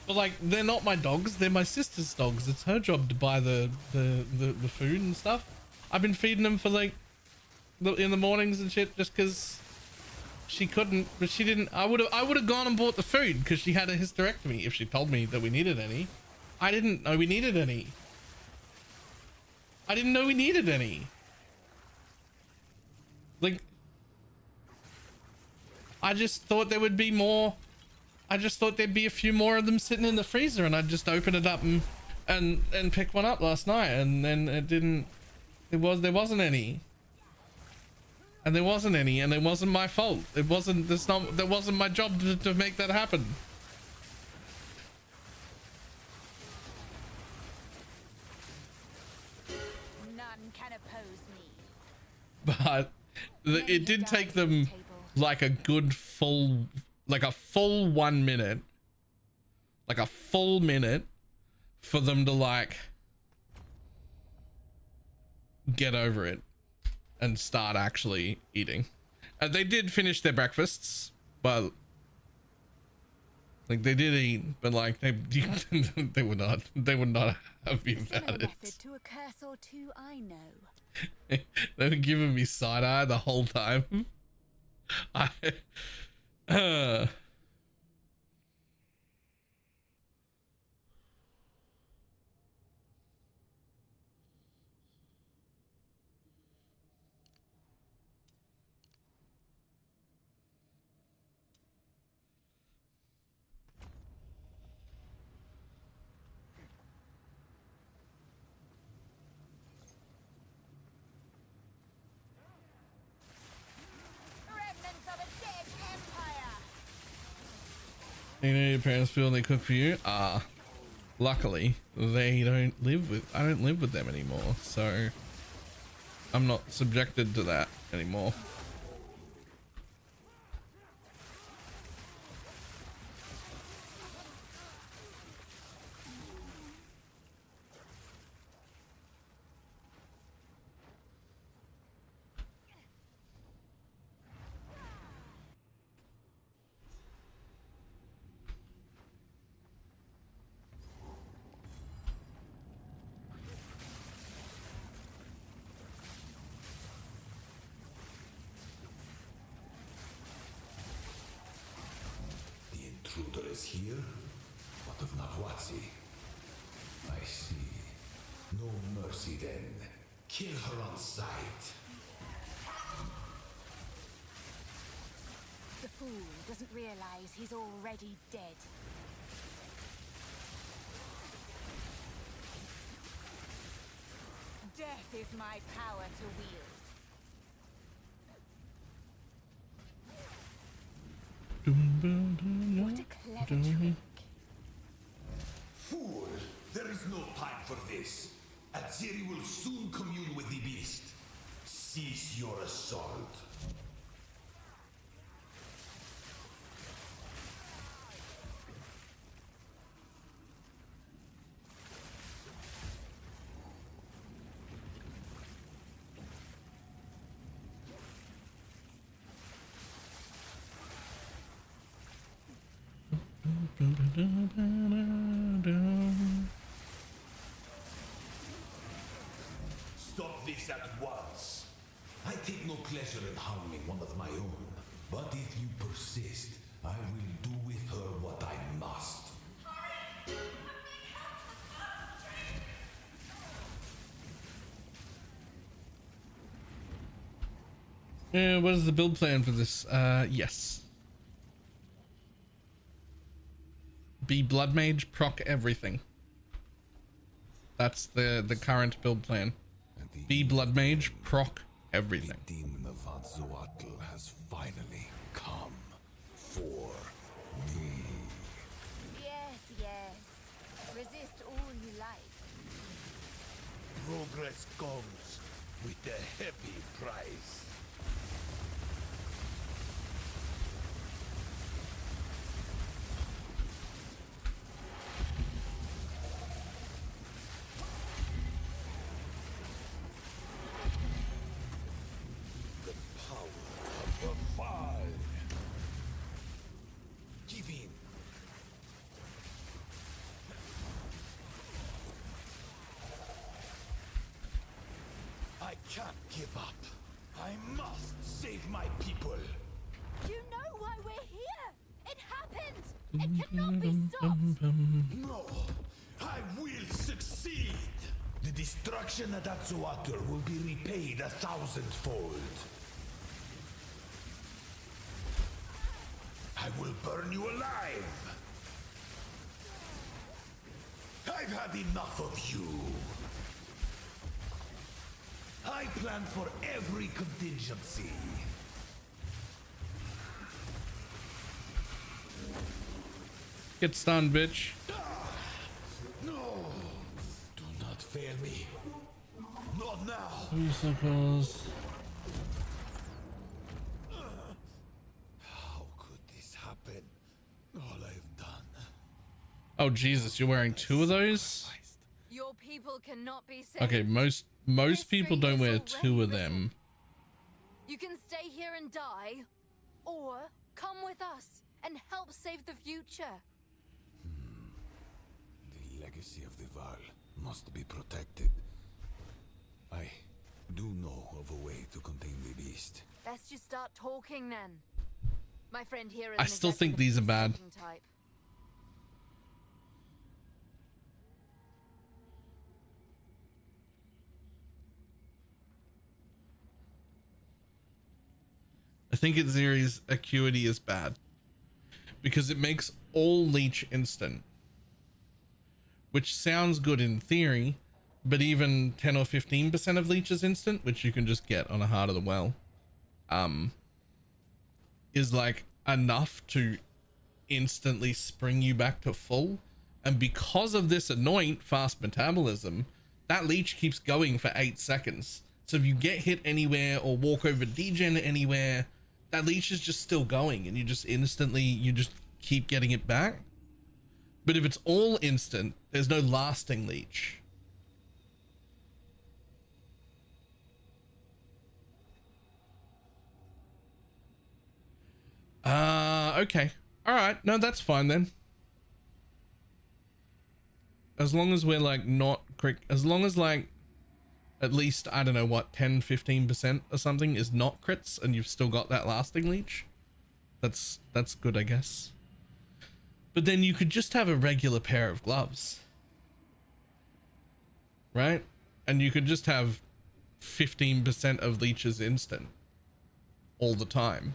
But like, they're not my dogs. They're my sister's dogs. It's her job to buy the food and stuff. I've been feeding them for like in the mornings and shit just because she couldn't, but she didn't. I would have gone and bought the food because she had a hysterectomy if she told me that we needed any. I didn't know we needed any. I didn't know we needed any. Like, I just thought there would be more. I just thought there'd be a few more of them sitting in the freezer and I'd just open it up and pick one up last night, and then it didn't. There wasn't any. And there wasn't any, and it wasn't my fault. It wasn't. That wasn't my job to make that happen. None can oppose me. But it did take them like a good full, like a full 1 minute, like a full minute for them to like get over it and start actually eating. And they did finish their breakfasts, but like they did eat, but like they were not happy about it. Method to a curse or two, I know. They were giving me side eye the whole time. You know your parents feel they cook for you? Luckily they don't live with, I don't live with them anymore, so I'm not subjected to that anymore. Intruder is here? What of Nahwatsi? I see. No mercy then. Kill her on sight. The fool doesn't realize he's already dead. Death is my power to wield. What a clever trick. Fool! There is no time for this. Aziri will soon commune with the beast. Cease your assault. Stop this at once. I take no pleasure in harming one of my own. But if you persist, I will do with her what I must. What is the build plan for this? Yes. Be BloodMage, proc everything. That's the current build plan. Be BloodMage, proc everything. The demon of Azzoatl has finally come for me. Yes, yes. Resist all you like. Progress comes with a heavy price. Give in. I can't give up. I must save my people. You know why we're here! It happened! It cannot be stopped! No, I will succeed. The destruction at Azzoatl will be repaid 1,000-fold. I will burn you alive. I've had enough of you. I plan for every contingency. Get stunned, bitch. No, do not fail me. Not now. I suppose. How could this happen? All I've done. Oh Jesus, you're wearing two of those? Your people cannot be saved. Okay, most people don't wear two of them. You can stay here and die, or come with us and help save the future. The legacy of the Val must be protected. I do know of a way to contain the beast. Best you start talking then. My friend here is I still think these are bad. Type. I think Aziri's acuity is bad because it makes all leech instant, which sounds good in theory, but even 10 or 15% of leech is instant, which you can just get on a Heart of the Well, is like enough to instantly spring you back to full. And because of this annoying fast metabolism, that leech keeps going for 8 seconds. So if you get hit anywhere or walk over degen anywhere, that leech is just still going, and you just keep getting it back. But if it's all instant, there's no lasting leech. Okay. All right. No, that's fine then. As long as we're like not quick, as long as like at least, I don't know what, 10-15% or something is not crits and you've still got that lasting leech, that's good, I guess. But then you could just have a regular pair of gloves, right? And you could just have 15% of leeches instant all the time.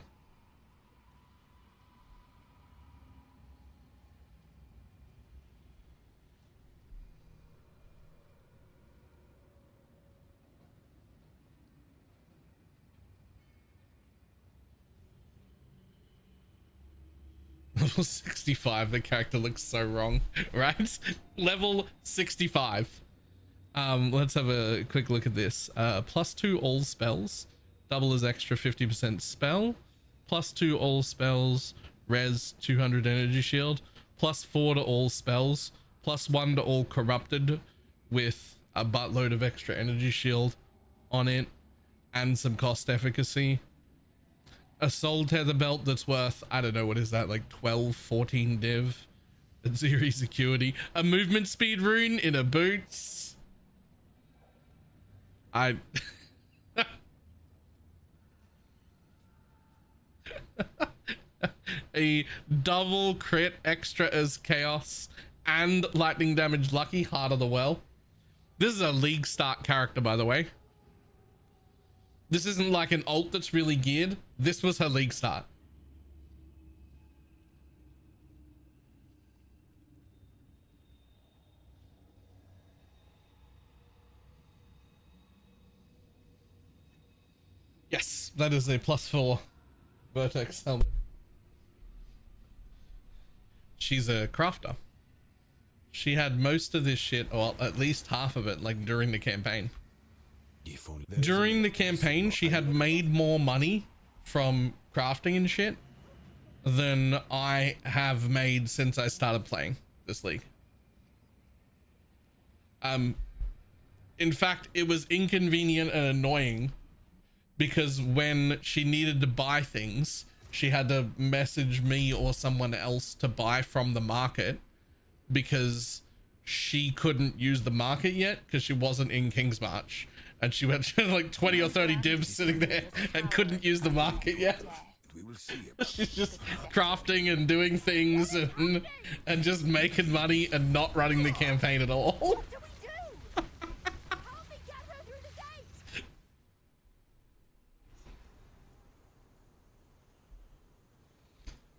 Level 65, the character looks so wrong, right? Level 65. Let's have a quick look at this. +2 all spells, double as extra 50% spell, +2 all spells, res 200 energy shield, +4 to all spells, +1 to all corrupted with a buttload of extra energy shield on it and some cost efficacy. A soul tether belt that's worth, I don't know, what is that, like 12-14 div at 0 security. A movement speed rune in a boots. A double crit extra as chaos and lightning damage lucky, Heart of the Well. This is a league start character, by the way. This isn't like an ult that's really geared. This was her league start. Yes, that is a +4 vertex helmet. She's a crafter. She had most of this shit, or at least half of it, like during the campaign. During the campaign, she had made more money from crafting and shit than I have made since I started playing this league. In fact, it was inconvenient and annoying because when she needed to buy things, she had to message me or someone else to buy from the market because she couldn't use the market yet because she wasn't in Kingsmarch. And she had like 20 or 30 divs sitting there and couldn't use the market yet. She's just crafting and doing things and just making money and not running the campaign at all.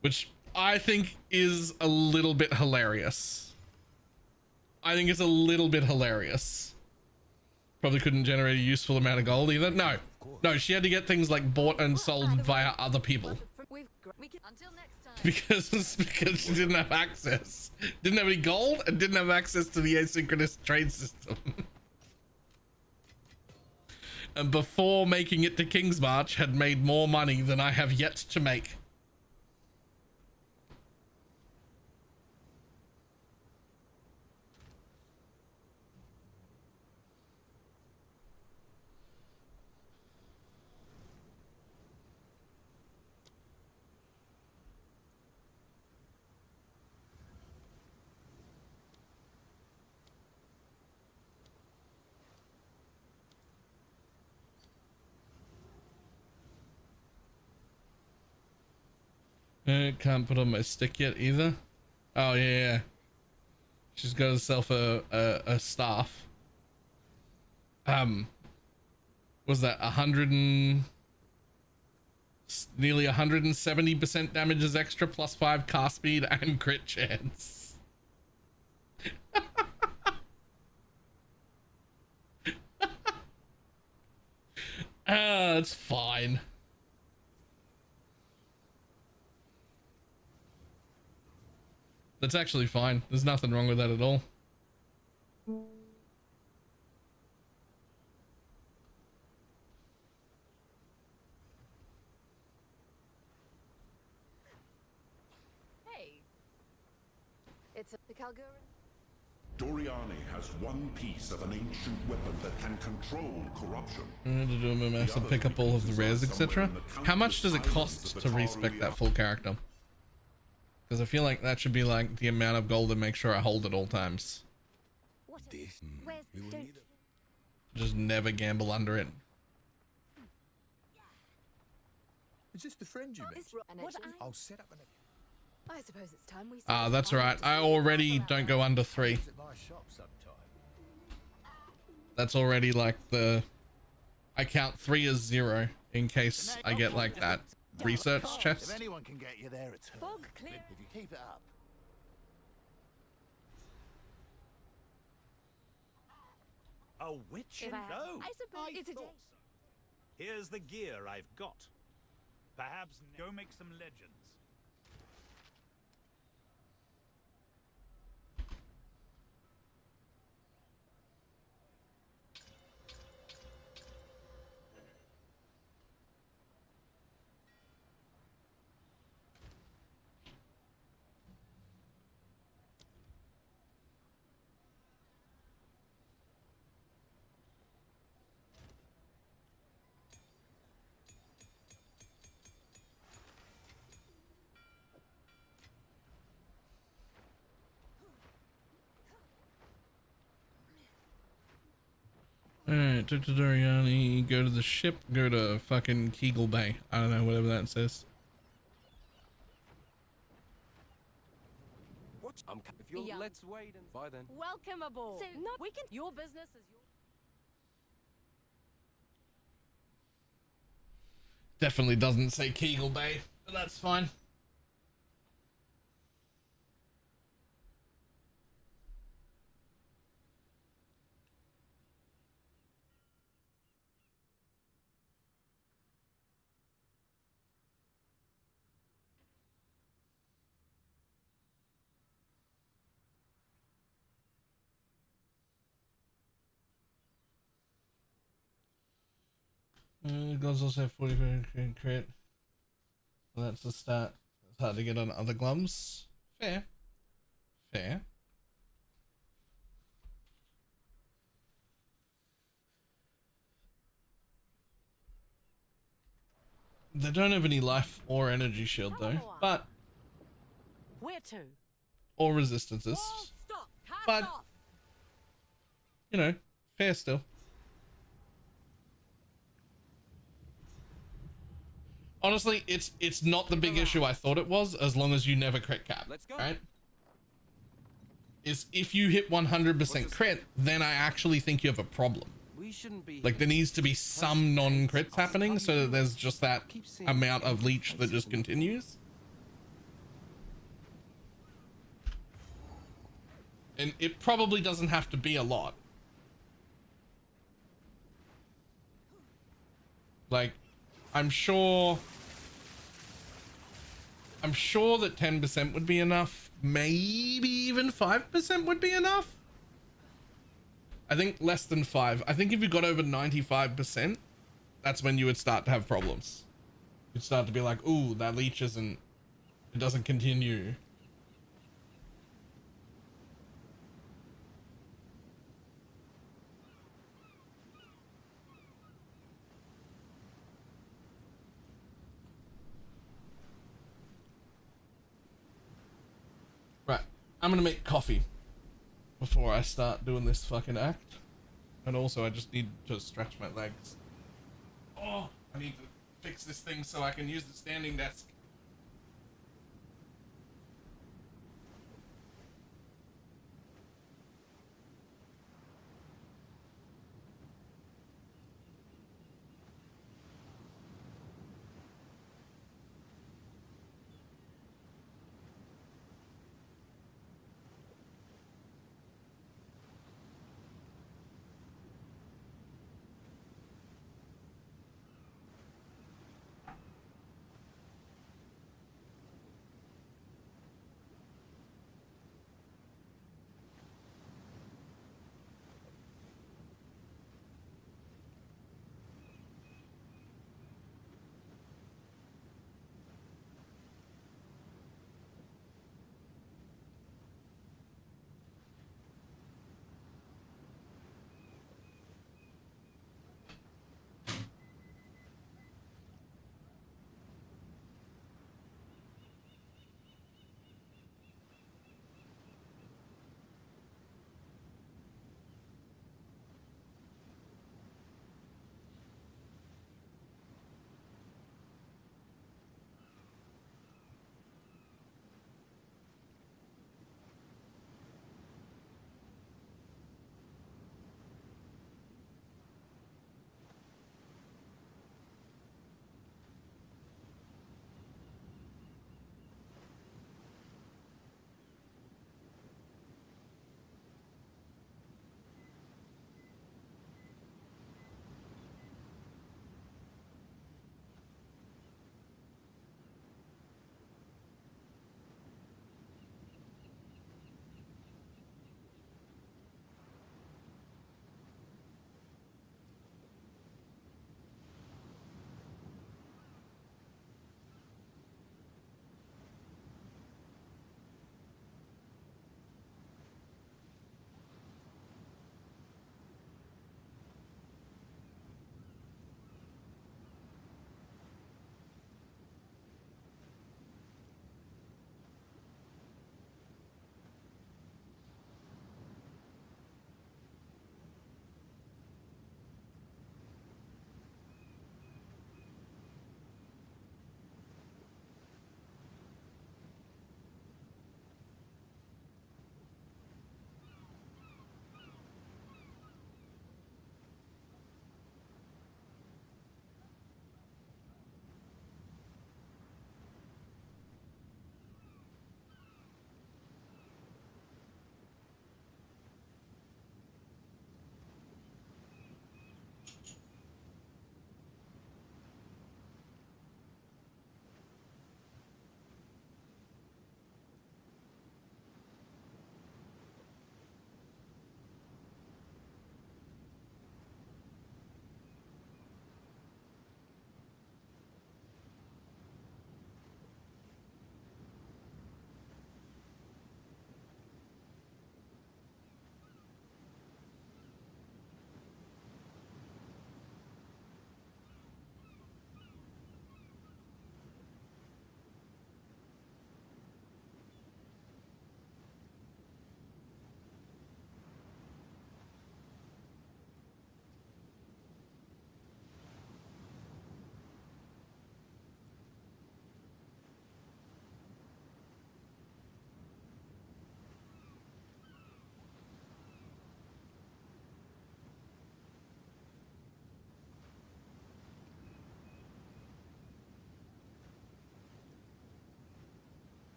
Which I think is a little bit hilarious. I think it's a little bit hilarious. Probably couldn't generate a useful amount of gold either. No, she had to get things like bought and sold via other people. Because she didn't have access. Didn't have any gold and didn't have access to the asynchronous trade system. And before making it to Kingsmarch had made more money than I have yet to make. Can't put on my stick yet either. Oh yeah. She's got herself a staff. Was that 100 and nearly 170% damage is extra, +5 cast speed and crit chance. It's fine. That's actually fine. There's nothing wrong with that at all. Hey. It's the Kalguran. Doriani has one piece of an ancient weapon that can control corruption. To do a mass and pick up all of the rares, etc. How much does it cost to respec that full character? Because I feel like that should be like the amount of gold to make sure I hold at all times. Just never gamble under it. Is this the friend you met? I'll set up an. I suppose it's time we. Ah, that's right. I already don't go under 3. That's already like the. I count 3 as 0 in case I get like that research chest. If anyone can get you there, it's her. Fog clear. If you keep it up. A witch? No, I suppose it's a day. Here's the gear I've got. Perhaps go make some legends. Alright, Dr. Doriani, go to the ship, go to fucking Kegel Bay. I don't know, whatever that says. What? If you're, let's wait and bye then. Welcome aboard. So, no, we can. Your business is your. Definitely doesn't say Kegel Bay, but that's fine. Gloves also have 40% crit. Well, that's the stat. It's hard to get on other gloves. Fair. Fair. They don't have any life or energy shield though, but Where to? or resistances. Stop. But you know, fair still. Honestly, it's not the big issue I thought it was, as long as you never crit cap. Let's go. Right? Is if you hit 100% crit, then I actually think you have a problem. We shouldn't be Like there needs to be some non-crits happening so that there's just that amount of leech that just continues. And it probably doesn't have to be a lot. Like, I'm sure that 10% would be enough. Maybe even 5% would be enough. I think less than 5. I think if you got over 95%, that's when you would start to have problems. You'd start to be like, ooh, that leech it doesn't continue. Right, I'm gonna make coffee before I start doing this fucking act. And also I just need to stretch my legs. Oh, I need to fix this thing so I can use the standing desk.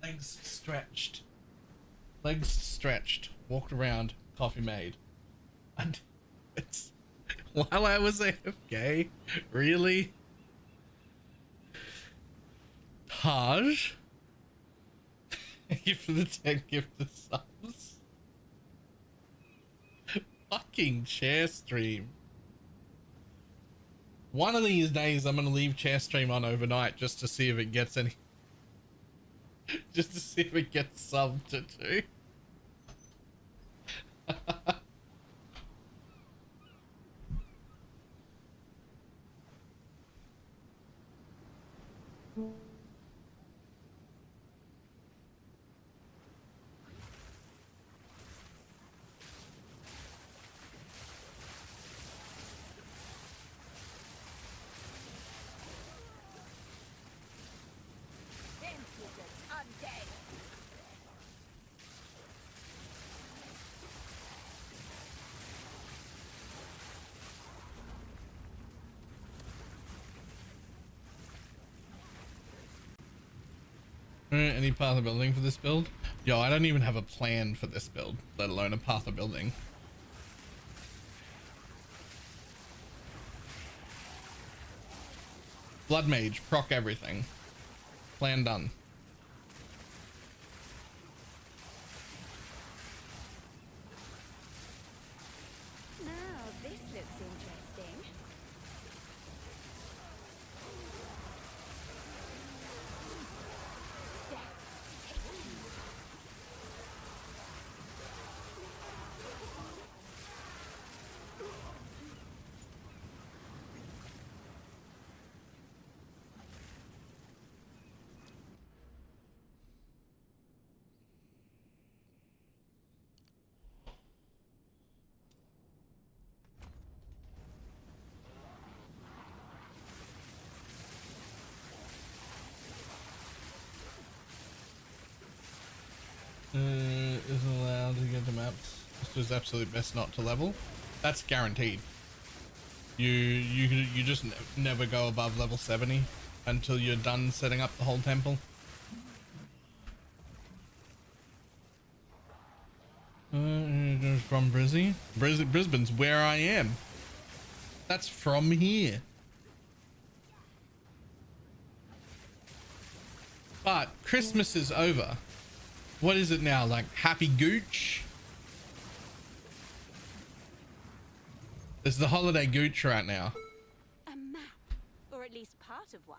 Legs stretched. Legs stretched. Walked around. Coffee made. And it's while I was AFK. Really? Taj? Gift for the 10 gifted subs. Fucking chair stream. One of these days I'm gonna leave chair stream on overnight just to see if it gets any just to see if it gets subbed to 2. Any path of building for this build? Yo, I don't even have a plan for this build, let alone a path of building. BloodMage, proc everything. Plan done. Now this looks interesting. Isn't allowed to get the maps. This was absolute best not to level. That's guaranteed. You just never go above level 70 until you're done setting up the whole temple. From Brisbane's where I am. That's from here. But Christmas is over. What is it now? Like Happy Gooch? It's the holiday Gooch right now. A map, or at least part of one.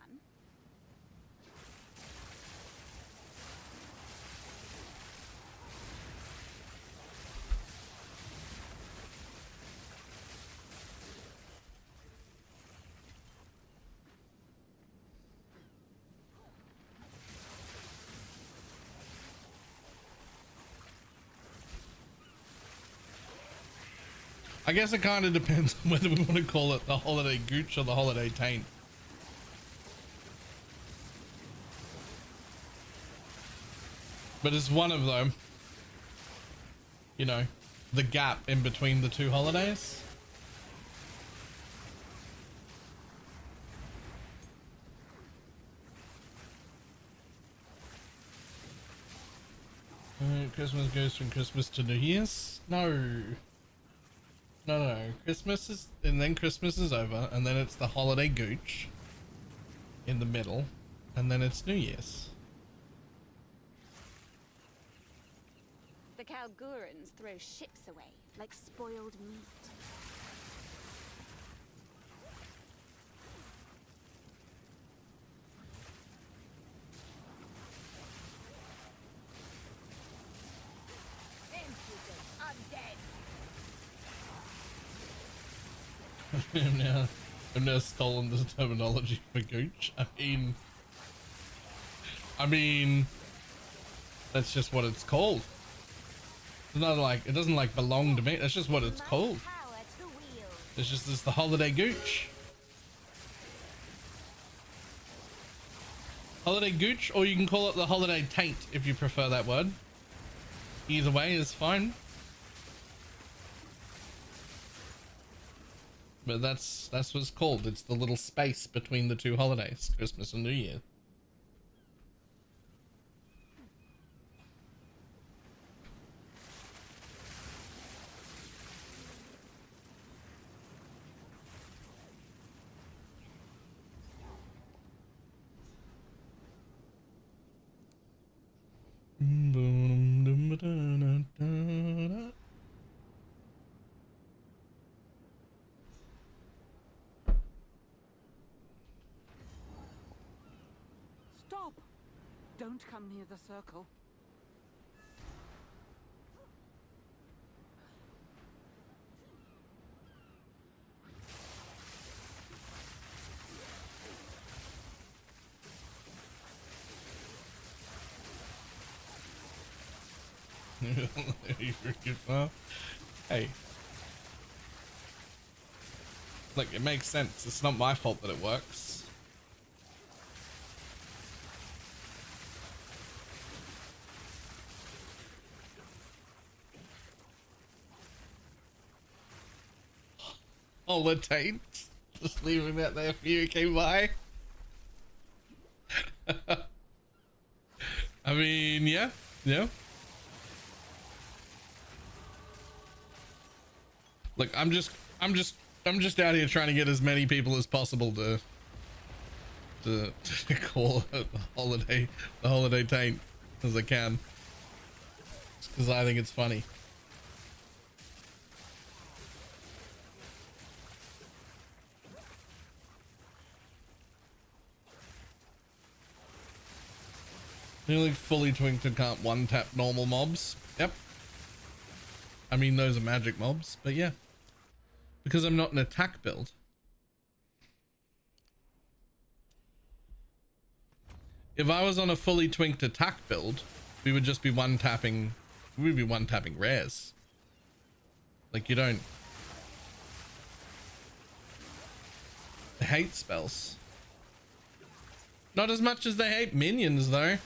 I guess it kind of depends on whether we want to call it the holiday Gooch or the holiday Taint. But it's one of them. You know, the gap in between the two holidays. Christmas goes from Christmas to New Year's? No. No. Christmas is, and then Christmas is over, and then it's the holiday Gooch in the middle, and then it's New Year's. The Kalgurans throw ships away like spoiled meat. I've now stolen this terminology for Gooch. I mean, that's just what it's called. It's not like, it doesn't like belong to me. That's just what it's called. It's the holiday Gooch. Holiday Gooch, or you can call it the holiday Taint if you prefer that word. Either way is fine. But that's what it's called. It's the little space between the two holidays, Christmas and New Year. Stop! Don't come near the circle. Hey, look, it makes sense. It's not my fault that it works. Holiday, just leaving that there for you. Came by. I mean, yeah. Look, I'm just out here trying to get as many people as possible to call it the holiday taint as I can, because I think it's funny. Nearly fully twinked and can't one tap normal mobs. Yep. I mean, those are magic mobs, but yeah. Because I'm not an attack build. If I was on a fully twinked attack build, we would just be one tapping. We'd be one tapping rares. Like, you don't. They hate spells. Not as much as they hate minions, though.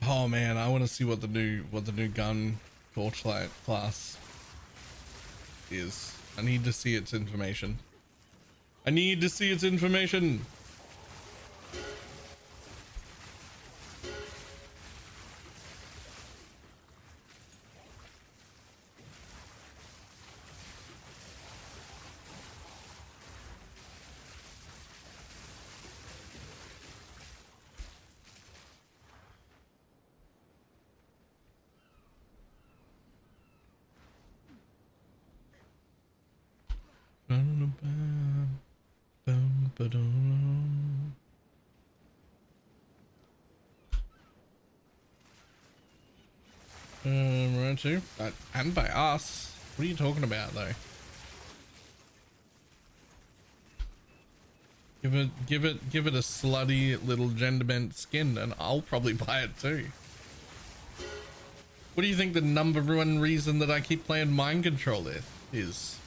Oh man, I want to see what the new gun torchlight class is. I need to see its information. I need to see its information. Right too, and by us. What are you talking about, though? Give it a slutty little gender bent skin, and I'll probably buy it too. What do you think the number one reason that I keep playing Mind Control is?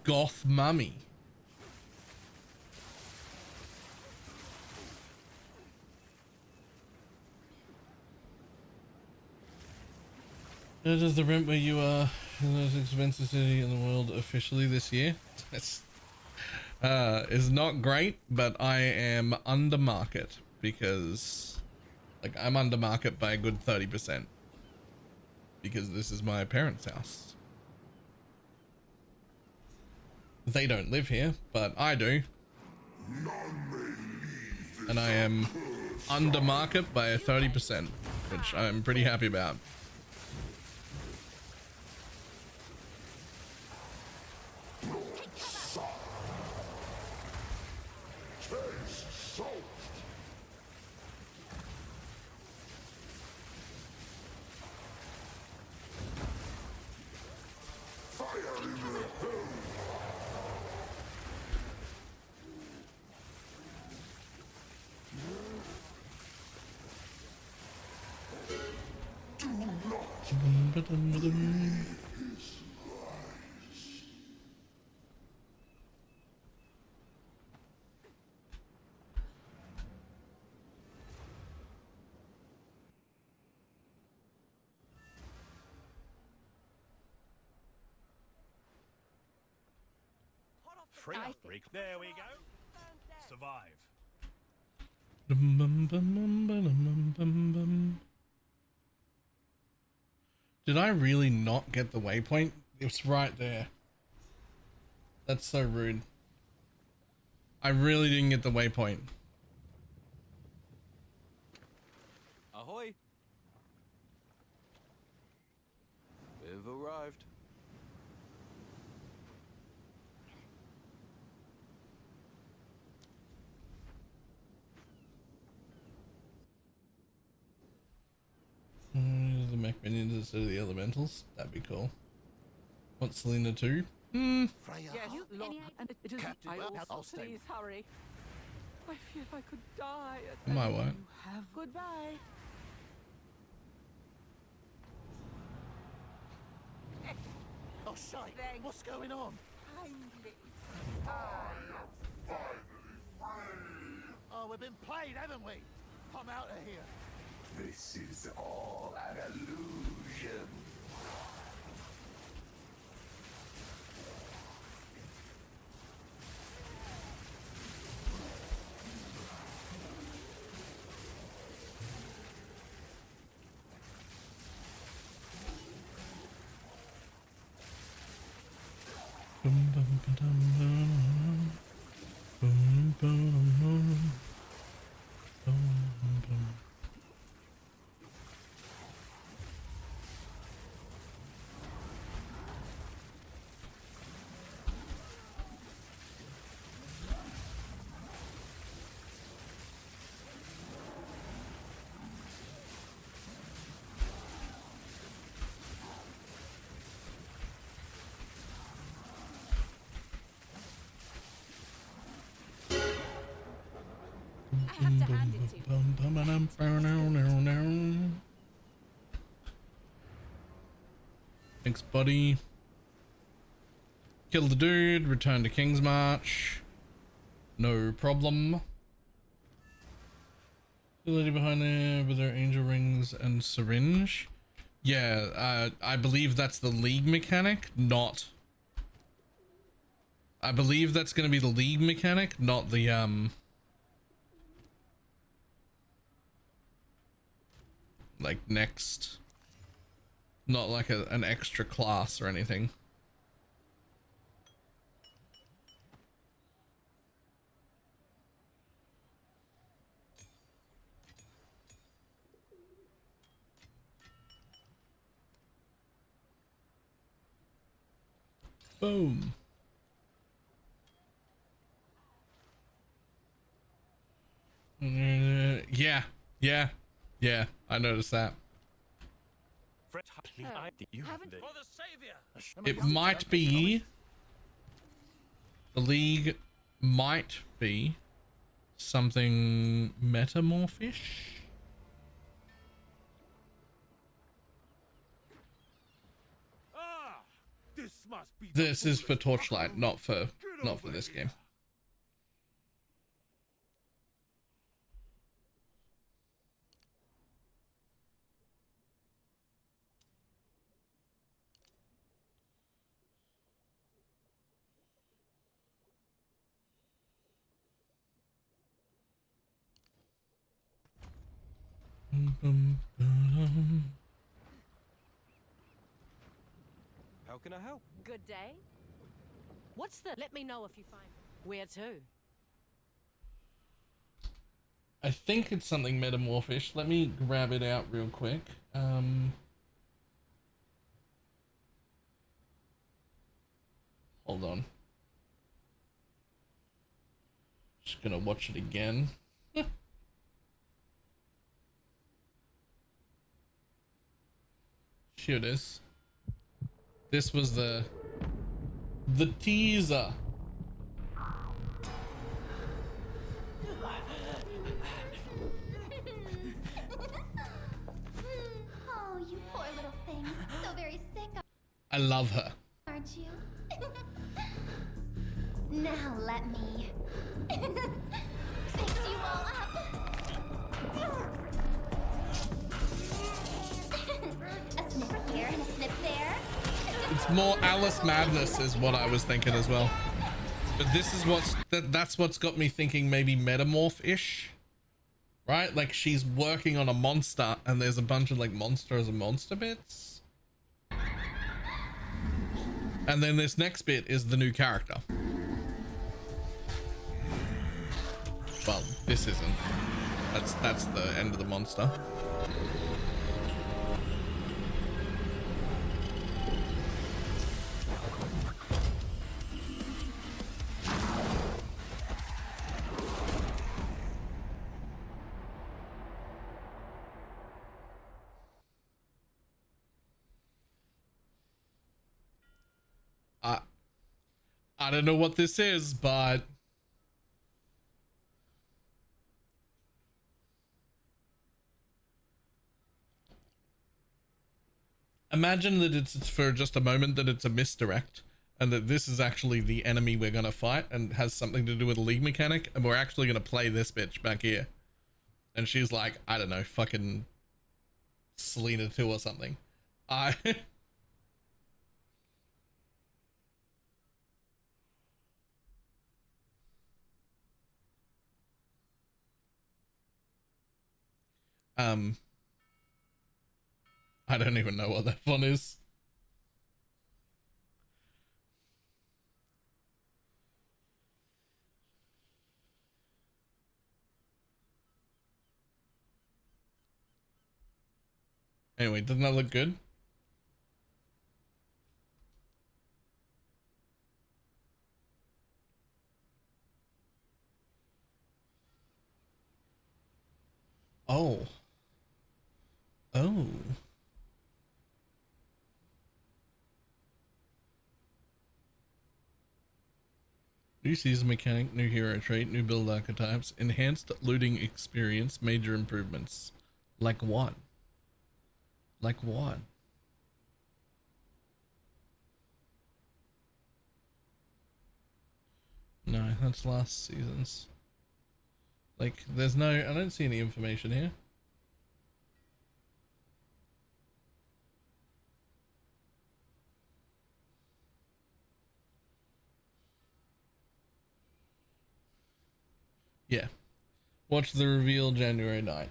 Goth mummy. That is the rent where you are in the most expensive city in the world officially this year. That's is not great, but I am under market because, like, I'm under market by a good 30% because this is my parents' house. They don't live here, but I do, and I am under market by a 30%, which I'm pretty happy about. Free up, there we go. Survive. Did I really not get the waypoint? It's right there. That's so rude. I really didn't get the waypoint. Ahoy! We've arrived. The mech minions instead of the elementals. That'd be cool. Want Selena too? Yes, Lord. And it is. I'll stay. Please hurry. I feel I could die. My what? You have goodbye. Oh, shite. What's going on? Kindly. Oh, we've been played, haven't we? I'm out of here. This is all an illusion. I have to hand it to you. Thanks, buddy. Kill the dude, return to King's March. No problem. The lady behind there with her angel rings and syringe. Yeah, I believe that's the league mechanic, not... I believe that's going to be the league mechanic, not the, like next, not like an extra class or anything. Boom. Yeah, I noticed that. It might be the league, might be something metamorphish. This is for Torchlight, not for this game. How can I help? Good day. What's the... Let me know if you find... Where to? I think it's something metamorphish. Let me grab it out real quick. Hold on. Just gonna watch it again. Here it is. This was the teaser. Oh, you poor little thing. So very sick, I love her. aren't you? Now let me fix you all up. A snip here and a snip there. It's more Alice Madness is what I was thinking as well. But this is that's what's got me thinking maybe metamorph-ish, right? Like she's working on a monster and there's a bunch of like monsters and monster bits. And then this next bit is the new character. Well, this isn't. That's the end of the monster. I don't know what this is, but imagine that it's for just a moment that it's a misdirect and that this is actually the enemy we're gonna fight and has something to do with a league mechanic, and we're actually gonna play this bitch back here. And she's like, I don't know, fucking Selena 2 or something. I don't even know what that one is. Anyway, doesn't that look good? Oh. Oh. New season mechanic, new hero trait, new build archetypes, enhanced looting experience, major improvements. Like what? Like what? No, that's last season's. Like, there's no, I don't see any information here. Yeah. Watch the reveal January 9th.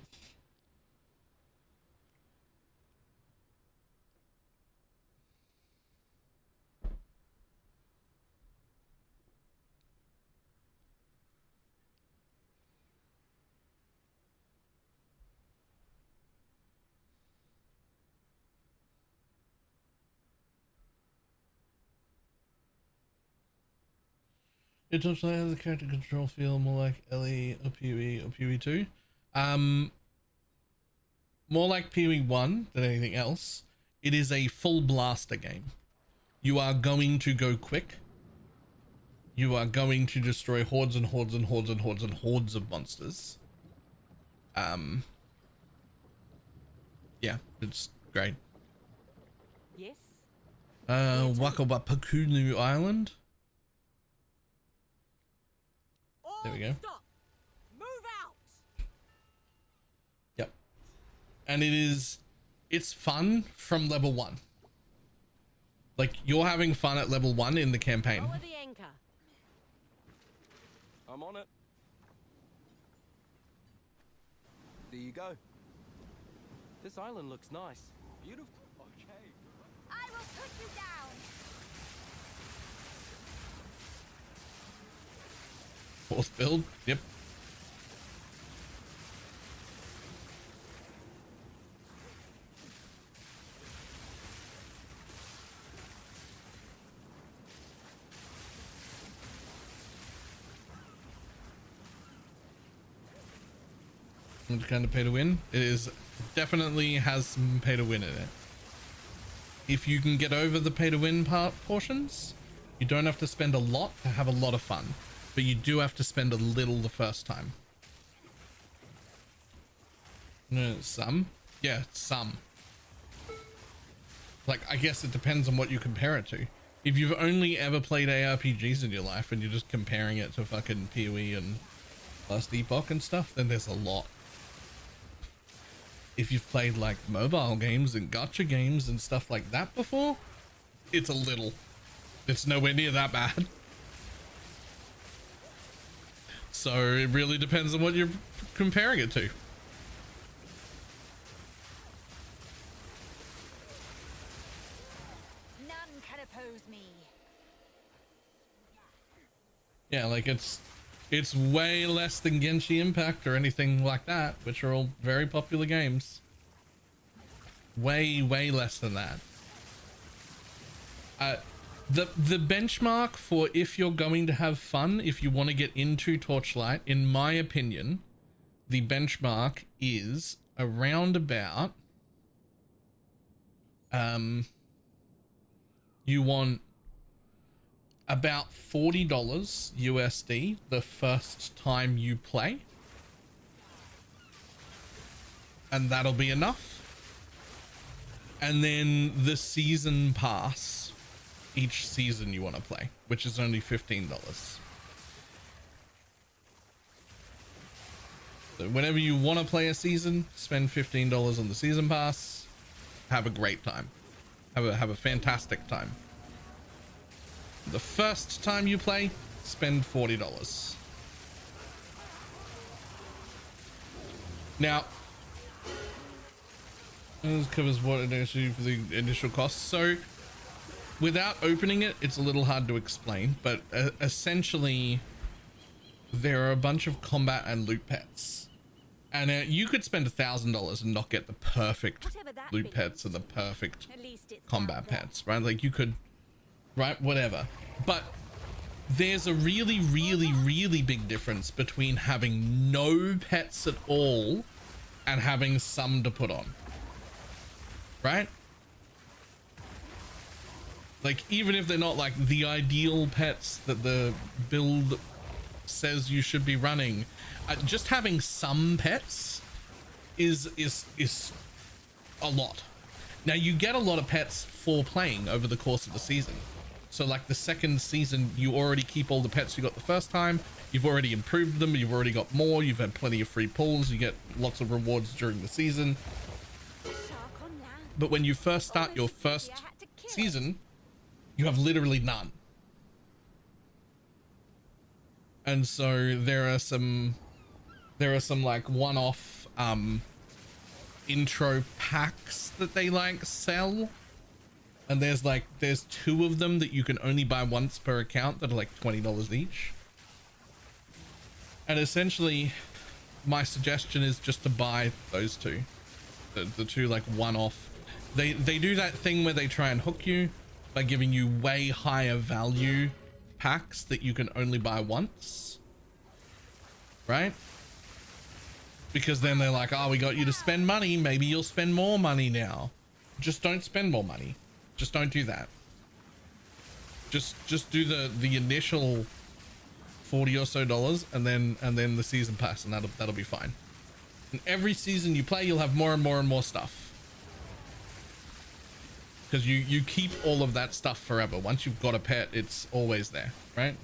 It looks like the character control feel more like LE or PoE or PoE 2. More like PoE 1 than anything else. It is a full blaster game. You are going to go quick. You are going to destroy hordes and hordes and hordes and hordes and hordes of monsters. Yeah, it's great. Yes. Wakawapakunu Island. There we go. Stop. Move out. Yep. And it's fun from level 1. Like, you're having fun at level 1 in the campaign. Lower the anchor. I'm on it. There you go. This island looks nice. Beautiful. Okay. I will put you down. Fourth build. Yep. It's kind of pay to win. It is definitely has some pay to win in it. If you can get over the pay to win portions, you don't have to spend a lot to have a lot of fun, but you do have to spend a little the first time. Some? Yeah, some. Like, I guess it depends on what you compare it to. If you've only ever played ARPGs in your life and you're just comparing it to fucking PoE and Last Epoch and stuff, then there's a lot. If you've played like mobile games and gacha games and stuff like that before, it's a little. It's nowhere near that bad. So it really depends on what you're comparing it to. None can oppose me. Yeah, like it's way less than Genshin Impact or anything like that, which are all very popular games. Way less than that. The benchmark for if you're going to have fun, if you want to get into Torchlight, in my opinion, the benchmark is around about you want about $40 USD the first time you play, and that'll be enough. And then the season pass each season you want to play, which is only $15. So whenever you want to play a season, spend $15 on the season pass, have a great time, have a fantastic time. The first time you play, spend $40. Now, this covers what it actually for the initial cost. So without opening it, it's a little hard to explain, but essentially there are a bunch of combat and loot pets, and you could spend $1,000 and not get the perfect loot pets or the perfect combat pets, right? Like you could, right, whatever. But there's a really big difference between having no pets at all and having some to put on, right? Like even if they're not like the ideal pets that the build says you should be running, just having some pets is a lot. Now you get a lot of pets for playing over the course of the season. So like the second season, you already keep all the pets you got the first time. You've already improved them. You've already got more. You've had plenty of free pulls. You get lots of rewards during the season. But when you first start your first season, you have literally none. And so there are some like one-off intro packs that they like sell. And there's 2 of them that you can only buy once per account that are like $20 each. And essentially my suggestion is just to buy those 2. The 2 like one-off. They do that thing where they try and hook you by giving you way higher value packs that you can only buy once. Right? Because then they're like, oh, we got you to spend money. Maybe you'll spend more money now. Just don't spend more money. Just don't do that. Just do the initial $40 or so, and then the season pass, and that'll be fine. And every season you play, you'll have more and more stuff. Because you keep all of that stuff forever. Once you've got a pet, it's always there, right?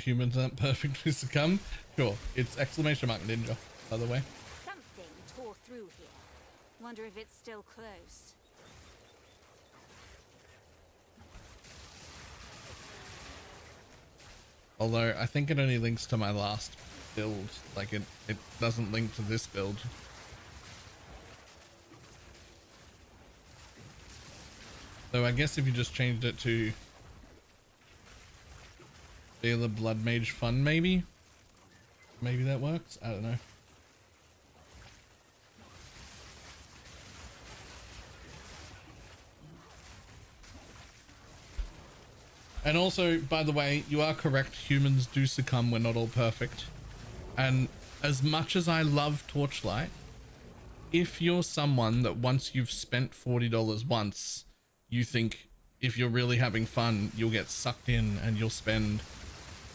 Humans aren't perfectly succumb. Sure, it's exclamation mark ninja, by the way. Something tore through here. Wonder if it's still close. Although I think it only links to my last build. Like it doesn't link to this build. So I guess if you just changed it to the BloodMage fun, maybe that works. I don't know. And also, by the way, you are correct. Humans do succumb. We're not all perfect. And as much as I love Torchlight, if you're someone that once you've spent $40 once, you think if you're really having fun, you'll get sucked in and you'll spend,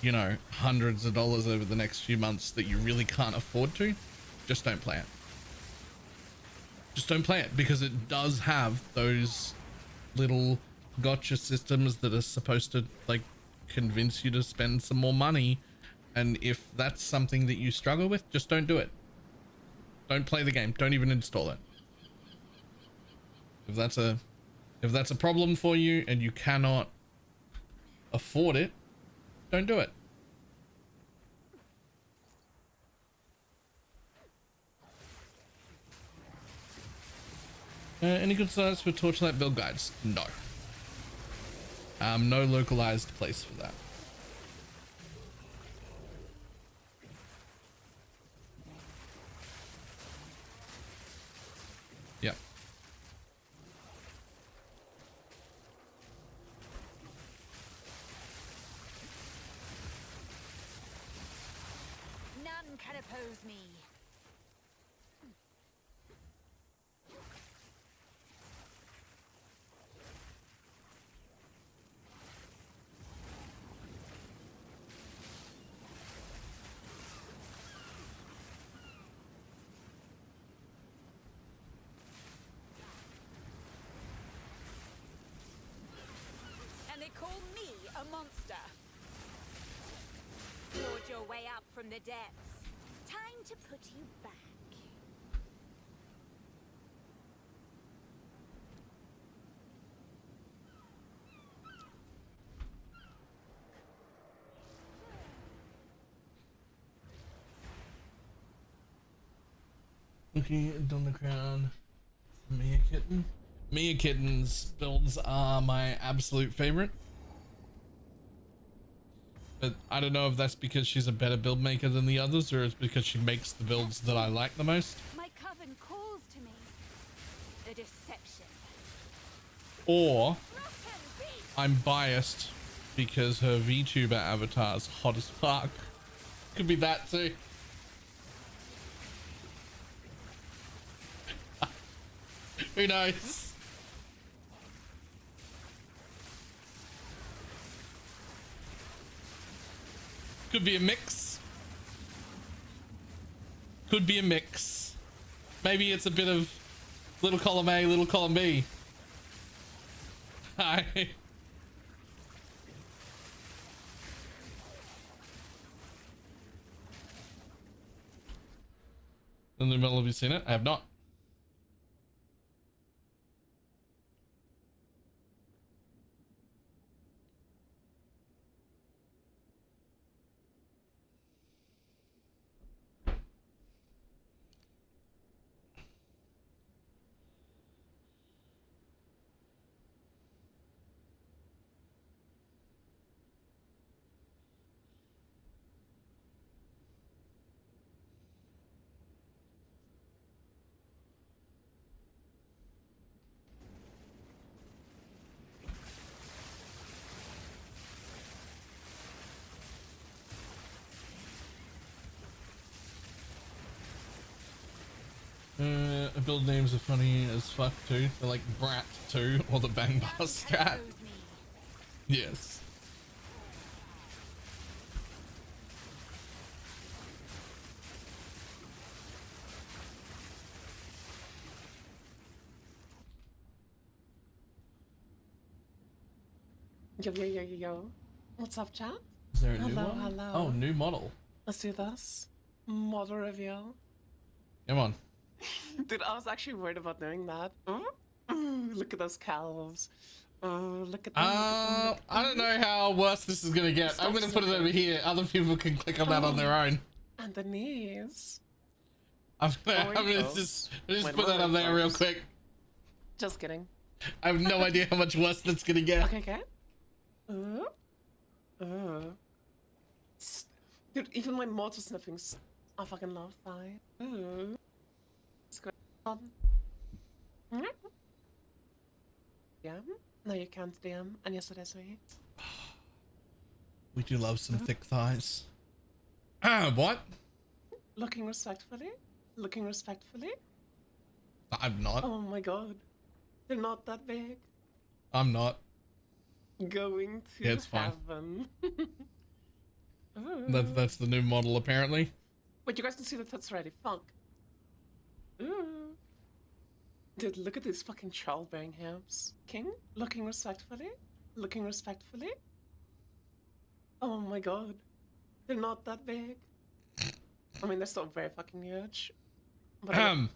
you know, hundreds of dollars over the next few months that you really can't afford to, just don't play it. just don't play it, because it does have those little gotcha systems that are supposed to like convince you to spend some more money. And if that's something that you struggle with, just don't do it. Don't play the game. Don't even install it. If that's a problem for you and you cannot afford it, don't do it. Any good sites for Torchlight build guides? No. No localized place for that. Yep. None can oppose me. And they call me a monster. Clawed your way up from the depths. Time to put you back. Okay, done the crown. Mia Kitten. Mia Kitten's builds are my absolute favorite. But I don't know if that's because she's a better build maker than the others, or it's because she makes the builds that I like the most. My coven calls to me. The deception. Or I'm biased because her VTuber avatar is hot as fuck. Could be that too. Who knows? Could be a mix. Could be a mix. Maybe it's a bit of little column A, little column B. Hi. In the middle, have you seen it? I have not. Build names are funny as fuck too. They're like Brat 2 or the Bang Bar Strat. Yes. Yo, yo, yo, yo, yo. What's up, chat? Is there a new hello, one? hello. Oh, new model. Let's do this. Model reveal. Come on. Dude, I was actually worried about doing that. Ooh, look at those calves. Oh, look at them. I don't know how worse this is gonna get. I'm gonna put it over here. Other people can click on that on their own. And the knees. I'm gonna just put that on there real quick. Just kidding. I have no idea how much worse that's gonna get. Okay, okay. Dude, even my mortal sniffings. I fucking love that. It's good. Yeah. No, you can't DM. And yes, it is me. We do love some thick thighs. What? Looking respectfully? Looking respectfully? I'm not. Oh my god. They're not that big. I'm not. Going to Yeah, it's fine. heaven. That's the new model apparently. Wait, you guys can see the tits already. Funk. Ooh. Dude, look at these fucking childbearing hams. King, looking respectfully? Looking respectfully? Oh my god. They're not that big. I mean, they're still very fucking huge. But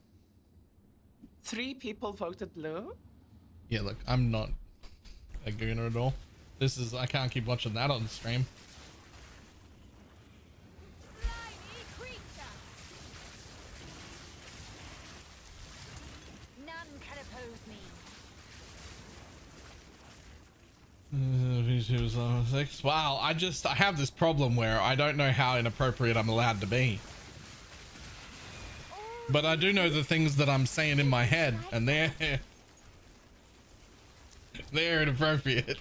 3 people voted blue? Yeah, look, I'm not a gooner at all. This is, I can't keep watching that on stream. None can oppose me. Wow, I have this problem where I don't know how inappropriate I'm allowed to be. But I do know the things that I'm saying in my head, and they're inappropriate.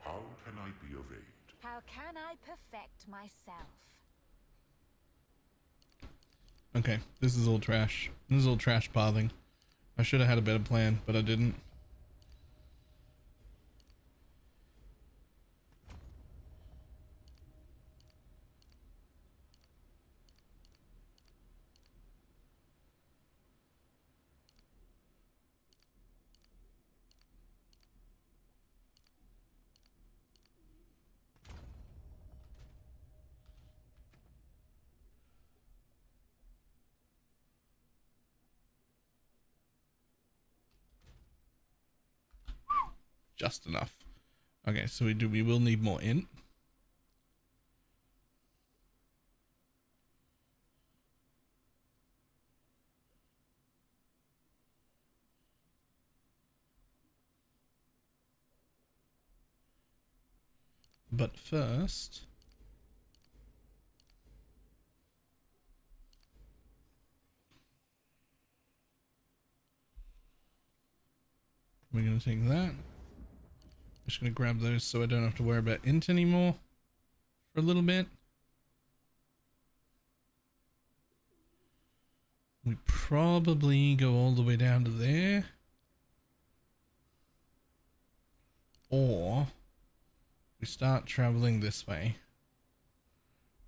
How can I be of aid? How can I perfect myself? Okay, this is all trash. This is all trash pathing. I should have had a better plan, but I didn't. Just enough. Okay, so we will need more int. But first, we're gonna take that. Just gonna grab those so I don't have to worry about int anymore for a little bit. We probably go all the way down to there. Or we start traveling this way.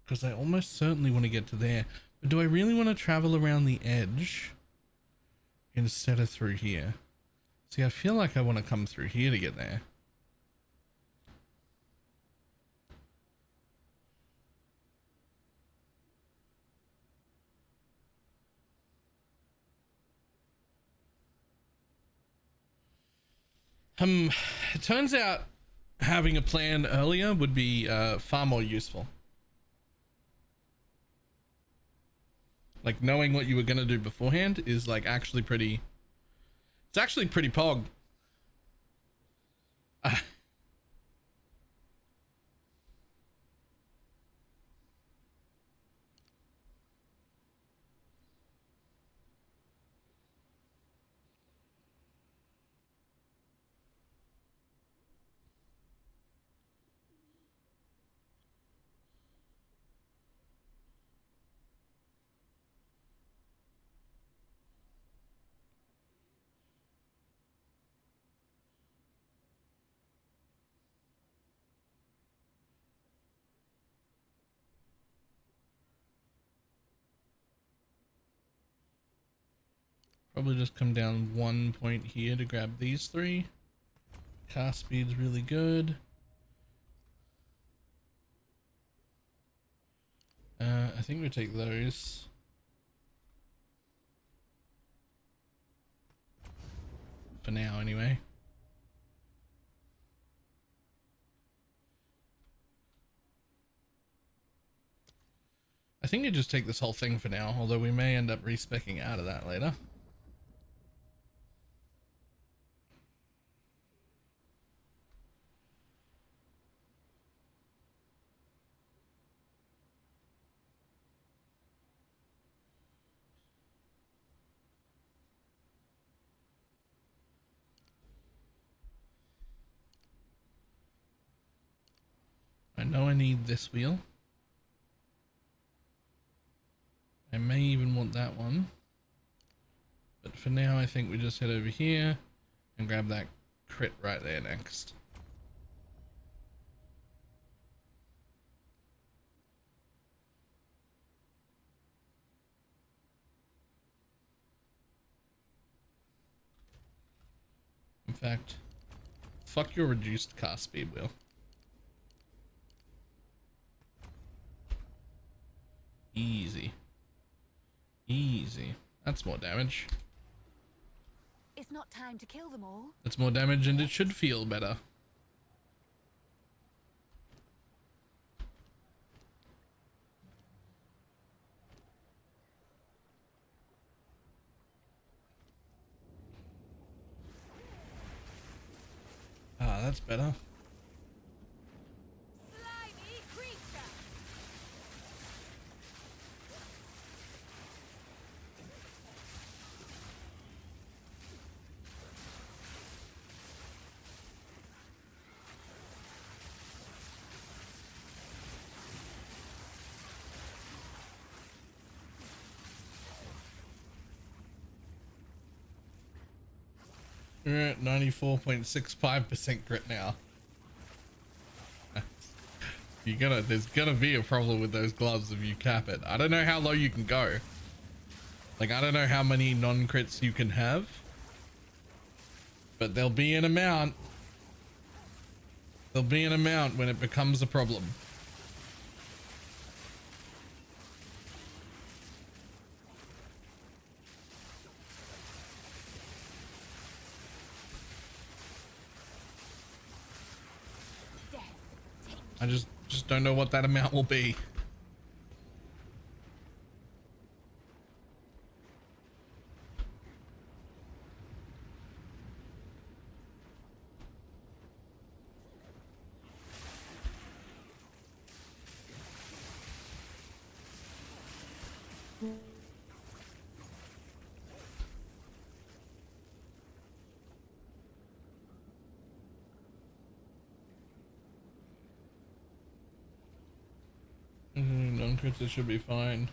Because I almost certainly want to get to there. But do I really want to travel around the edge instead of through here? See, I feel like I want to come through here to get there. It turns out having a plan earlier would be far more useful. Like knowing what you were gonna do beforehand is like actually pretty. It's actually pretty pog. Probably just come down 1 point here to grab these 3. Cast speed's really good. I think we take those. For now, anyway. I think you just take this whole thing for now, although we may end up respecing out of that later. know I need this wheel. I may even want that one. But for now, I think we just head over here and grab that crit right there next. In fact, fuck your reduced cast speed wheel. Easy. Easy. That's more damage. It's not time to kill them all. That's more damage and it should feel better. Ah, that's better. Slimy creature. We're at 94.65% crit now. There's gonna be a problem with those gloves if you cap it. I don't know how low you can go. Like, I don't know how many non-crits you can have, but there'll be an amount. There'll be an amount when it becomes a problem. I just don't know what that amount will be. Non-crits, it should be fine.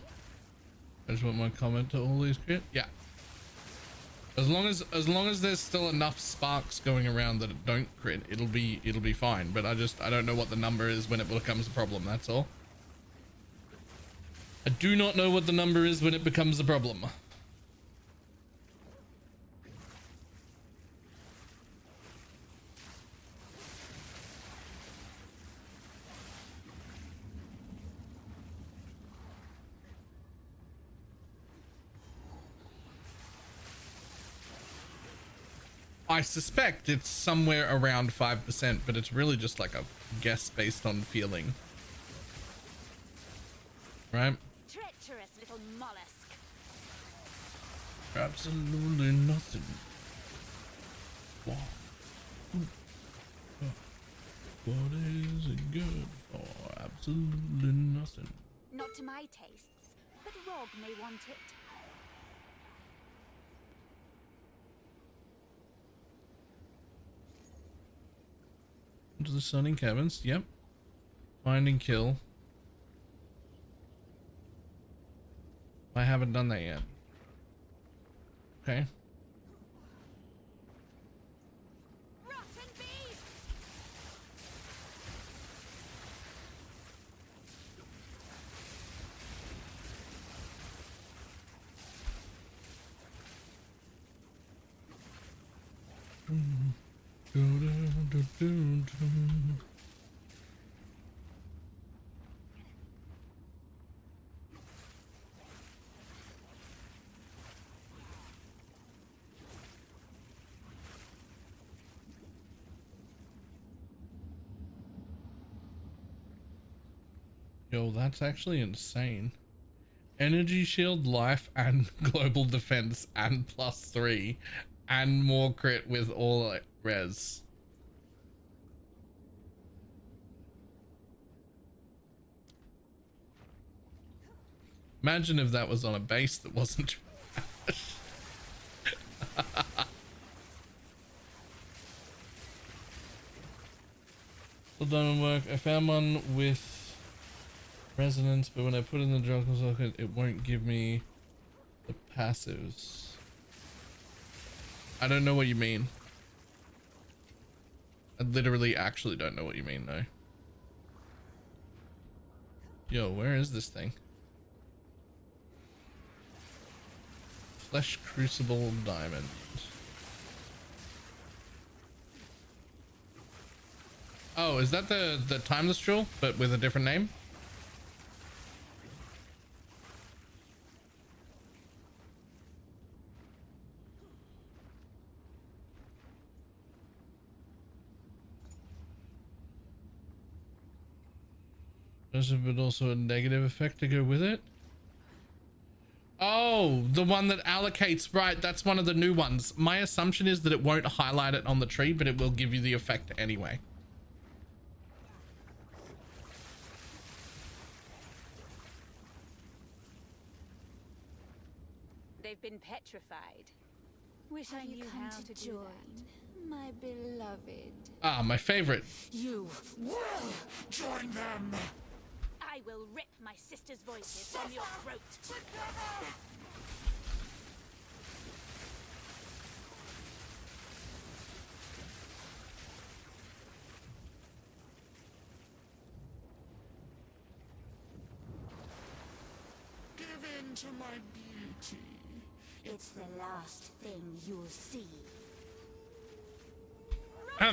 I just want my comment to all these crit. Yeah. As long as there's still enough sparks going around that it don't crit, it'll be fine. But I don't know what the number is when it becomes a problem, that's all. I do not know what the number is when it becomes a problem. I suspect it's somewhere around 5%, but it's really just like a guess based on feeling. Right? Treacherous little mollusk. Absolutely nothing. What is it good for? Absolutely nothing. Not to my tastes, but Rog may want it. To the sunning cabins. Yep. Find and kill. I haven't done that yet. Okay. Rotten beast! Yo, that's actually insane. Energy shield, life, and global defense, and +3, and more crit with all res. Imagine if that was on a base that wasn't trash. Still doesn't work. I found one with resonance, but when I put in the juggle socket, it won't give me the passives. I don't know what you mean. I literally actually don't know what you mean though. Yo, where is this thing? Flesh Crucible Diamond. Oh, is that the Timeless Jewel, but with a different name? But also a negative effect to go with it. Oh, the one that allocates, right? That's one of the new ones. My assumption is that it won't highlight it on the tree, but it will give you the effect anyway. They've been petrified. Wish I knew how to join my beloved. Ah, my favorite. You will join them. I will rip my sister's voices from your throat. Give in to my beauty. It's the last thing you'll see. Huh?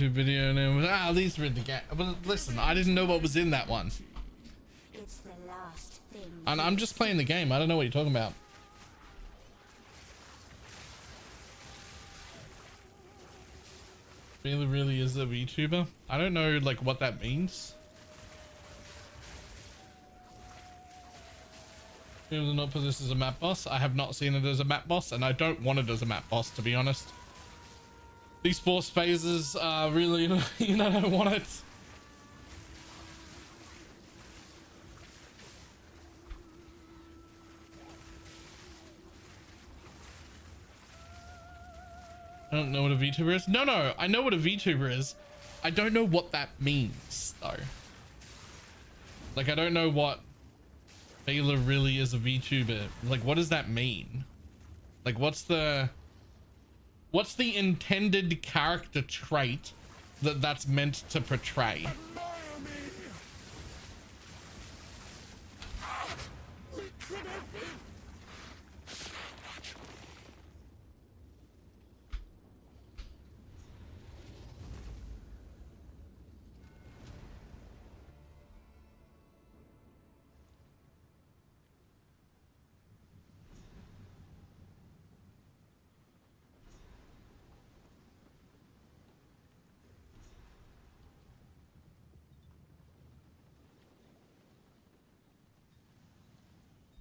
YouTube video name. Ah, these were in the game. But listen, I didn't know what was in that one. It's the last thing. And I'm just playing the game. I don't know what you're talking about. Really is a VTuber? I don't know like what that means. People do not put this as a map boss. I have not seen it as a map boss, and I don't want it as a map boss, to be honest. These force phases are really, you know, I don't want it. I don't know what a VTuber is. No, I know what a VTuber is. I don't know what that means, though. Like, I don't know what Baylor really is a VTuber. Like, what does that mean? Like, what's the intended character trait that's meant to portray?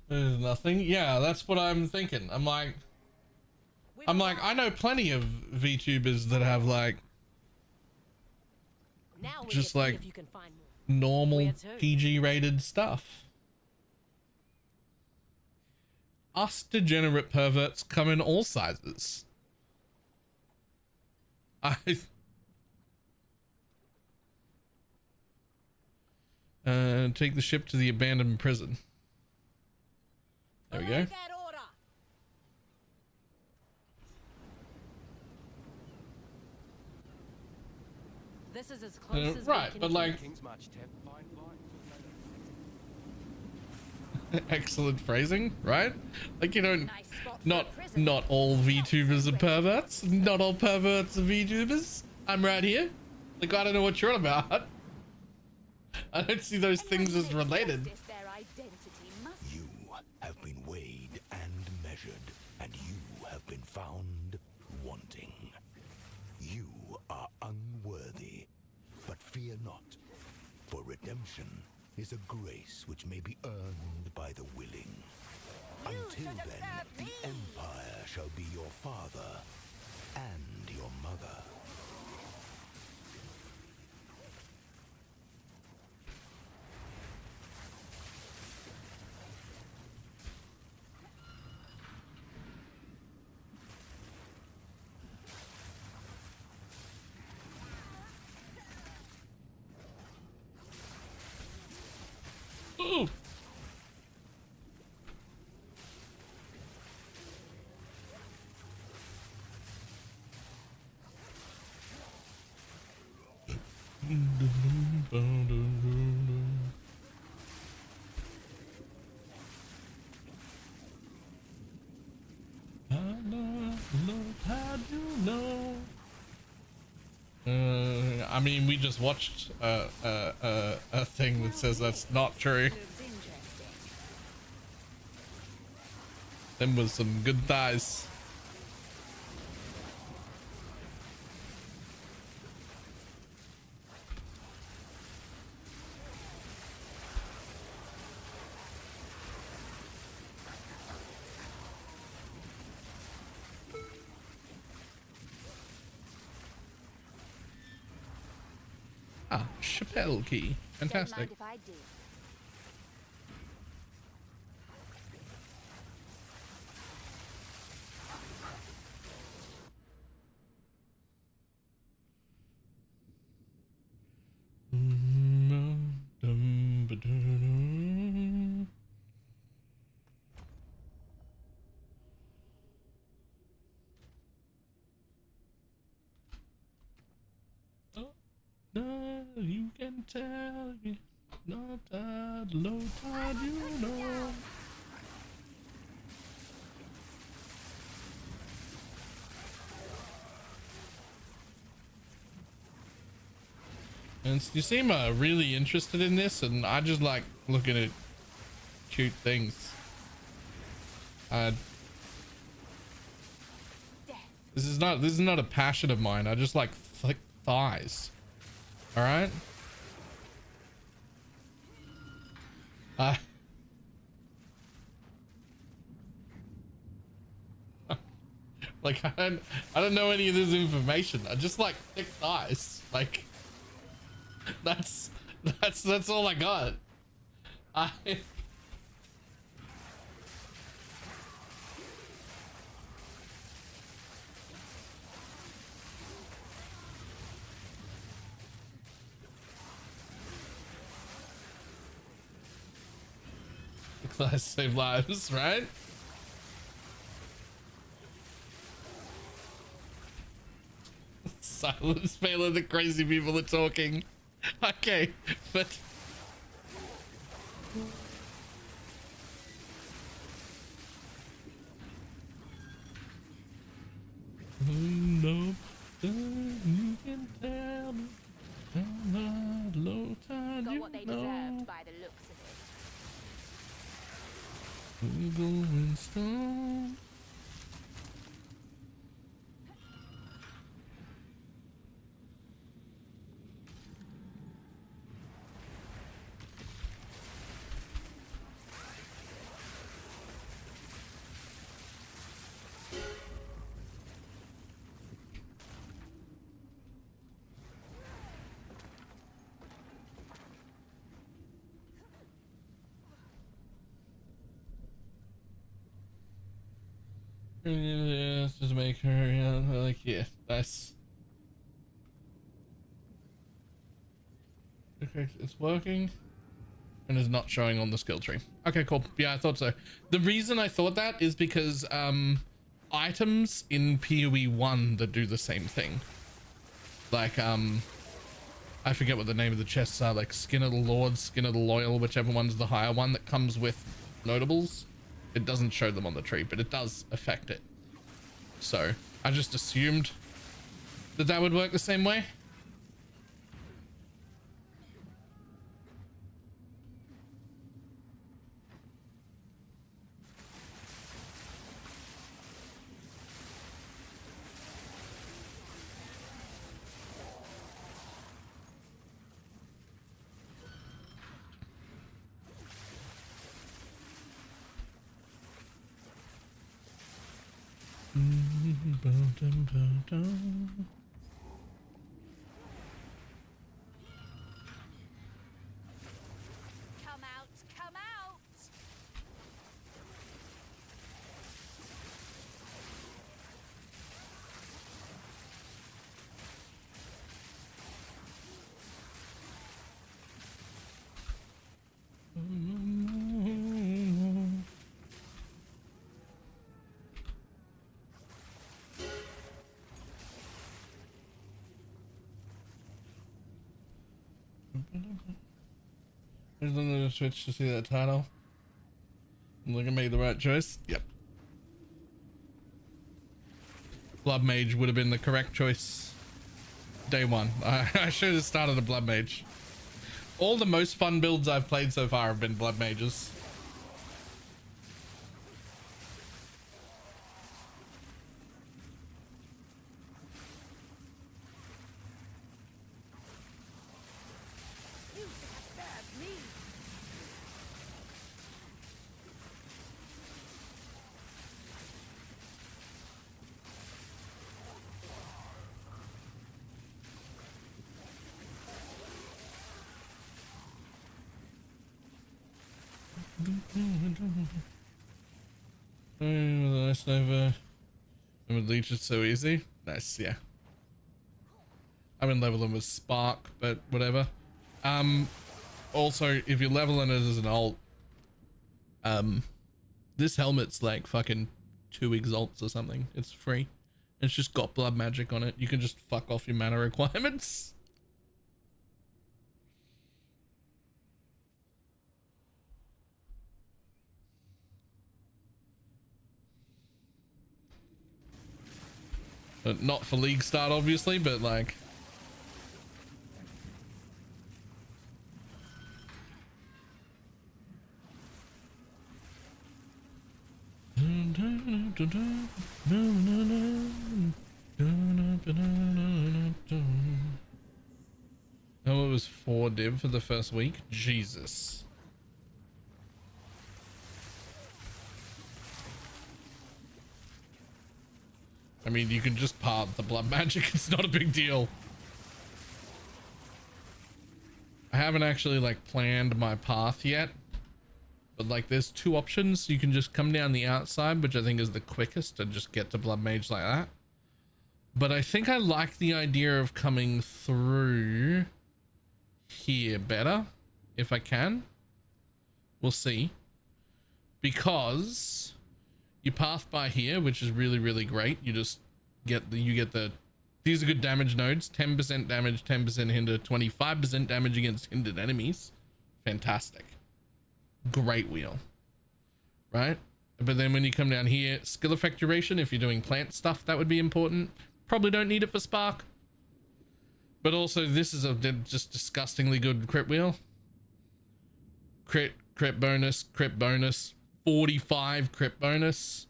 There's nothing. Yeah, that's what I'm thinking. I'm like, I know plenty of VTubers that have like just like normal PG rated stuff. Us degenerate perverts come in all sizes. Take the ship to the abandoned prison. There we go. This is as close as right, we can but like, excellent phrasing, right? Like, you don't, not all VTubers are perverts. Not all perverts are VTubers. I'm right here. Like, I don't know what you're on about. I don't see those things as related. You have been weighed and measured, and you have been found wanting. You are unworthy, but fear not, for redemption is a grace which may be earned by the willing. Until then, the Empire shall be your father and your mother. Ooh. I mean, we just watched a thing that says that's not true. Them was some good thighs. Ah, Chappelle key. Fantastic. No, you can tell me. No tide, low tide, you know. And you seem really interested in this, and I just like looking at cute things. This is not a passion of mine. I just like thick thighs. All right. Like I don't know any of this information. I just like thick thighs. Like that's all I got. Thighs save lives, right? Silence, Baylor, the crazy people are talking. Okay, but no, you can tell me. Low tide, Got you what they know. deserved by the looks of it. We're going strong. Yeah, just make her like, yeah, nice. Okay, it's working and is not showing on the skill tree. Okay, cool. Yeah, I thought so. The reason I thought that is because items in PoE 1 that do the same thing, like I forget what the name of the chests are, like Skin of the Lord, Skin of the Loyal, whichever one's the higher one that comes with notables. It doesn't show them on the tree, but it does affect it. So I just assumed that that would work the same way. Come out, come out! Here's another switch to see that title. Look, I made the right choice. Yep. BloodMage would have been the correct choice. Day one. I should have started a BloodMage. All the most fun builds I've played so far have been BloodMages. Nice over. And with leech it's so easy. Nice, yeah. I haven't leveled them with Spark, but whatever. Also, if you're leveling it as an alt, this helmet's like fucking 2 exalts or something. It's free. It's just got blood magic on it. You can just fuck off your mana requirements. But not for League start, obviously, but like... Oh, it was 4 div for the first week? Jesus. I mean, you can just part the blood magic. It's not a big deal. I haven't actually like planned my path yet, but like there's 2 options. You can just come down the outside, which I think is the quickest, and just get to BloodMage like that. But I think I like the idea of coming through here better if I can. We'll see, because you path by here, which is really, really great. You just get the these are good damage nodes. 10% damage, 10% hinder, 25% damage against hindered enemies. Fantastic. Great wheel, right? But then when you come down here, skill effect duration, if you're doing plant stuff, that would be important. Probably don't need it for Spark, but also this is a just disgustingly good crit wheel. Crit bonus, 45 crit bonus,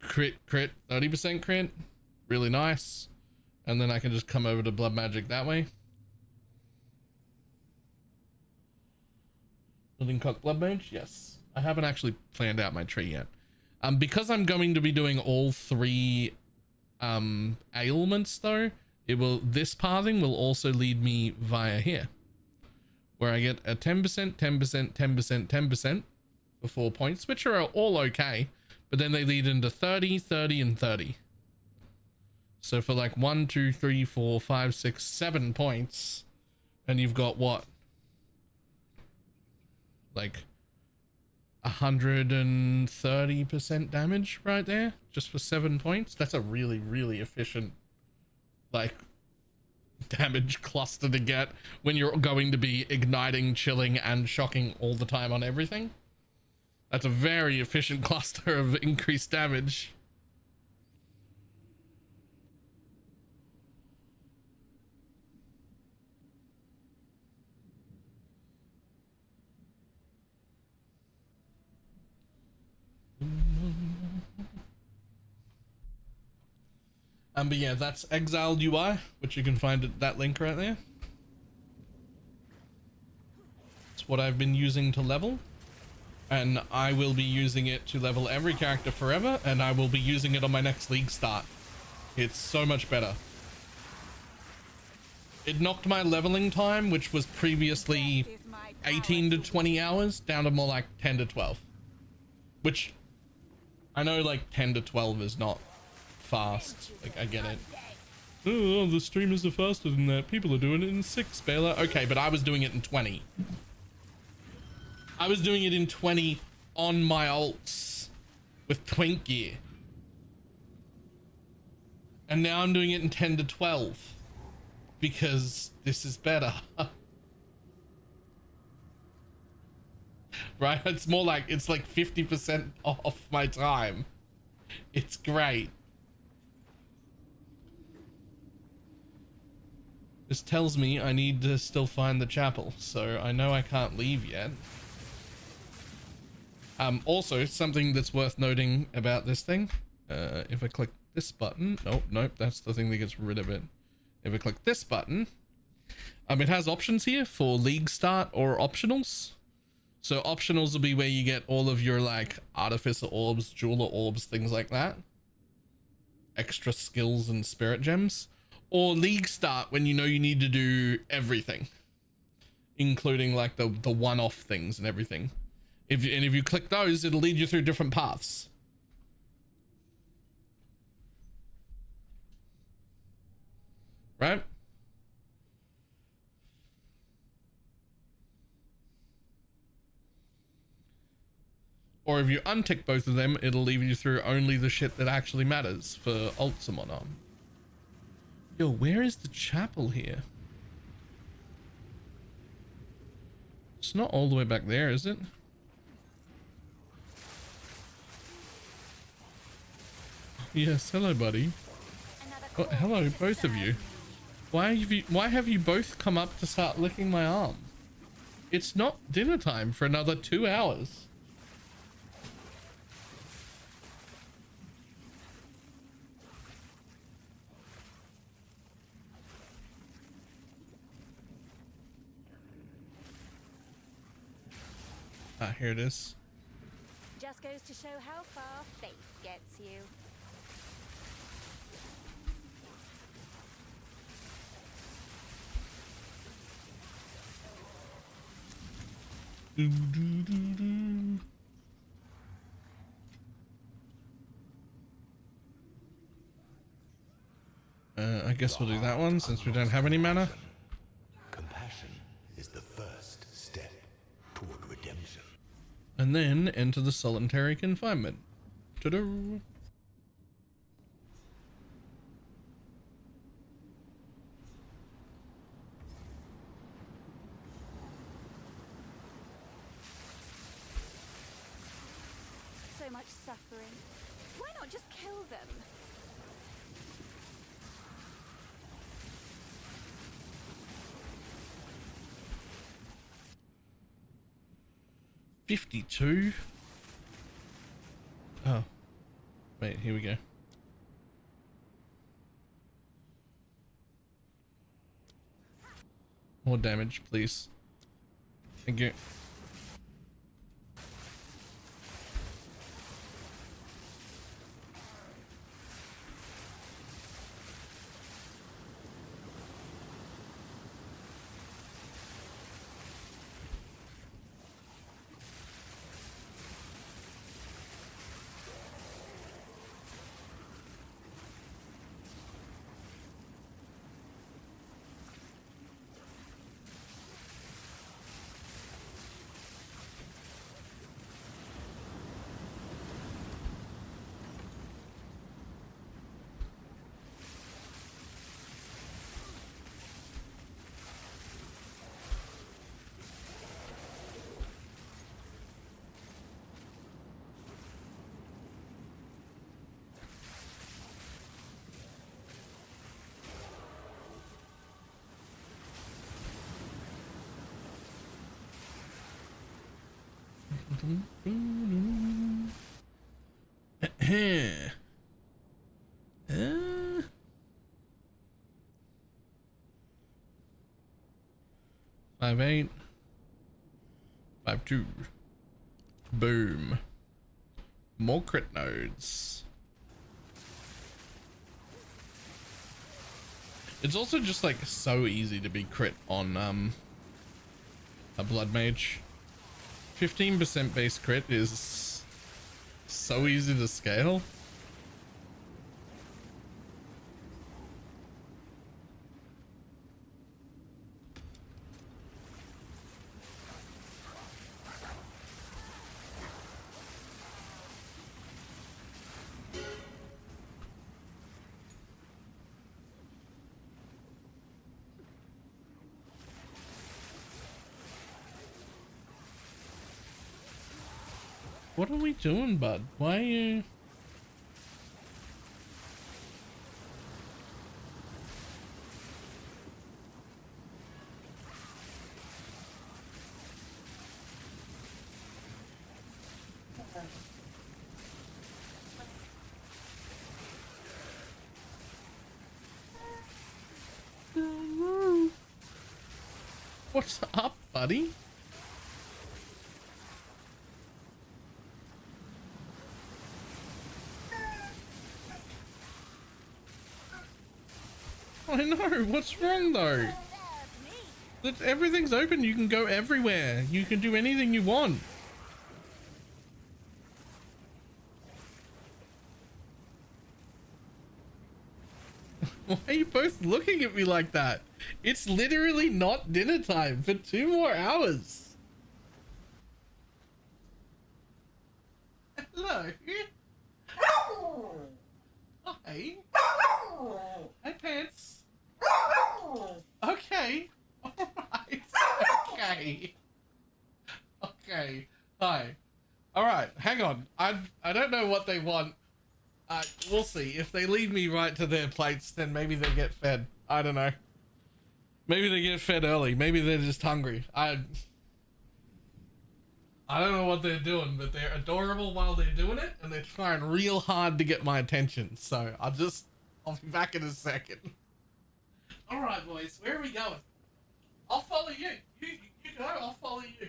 crit 30% crit, really nice. And then I can just come over to blood magic that way. Living Cock BloodMage, yes. I haven't actually planned out my tree yet. Because I'm going to be doing all 3 ailments though, this pathing will also lead me via here, where I get a 10%, 10%, 10%, 10% for 4 points, which are all okay, but then they lead into 30, 30, and 30. So for like 1, 2, 3, 4, 5, 6, 7 points, and you've got what? Like 130% damage right there, just for 7 points. That's a really, really efficient, like, damage cluster to get when you're going to be igniting, chilling, and shocking all the time on everything. That's a very efficient cluster of increased damage. But yeah, that's Exiled UI, which you can find at that link right there. It's what I've been using to level, and I will be using it to level every character forever, and I will be using it on my next league start. It's so much better. It knocked my leveling time, which was previously 18 to 20 hours, down to more like 10 to 12. Which, I know like 10 to 12 is not fast, like I get it. Oh, the streamers are faster than that. People are doing it in 6, Baylor. Okay, but I was doing it in 20. I was doing it in 20 on my ults with Twink gear. And now I'm doing it in 10 to 12 because this is better. Right? It's more like, it's like 50% off my time. It's great. This tells me I need to still find the chapel, so I know I can't leave yet. Also, something that's worth noting about this thing, if I click this button, nope, that's the thing that gets rid of it. If I click this button, it has options here for league start or optionals. So optionals will be where you get all of your like artificer orbs, jeweler orbs, things like that. Extra skills and spirit gems. Or league start when you know you need to do everything, including like the one-off things and everything. If you click those, it'll lead you through different paths. Right? Or if you untick both of them, it'll lead you through only the shit that actually matters for ults and whatnot. Yo, where is the chapel here? It's not all the way back there, is it? Yes, hello, buddy. Oh, hello, both of you. Why have you both come up to start licking my arm? It's not dinner time for another 2 hours. Ah, here it is. Just goes to show how far faith gets you. I guess we'll do that one since we don't have any mana. Compassion is the first step toward redemption. And then enter the solitary confinement. Ta-da! So much suffering. Why not just kill them? $52. Oh, wait, here we go. More damage, please. Thank you. Five 8, 5 2. Boom. More crit nodes. It's also just like so easy to be crit on a BloodMage. 15% base crit is so easy to scale. What are we doing, bud? Why are you... What's up, buddy? I know, what's wrong though? That everything's open, you can go everywhere. You can do anything you want. Why are you both looking at me like that? It's literally not dinner time for 2 more hours. Hello. Hi. Hi, Pants. Okay. Alright. Okay. Okay. Hi. Alright, hang on. I don't know what they want. We'll see. If they lead me right to their plates, then maybe they get fed. I don't know. Maybe they get fed early. Maybe they're just hungry. I don't know what they're doing, but they're adorable while they're doing it, and they're trying real hard to get my attention. So I'll be back in a second. All right, boys, where are we going? I'll follow you. You go, I'll follow you.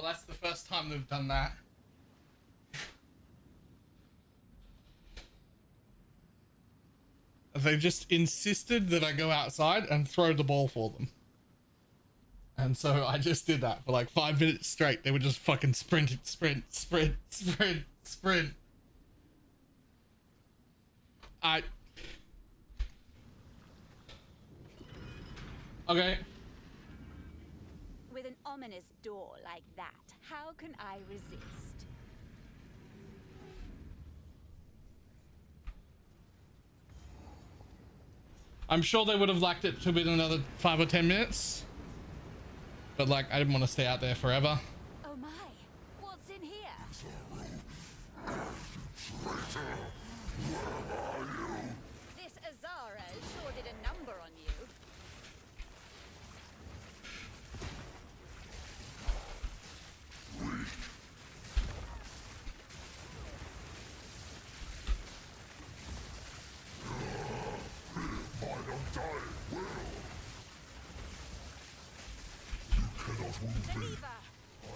well, that's the first time they've done that. They just insisted that I go outside and throw the ball for them. And so I just did that for like 5 minutes straight. They were just fucking sprint. Okay. With an ominous door like that, how can I resist? I'm sure they would have liked it to have been another 5 or 10 minutes. But like, I didn't want to stay out there forever. Oh my, what's in here? This Azara sure did a number on you.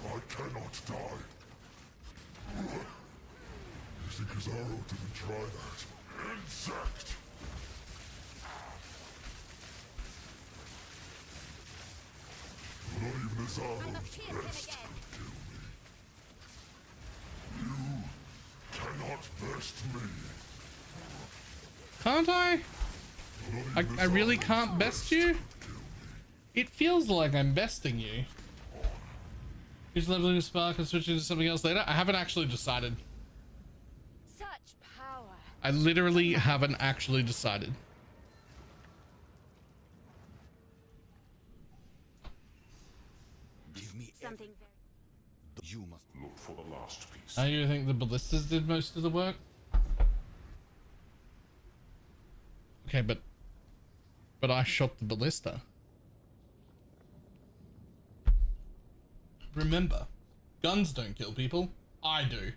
I cannot die. You think Azaro didn't try that? Insect! Not even Azaro's best could kill me. You cannot best me. Can't I? I really can't best you? It feels like I'm besting you. Use leveling spark and switch into something else later. I haven't actually decided. Such power. I literally haven't actually decided. Give me something very... You must look for the last piece. Now you think the ballistas did most of the work? Okay, but I shot the ballista. Remember, guns don't kill people. I do.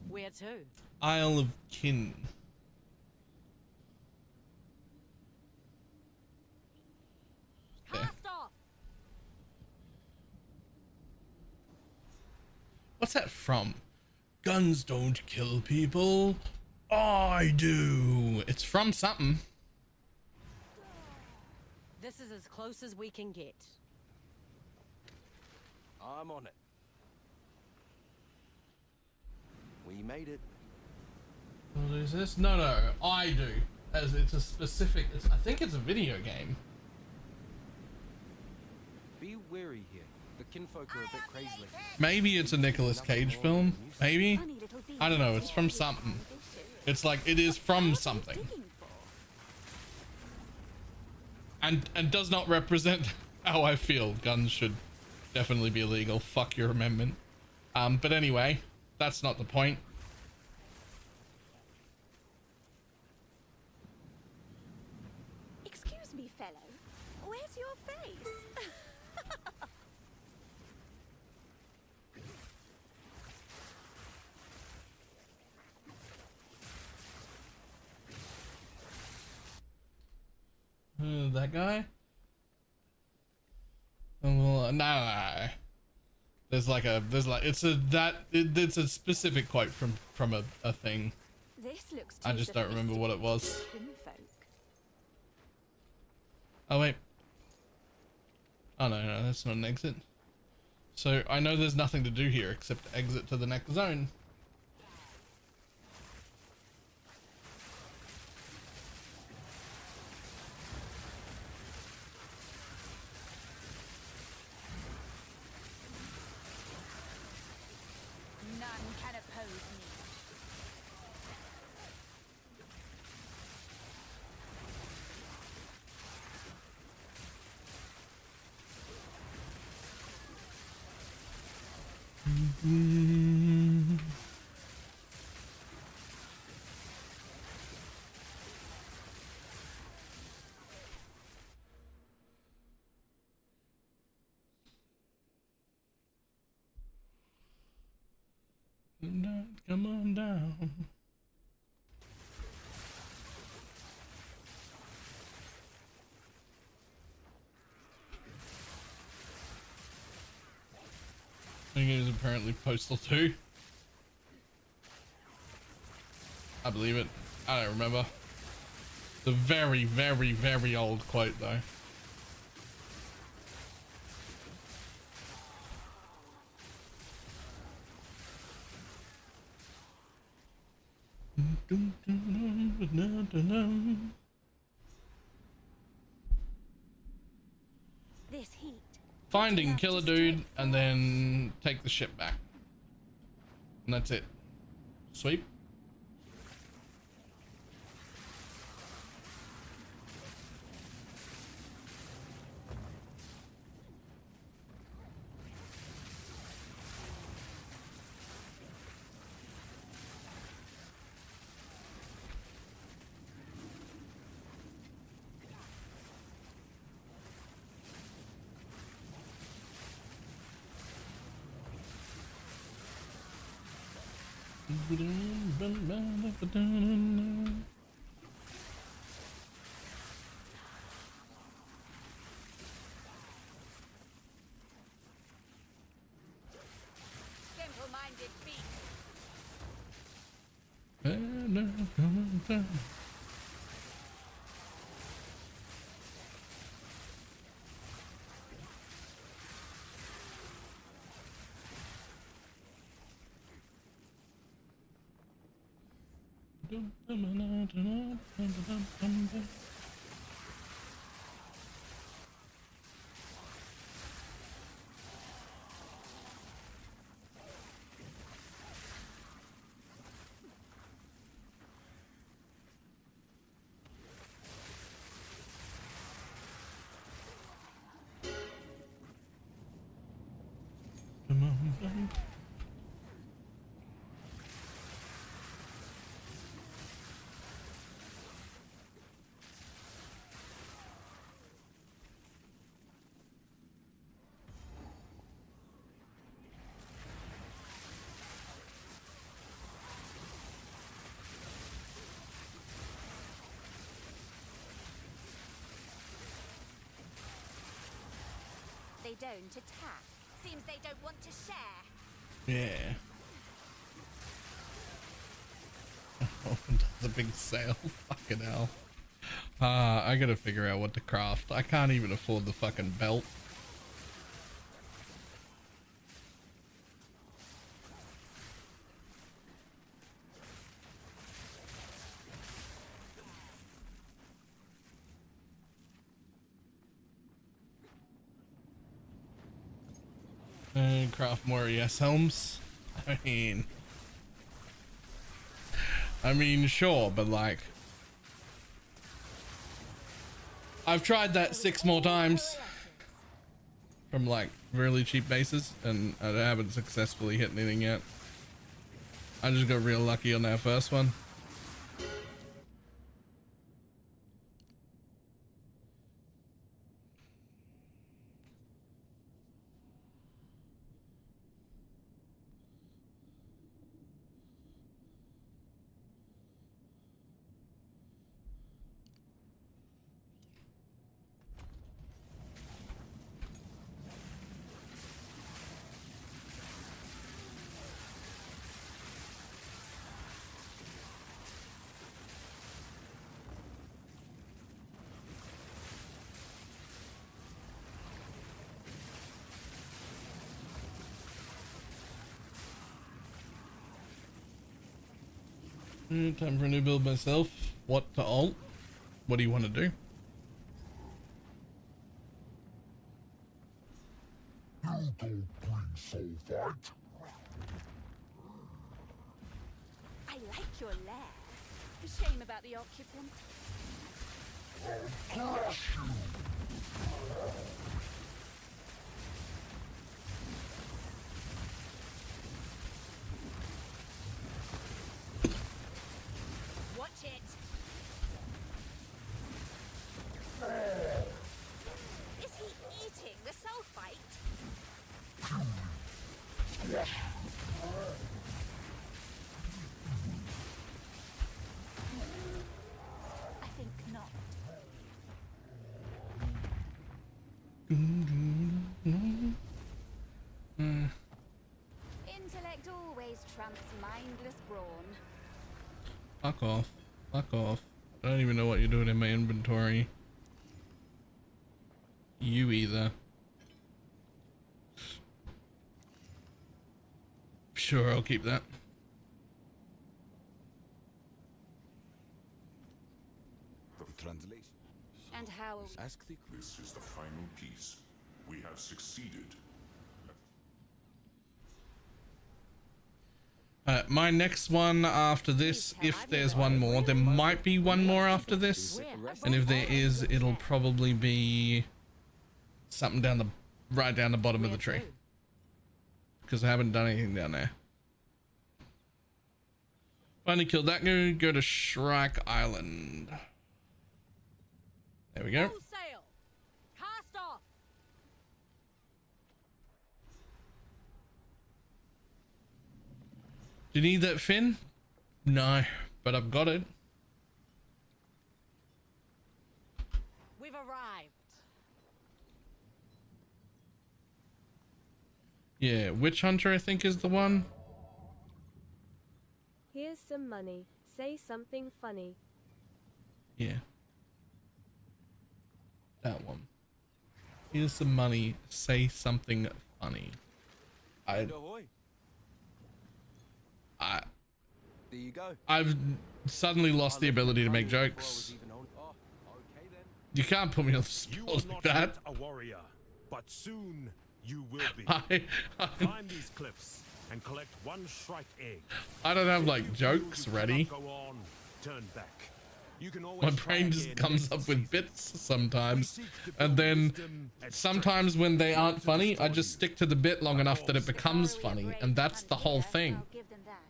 Where to? Isle of Kin. Cast off. What's that from? Guns don't kill people. I do. It's from something. This is as close as we can get. I'm on it. We made it. What is this? No, I do. As it's a specific. I think it's a video game. Be wary here. The kinfolk are a bit crazy. Maybe it's a Nicolas Cage film. Maybe. I don't know. It's from something. It's like it is from something. And does not represent how I feel. Guns should definitely be illegal. Fuck your amendment. But anyway, that's not the point. Excuse me, fellow. Where's your face? That guy? Well, no. It's a specific quote from a thing. This looks I just don't remember what it was. Kinfolk. Oh wait. Oh no, that's not an exit. So I know there's nothing to do here except exit to the next zone. None can oppose me. Come on down. I think it is apparently postal too. I believe it. I don't remember. It's a very, very, very old quote though. This heat. Find and kill a dude and then take the ship back. And that's it. Sweep. Simple-minded beast. They don't attack. Seems they don't want to share. Yeah. Oh, that's a big sale. Fucking hell. I gotta figure out what to craft. I can't even afford the fucking belt. And craft more ES helms. I mean, sure, but like, I've tried that 6 more times from like really cheap bases, and I haven't successfully hit anything yet. I just got real lucky on that first one. Time for a new build myself. What to alt? What do you want to do? You don't bring sulfite. I like your lair. A shame about the occupant. I'll crush you. Watch it. Is he eating the sulfite? Intellect always trumps mindless brawn. Fuck off. Fuck off. I don't even know what you're doing in my inventory. You either. Sure, I'll keep that. Translation. And how? Ask the. This is the final piece. We have succeeded. My next one after this, if there's one more, there might be one more after this, and if there is, it'll probably be something right down the bottom of the tree, because I haven't done anything down there. Finally killed that guy. Go to Shrike Island. There we go. Full sail. Cast off. Do you need that fin? No, but I've got it. We've arrived. Yeah, Witch Hunter I think is the one. Here's some money. Say something funny. Yeah. That one. Here's some money. Say something funny. There you go. I've suddenly lost the ability to make jokes. You can't put me on the spot like that. A warrior, but soon you will be. Climb these cliffs and collect one shrike egg. I don't have like jokes ready. Go on, turn back. You can always My brain just comes up with bits sometimes, and then sometimes when they aren't funny, I just stick to the bit long enough that it becomes funny, and that's the whole thing. Give them that.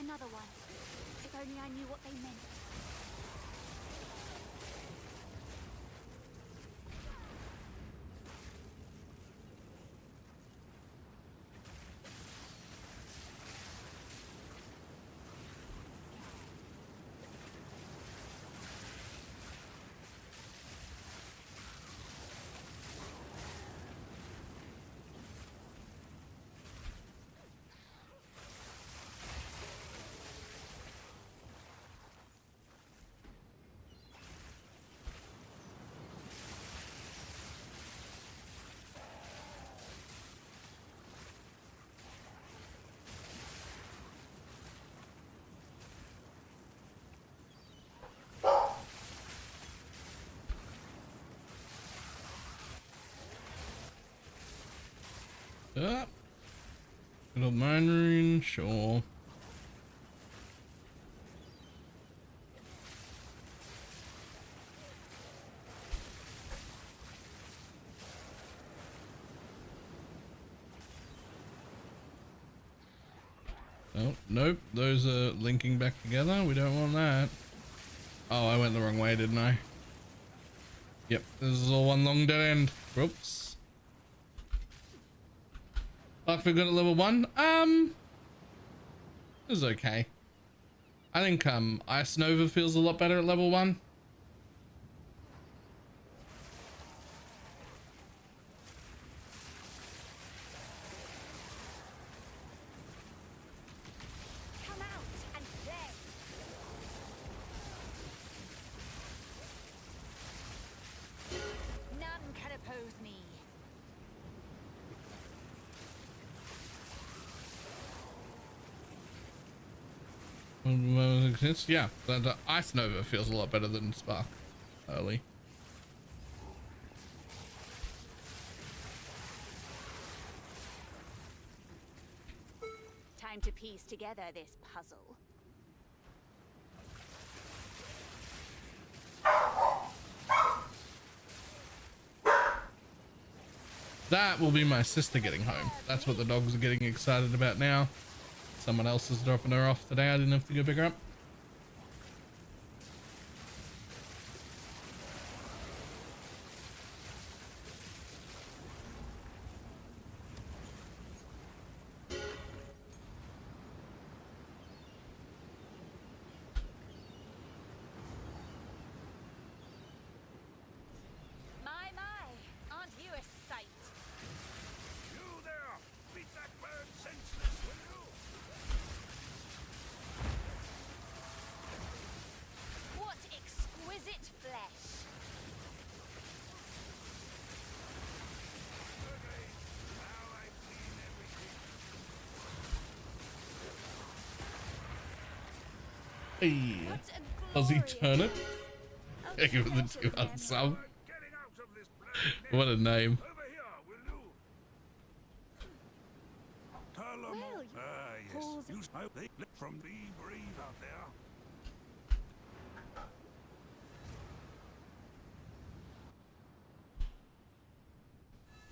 Another one. If only I knew what they meant. Good old Mandarin, sure. Oh, nope, those are linking back together. We don't want that. Oh, I went the wrong way, didn't I? Yep, this is all one long dead end. Whoops. Like we're good at level 1. This is okay. I think Ice Nova feels a lot better at level 1. Come out and play. None can oppose me. Yeah, the Ice Nova feels a lot better than Spark early. Time to piece together this puzzle. That will be my sister getting home. That's what the dogs are getting excited about now. Someone else is dropping her off today. I didn't have to go pick her up. Hey, Aussie Turnip. Thank you for the 2 out sub. What a name. From the brave out there.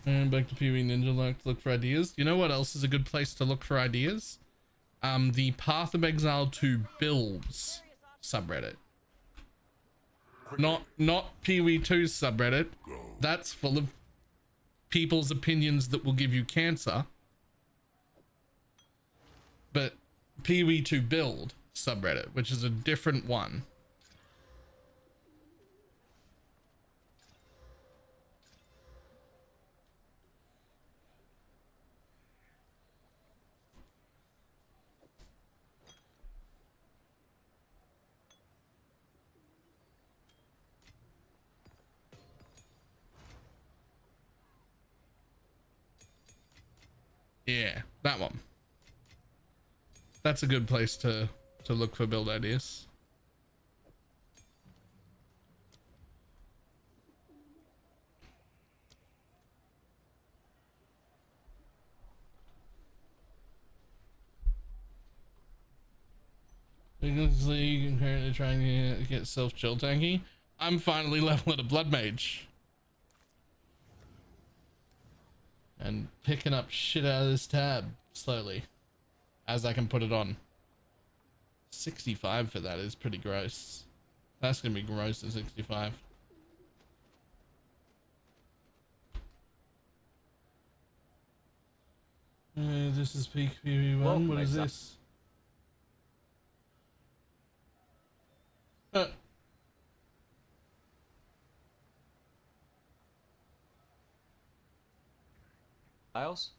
And back to PvE Ninja like to look for ideas. You know what else is a good place to look for ideas? The Path of Exile 2 builds subreddit. Not PvE 2's subreddit. That's full of people's opinions that will give you cancer. But PvE 2 build subreddit, which is a different one. Yeah, that one. That's a good place to look for build ideas. Because you can currently trying to get self-chill tanky. I'm finally leveling a BloodMage. And picking up shit out of this tab slowly as I can put it on. 65 for that is pretty gross. That's gonna be gross at 65. This is peak PvE1. What is this?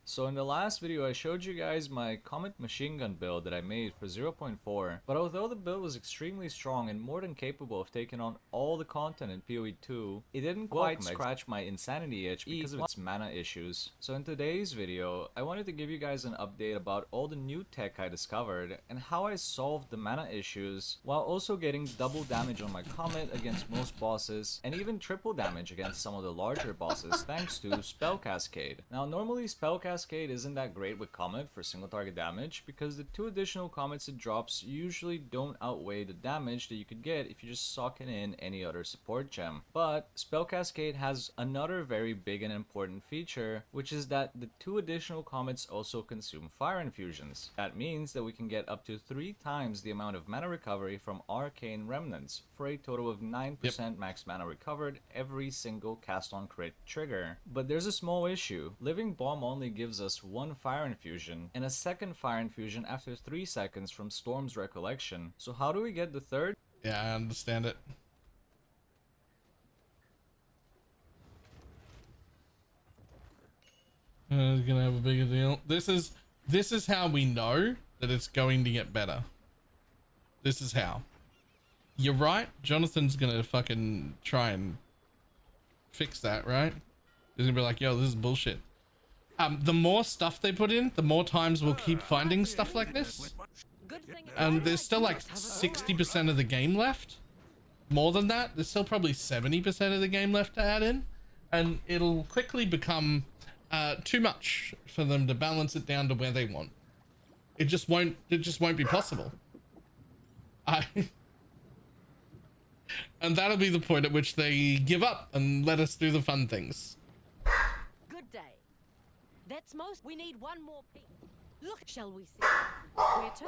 So in the last video I showed you guys my Comet machine gun build that I made for 0.4, but although the build was extremely strong and more than capable of taking on all the content in PoE 2, it didn't quite scratch my insanity itch because of its mana issues. So in today's video, I wanted to give you guys an update about all the new tech I discovered and how I solved the mana issues while also getting double damage on my Comet against most bosses and even triple damage against some of the larger bosses thanks to Spell Cascade. Now normally Spell Cascade isn't that great with Comet for single target damage because the 2 additional Comets it drops usually don't outweigh the damage that you could get if you just sock in any other support gem. But Spell Cascade has another very big and important feature, which is that the 2 additional Comets also consume fire infusions. That means that we can get up to 3 times the amount of mana recovery from Arcane Remnants for a total of 9% max mana recovered every single cast on crit trigger. But there's a small issue. Living Bomb only gives us 1 fire infusion and a second fire infusion after 3 seconds from Storm's Recollection. So how do we get the third? Yeah, I understand it. It's gonna have a bigger deal. This is how we know that it's going to get better. This is how. You're right. Jonathan's gonna fucking try and fix that, right? He's gonna be like, yo, this is bullshit. The more stuff they put in, the more times we'll keep finding stuff like this. And there's still like 60% of the game left. More than that, there's still probably 70% of the game left to add in. And it'll quickly become too much for them to balance it down to where they want. It just won't be possible. And that'll be the point at which they give up and let us do the fun things. Good day. Let's most. We need one more piece. Look, shall we see? Where to?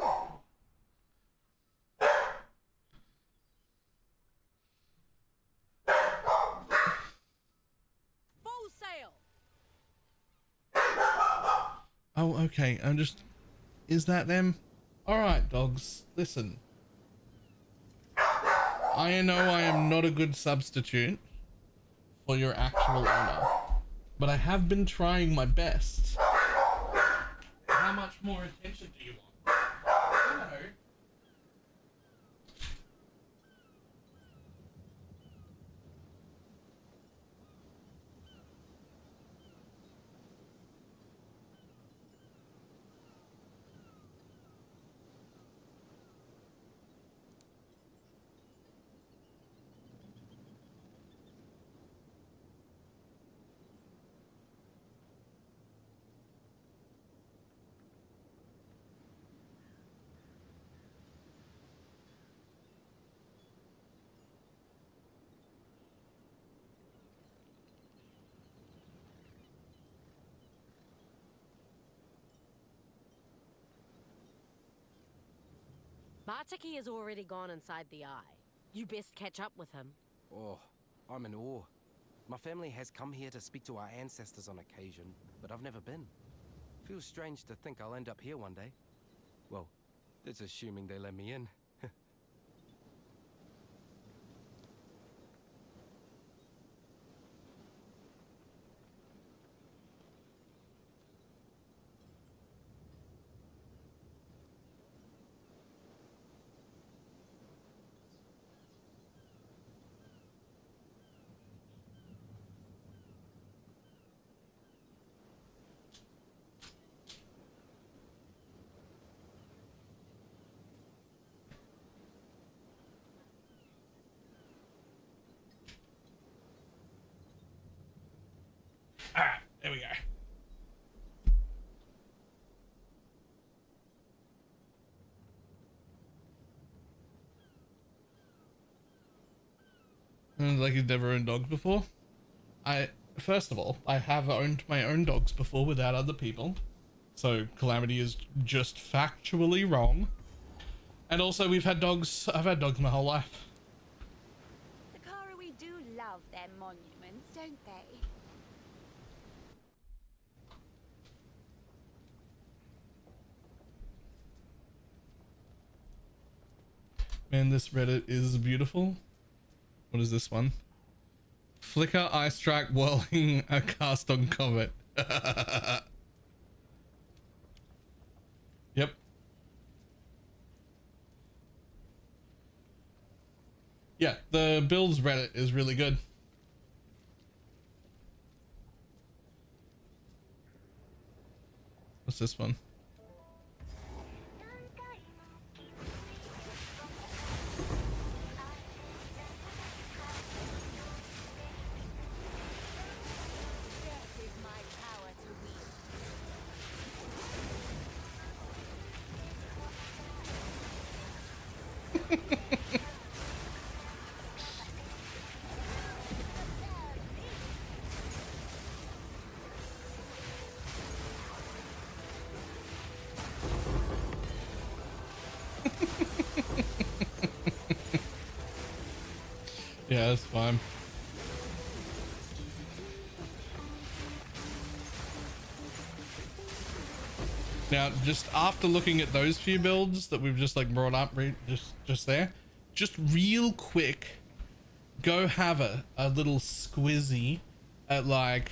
Full sail. Oh, okay. I'm just... Is that them? Alright, dogs. Listen. I know I am not a good substitute for your actual owner, but I have been trying my best. How much more attention do you want? Hello. Bartiki has already gone inside the eye. You best catch up with him. Oh, I'm in awe. My family has come here to speak to our ancestors on occasion, but I've never been. Feels strange to think I'll end up here one day. Well, that's assuming they let me in. Alright, there we go. Like you've never owned dogs before? First of all, I have owned my own dogs before without other people. So Calamity is just factually wrong. And also I've had dogs my whole life. The Karawee do love their monuments, don't they? Man, this Reddit is beautiful. What is this one? Flicker, eye strike, whirling a cast on comet. Yep. Yeah, the builds Reddit is really good. What's this one? Yeah, that's fine. Now, just after looking at those few builds that we've just like brought up just there, just real quick, go have a little squizzy at like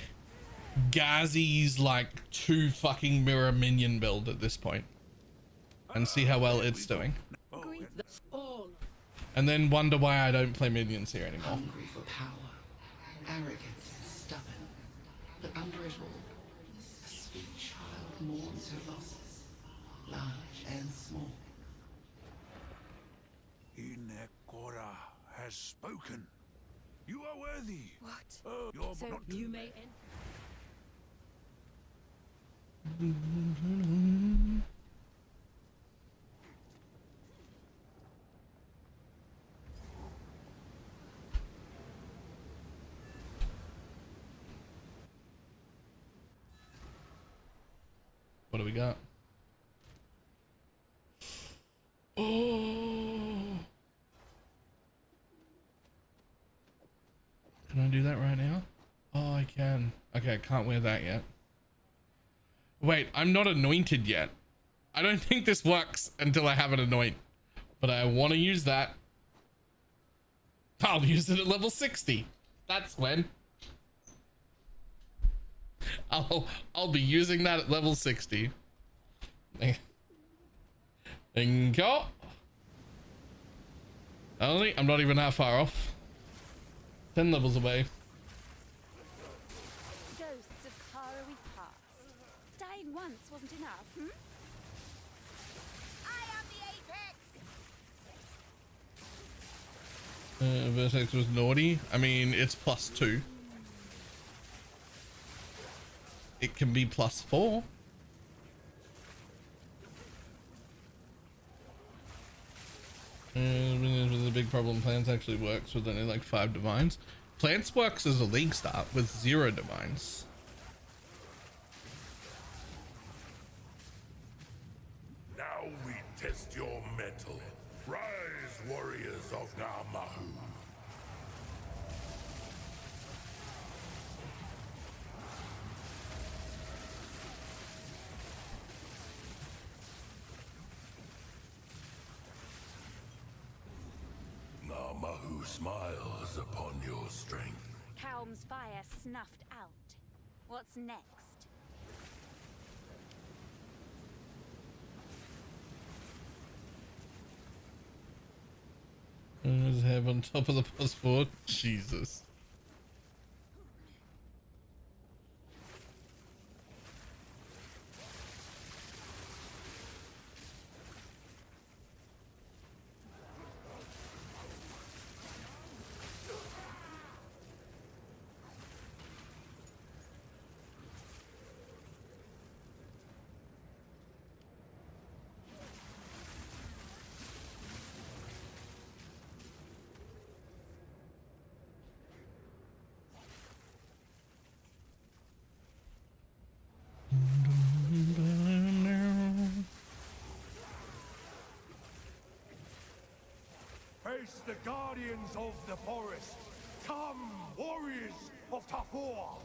Gazi's like 2 fucking mirror minion build at this point and see how well it's doing. And then wonder why I don't play minions here anymore. Hungry for power, arrogant and stubborn, but under it all, a sweet child mourns her losses, large and small. Inekora has spoken. You are worthy. What? You're So not you may What do we got? Oh. Can I do that right now? Oh, I can. Okay, I can't wear that yet. Wait, I'm not anointed yet. I don't think this works until I have an anoint, but I want to use that. I'll use it at level 60. That's when. I'll be using that at level 60. Thank you. I'm not even that far off. 10 levels away. Ghosts of Kara we passed. Dying once wasn't enough, hmm? I am the apex! Vertex was naughty. I mean, it's +2. It can be +4. The big problem, Plants actually works with only like 5 divines. Plants works as a league start with 0 divines. Now we test your mettle. Rise, warriors of Namahu. Namahu smiles upon your strength. Kaum's fire snuffed out. What's next? His head on top of the passport. Jesus. Face the guardians of the forest. Come, warriors of Tafur.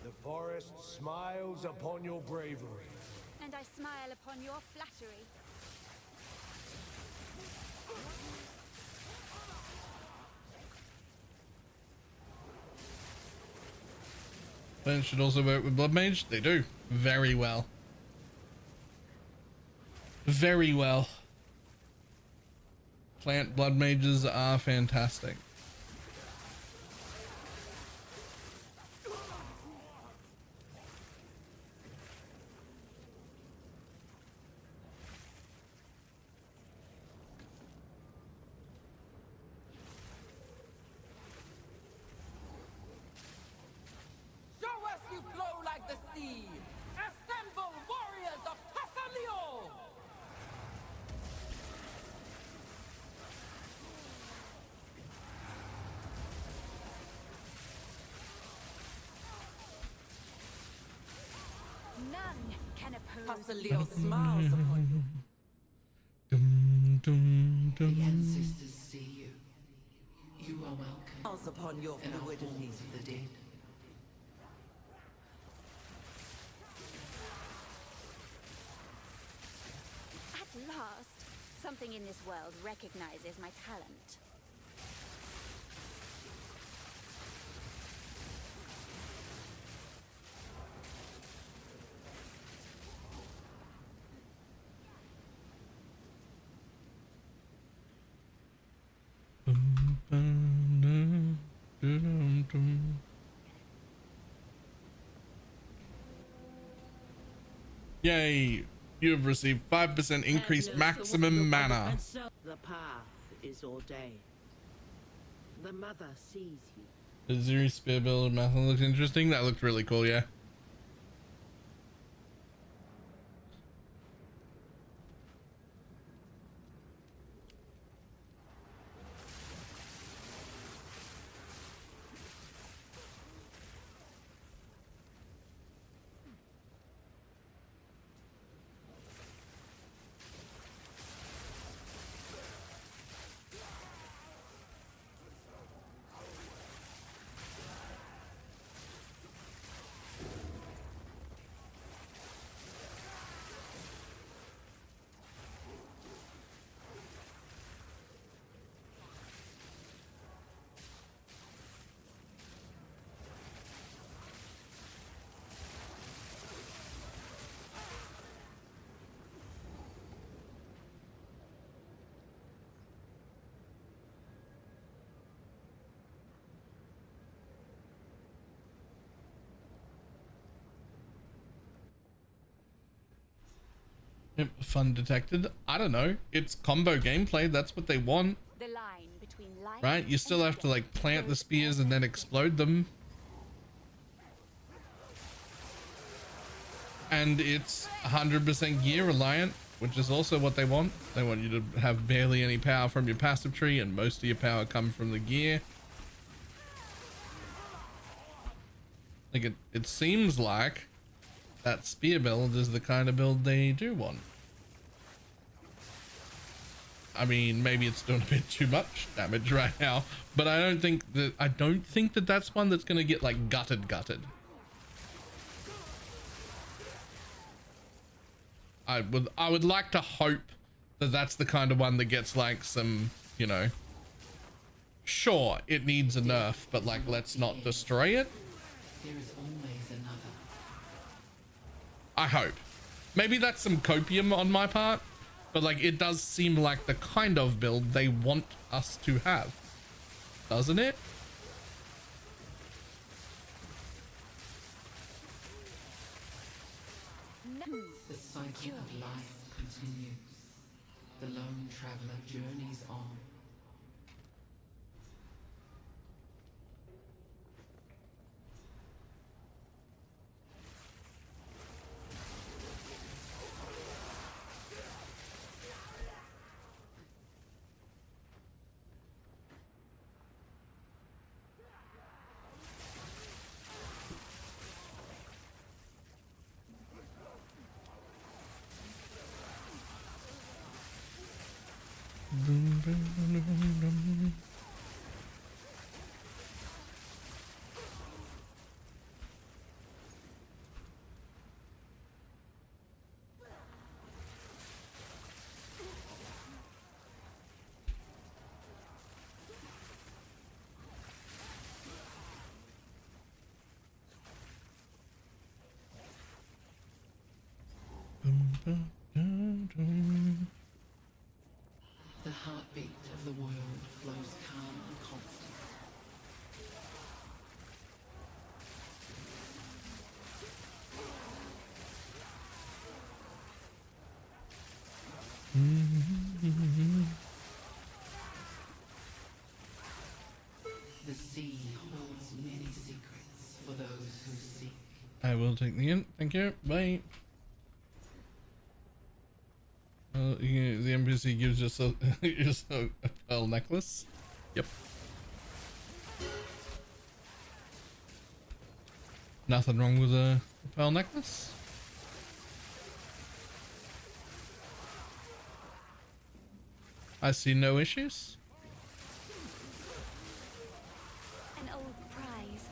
The forest smiles upon your bravery. And I smile upon your flattery. Plants should also work with BloodMage. They do. Very well. Very well. Plant BloodMages are fantastic. You flow like the sea. Assemble, warriors of Tassamio! None can oppose. Tassamio smiles upon you. The ancestors see you. You are welcome. Smiles upon your fluidities of the dead. At last, something in this world recognizes my talent. Yay! You have received 5% increased maximum mana. The path is ordained. The mother sees you. The Zuri spear build math looks interesting. That looked really cool, yeah. Fun detected. I don't know. It's combo gameplay. That's what they want. The line between life Right? You still have to like plant the spears and then explode them. And it's 100% gear reliant, which is also what they want. They want you to have barely any power from your passive tree and most of your power come from the gear. Like it seems like that spear build is the kind of build they do want. I mean, maybe it's doing a bit too much damage right now, but I don't think that that's one that's going to get like gutted. I would like to hope that that's the kind of one that gets like some, you know, sure, it needs a nerf, but like, let's not destroy it. There is always another. I hope. Maybe that's some copium on my part, but like, it does seem like the kind of build they want us to have, doesn't it? The cycle of life continues. The lone traveler journeys on. The heartbeat of the world flows calm and constant. The sea holds many secrets for those who seek. I will take the int. Thank you. Bye. The NPC gives us a pearl necklace. Yep. Nothing wrong with a pearl necklace. I see no issues. An old prize,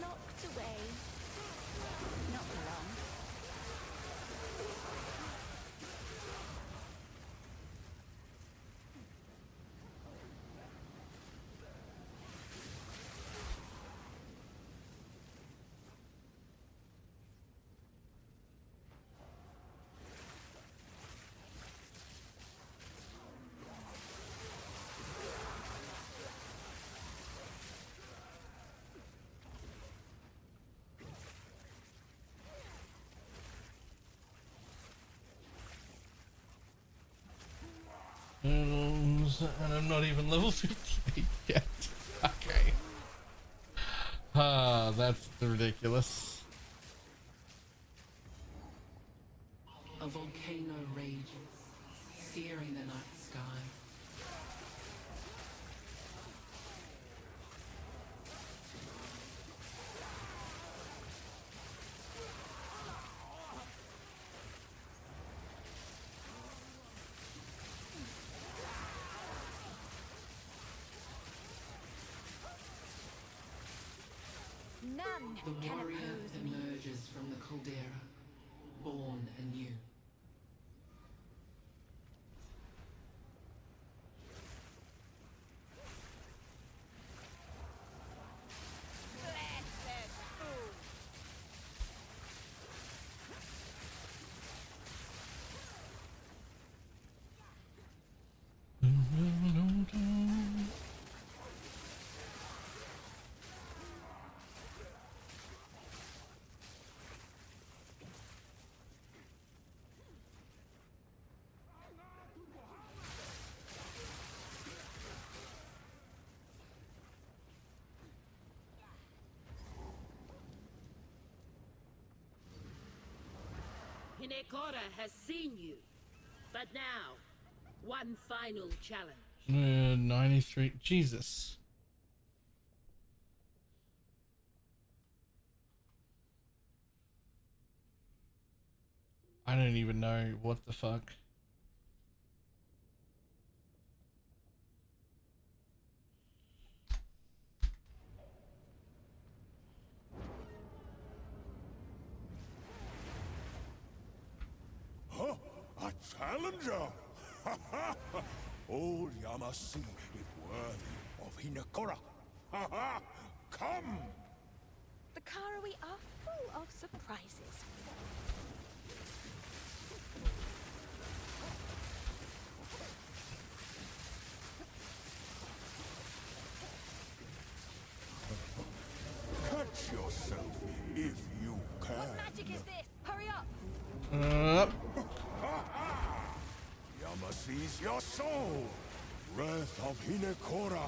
locked away. Not for long. And I'm not even level 58 yet. Okay. Ah, that's ridiculous. A volcano rages, searing the night sky. None The can warrior oppose me. emerges from the caldera, born anew. Hinekora has seen you. But now, one final challenge. 93. Jesus. I don't even know what the fuck. Huh? A challenger? Old Yamasi is worthy of Hinekora. Come! The Karawi are full of surprises. Catch yourself if you can. What magic is this? Hurry up! Yamasi's your soul! Wrath of Hinekora!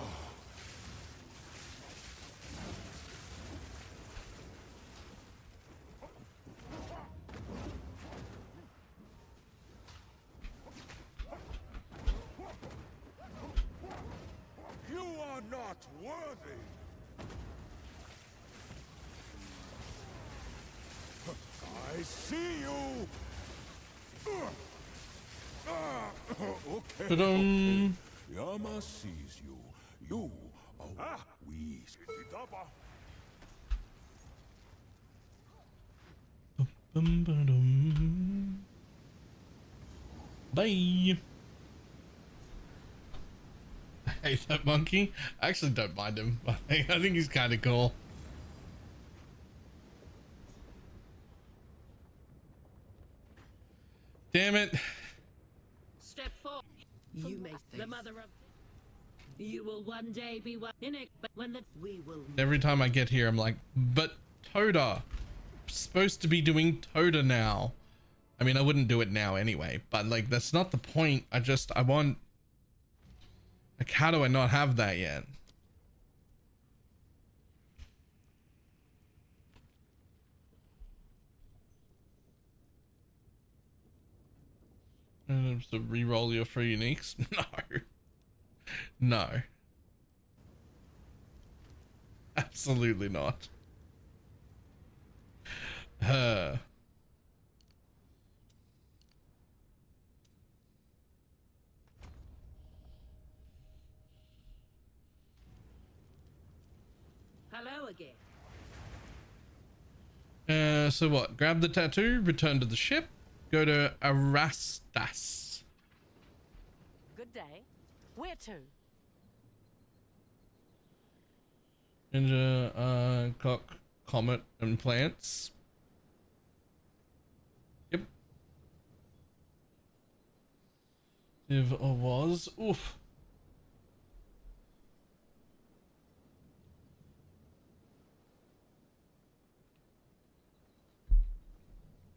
You are not worthy! I see you! Okay. Ta-dum. Yama sees you. You are we. Bum-ba-dum. Bye. I hate that monkey. I actually don't mind him. I think he's kind of cool. Damn it. Step forward. You may the mother of. You will one day be one in it, but when the we will. Every time I get here, I'm like, but Toda. Supposed to be doing Toda now. I mean, I wouldn't do it now anyway, but like, that's not the point. I want. Like, how do I not have that yet? To re-roll your free uniques? No. No. Absolutely not. Hello again. So what? Grab the tattoo, return to the ship, go to Arastas. Good day. Where to? Ninja, cock, comet, and plants. Yep. If or was. Oof.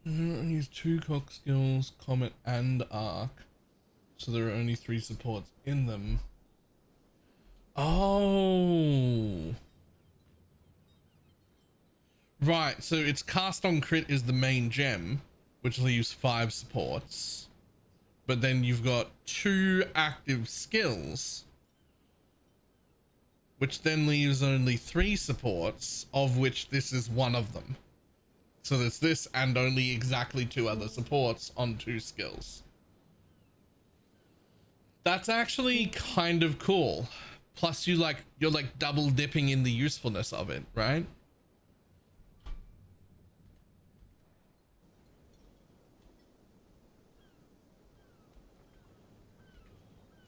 Use 2 cock skills, comet, and arc. So there are only 3 supports in them. Oh. Right, so it's cast on crit is the main gem, which leaves 5 supports. But then you've got 2 active skills, which then leaves only 3 supports, of which this is one of them. So there's this and only exactly 2 other supports on 2 skills. That's actually kind of cool. Plus you're like double dipping in the usefulness of it, right?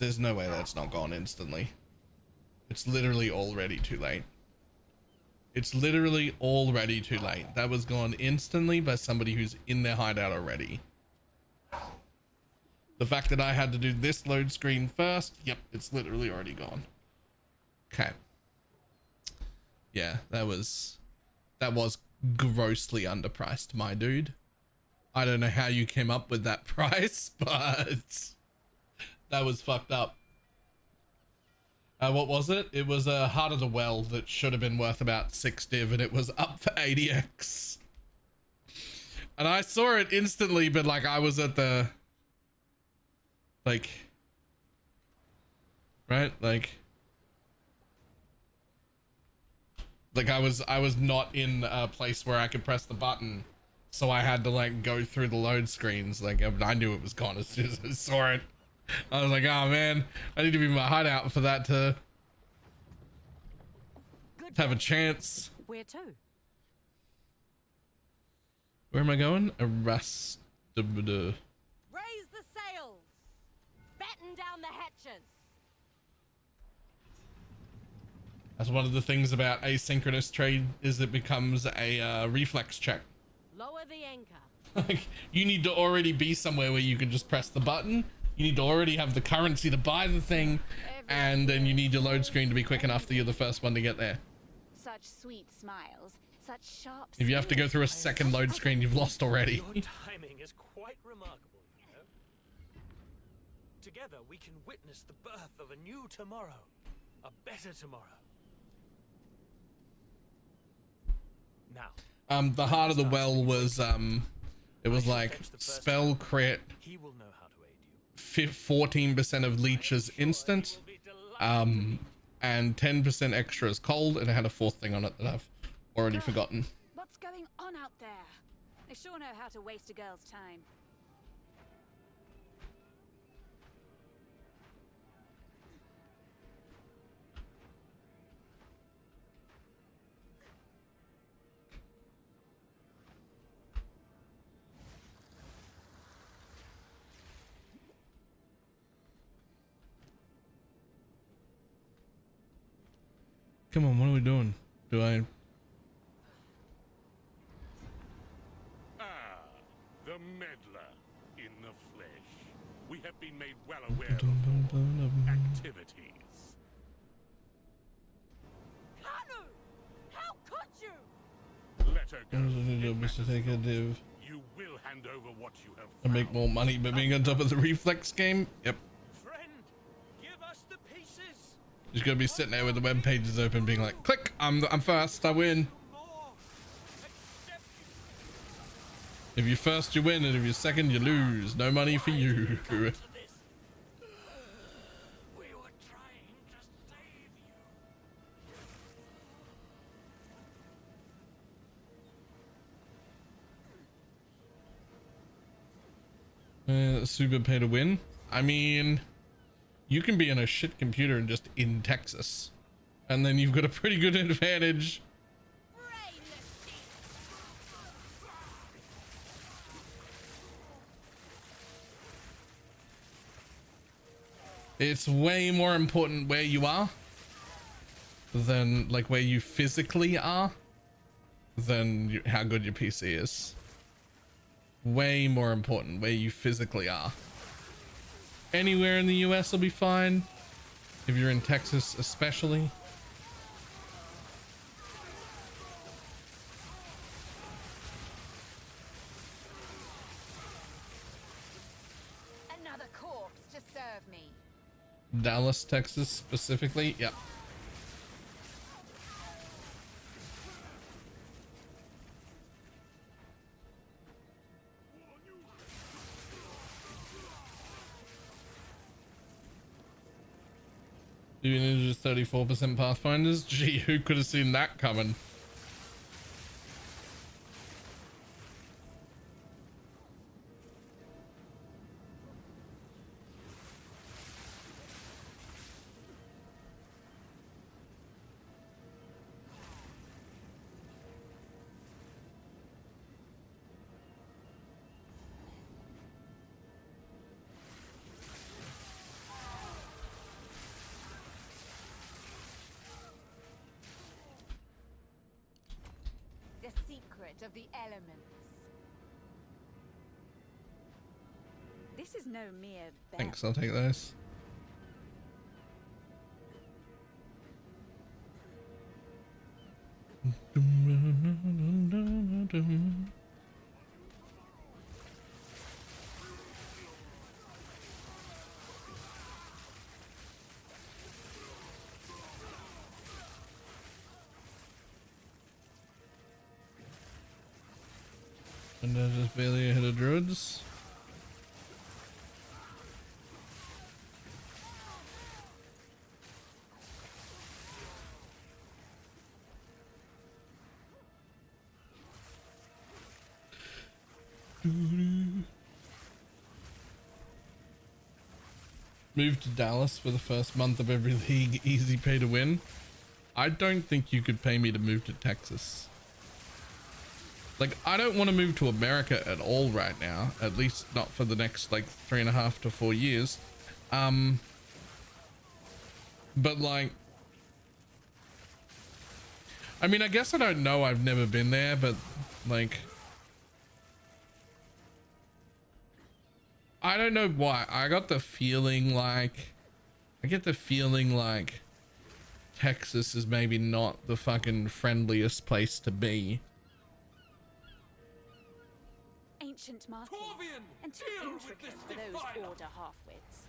There's no way that's not gone instantly. It's literally already too late. It's literally already too late. That was gone instantly by somebody who's in their hideout already. The fact that I had to do this load screen first, yep, it's literally already gone. Okay. Yeah, that was grossly underpriced, my dude. I don't know how you came up with that price, but that was fucked up. What was it? It was a Heart of the Well that should have been worth about 6 div, and it was up for 80x. And I saw it instantly, but like I was at the like right like I was not in a place where I could press the button, so I had to like go through the load screens. Like I knew it was gone as soon as I saw it. I was like, oh man, I need to be in my hideout for that to have a chance. Where to? Where am I going? Arrest. Raise the sails! Batten down the hatches! That's one of the things about asynchronous trade is it becomes a reflex check. Lower the anchor. Like you need to already be somewhere where you can just press the button. You need to already have the currency to buy the thing, and then you need your load screen to be quick enough that you're the first one to get there. Such sweet smiles, such sharp. If you have to go through a second load screen, you've lost already. Your timing is quite remarkable, you know. Together we can witness the birth of a new tomorrow, a better tomorrow. Now, The Heart of the Well was it was like spell crit, 14% of leeches instant, and 10% extra is cold, and it had a fourth thing on it that I've already forgotten. What's going on out there? They sure know how to waste a girl's time. Come on, what are we doing? Do I? The meddler in the flesh. We have been made well aware of your activities. Kanu! How could you? Let her go. Mr. Take a div. You will hand over what you have And make more money by being on top of the reflex game. Yep. Friend, give us the pieces. Just gonna be sitting there with the web pages open, being like, "Click! I'm first. I win." If you're first, you win, and if you're second, you lose. No money for you. Super pay to win. I mean, you can be on a shit computer and just in Texas, and then you've got a pretty good advantage. It's way more important where you are than like where you physically are than how good your PC is. Way more important where you physically are. Anywhere in the US will be fine. If you're in Texas especially. Another corpse to serve me. Dallas, Texas specifically. Yep. Even Ninja's 34% Pathfinders. Gee, who could have seen that coming? The secret of the elements. This is no mere bet. Thanks, I'll take those. And I just barely hit a druids. Moved to Dallas for the first month of every league, easy pay to win. I don't think you could pay me to move to Texas. Like, I don't want to move to America at all right now, at least not for the next like 3.5 to 4 years. But like, I mean, I guess I don't know, I've never been there, but like, I don't know why. I get the feeling like Texas is maybe not the fucking friendliest place to be. Ancient markings, and too intricate for those order half-wits.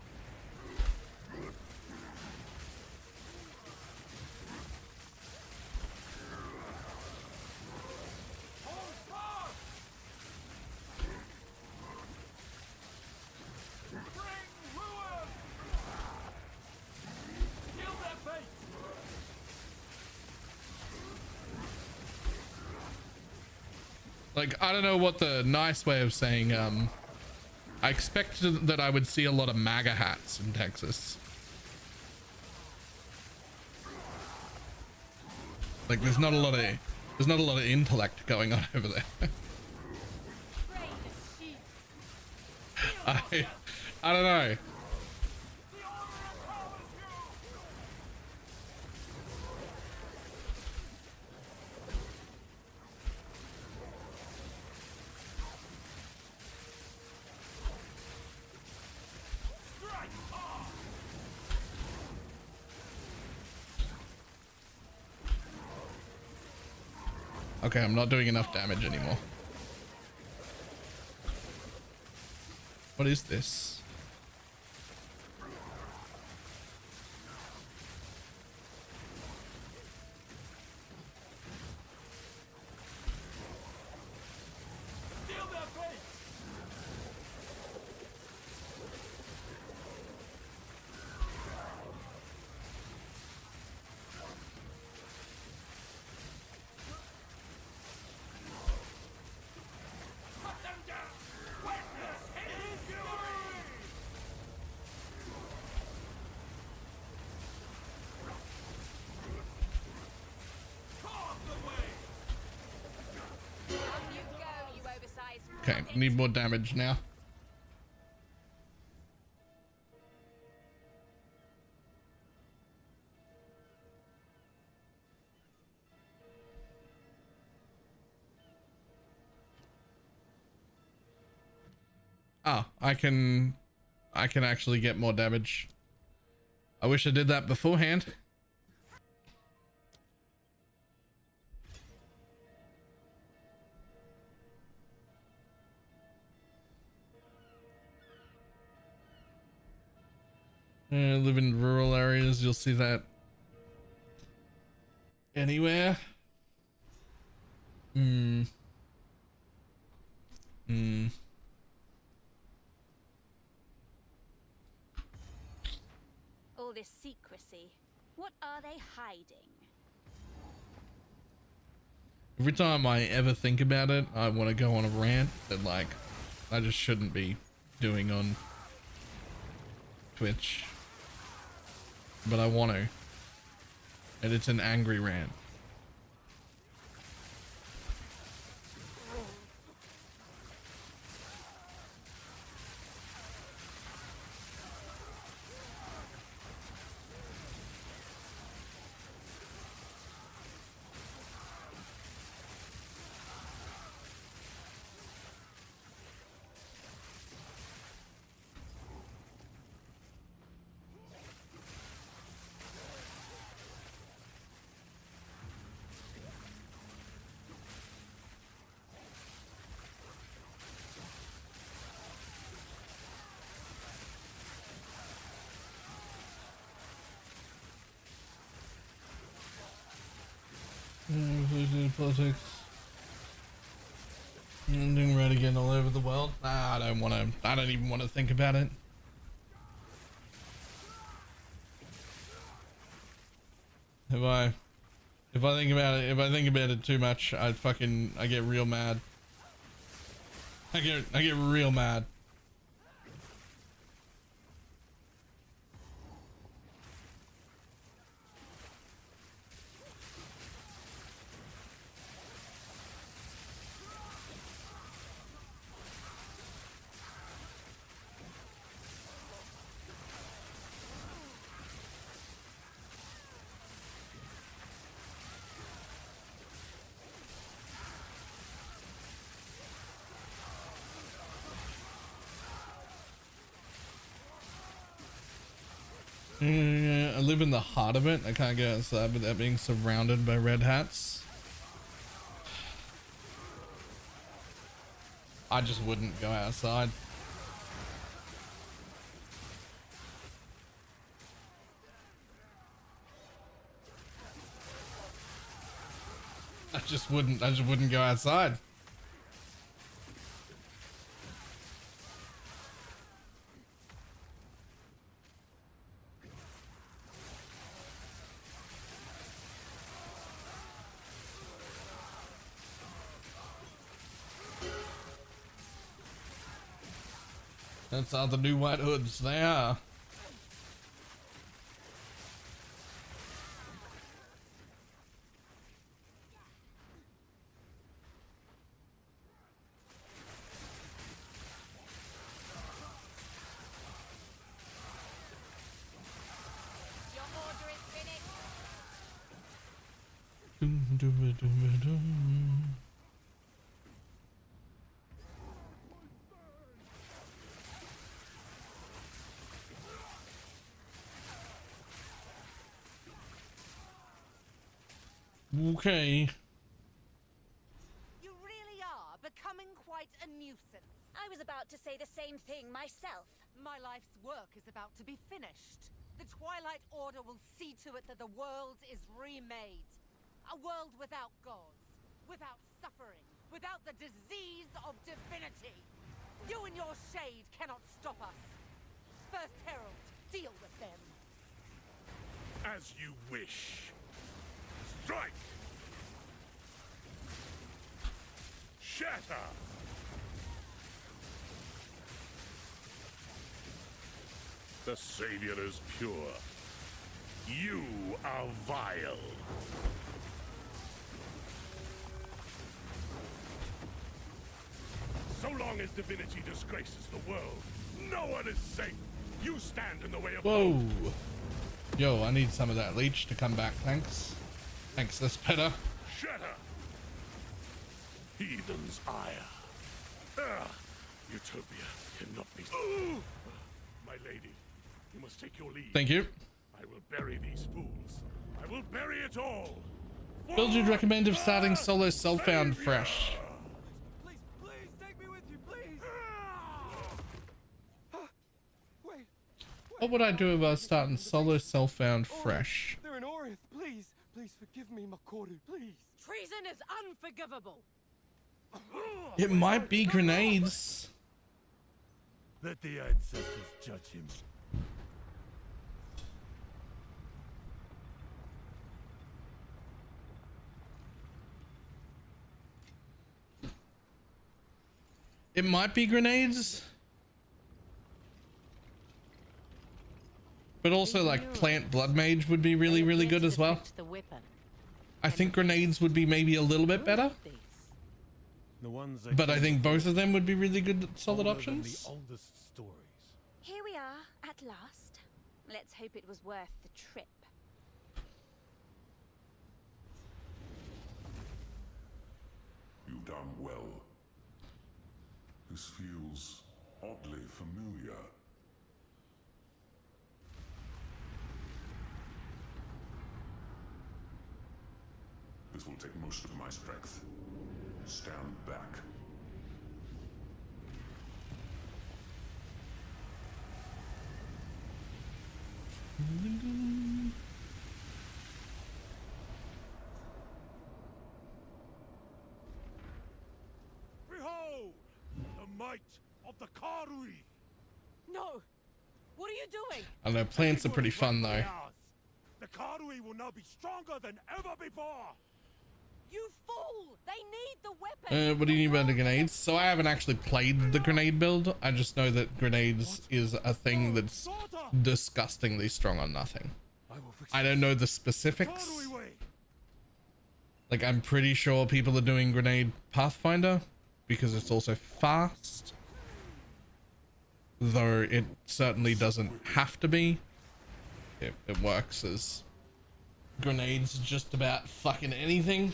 Like, I don't know what the nice way of saying, I expected that I would see a lot of MAGA hats in Texas. Like, there's not a lot of intellect going on over there. I don't know. Okay, I'm not doing enough damage anymore. What is this? Okay, need more damage now. Oh, I can actually get more damage. I wish I did that beforehand. Live in rural areas, you'll see that anywhere. All this secrecy, what are they hiding? Every time I ever think about it, I want to go on a rant that like I just shouldn't be doing on Twitch. But I want to. And it's an angry rant. Politics. I'm doing red again all over the world. Nah, I don't want to. I don't even want to think about it. If I think about it too much, I get real mad. I get real mad. I live in the heart of it. I can't get outside without being surrounded by red hats. I just wouldn't go outside. I just wouldn't go outside. That's all the new white hoods. They are. Okay. You really are becoming quite a nuisance. I was about to say the same thing myself. My life's work is about to be finished. The Twilight Order will see to it that the world is remade. A world without gods, without suffering, without the disease of divinity. You and your shade cannot stop us. First Herald, deal with them. As you wish. Strike! Shatter! The Savior is pure. You are vile. So long as divinity disgraces the world, no one is safe. You stand in the way of Whoa. Yo, I need some of that leech to come back. Thanks. Thanks, that's better. Shatter! Heathen's ire. Utopia cannot be. My lady, you must take your leave. Thank you. I will bury these fools. I will bury it all. Bill, you'd recommend of starting solo self-found fresh. Please, please, take me with you, please. Wait. What would I do if I was starting solo self-found fresh? They're in Orith. Please, please forgive me, Makoru, please. Treason is unforgivable. It might be grenades. Let the ancestors judge him. It might be grenades. But also like plant BloodMage would be really, really good as well. I think grenades would be maybe a little bit better. But I think both of them would be really good solid options. The oldest stories. Here we are, at last. Let's hope it was worth the trip. You've done well. This feels oddly familiar. This will take most of my strength. Stand back. Behold! might of the Karui. No! What are you doing? I know, plants are pretty fun though. The Karui will now be stronger than ever before. You fool! They need the weapon! What do you need about the grenades? So I haven't actually played the grenade build. I just know that grenades is a thing that's disgustingly strong on nothing. I don't know the specifics. Like, I'm pretty sure people are doing grenade Pathfinder because it's also fast. Though it certainly doesn't have to be. It works as grenades just about fucking anything.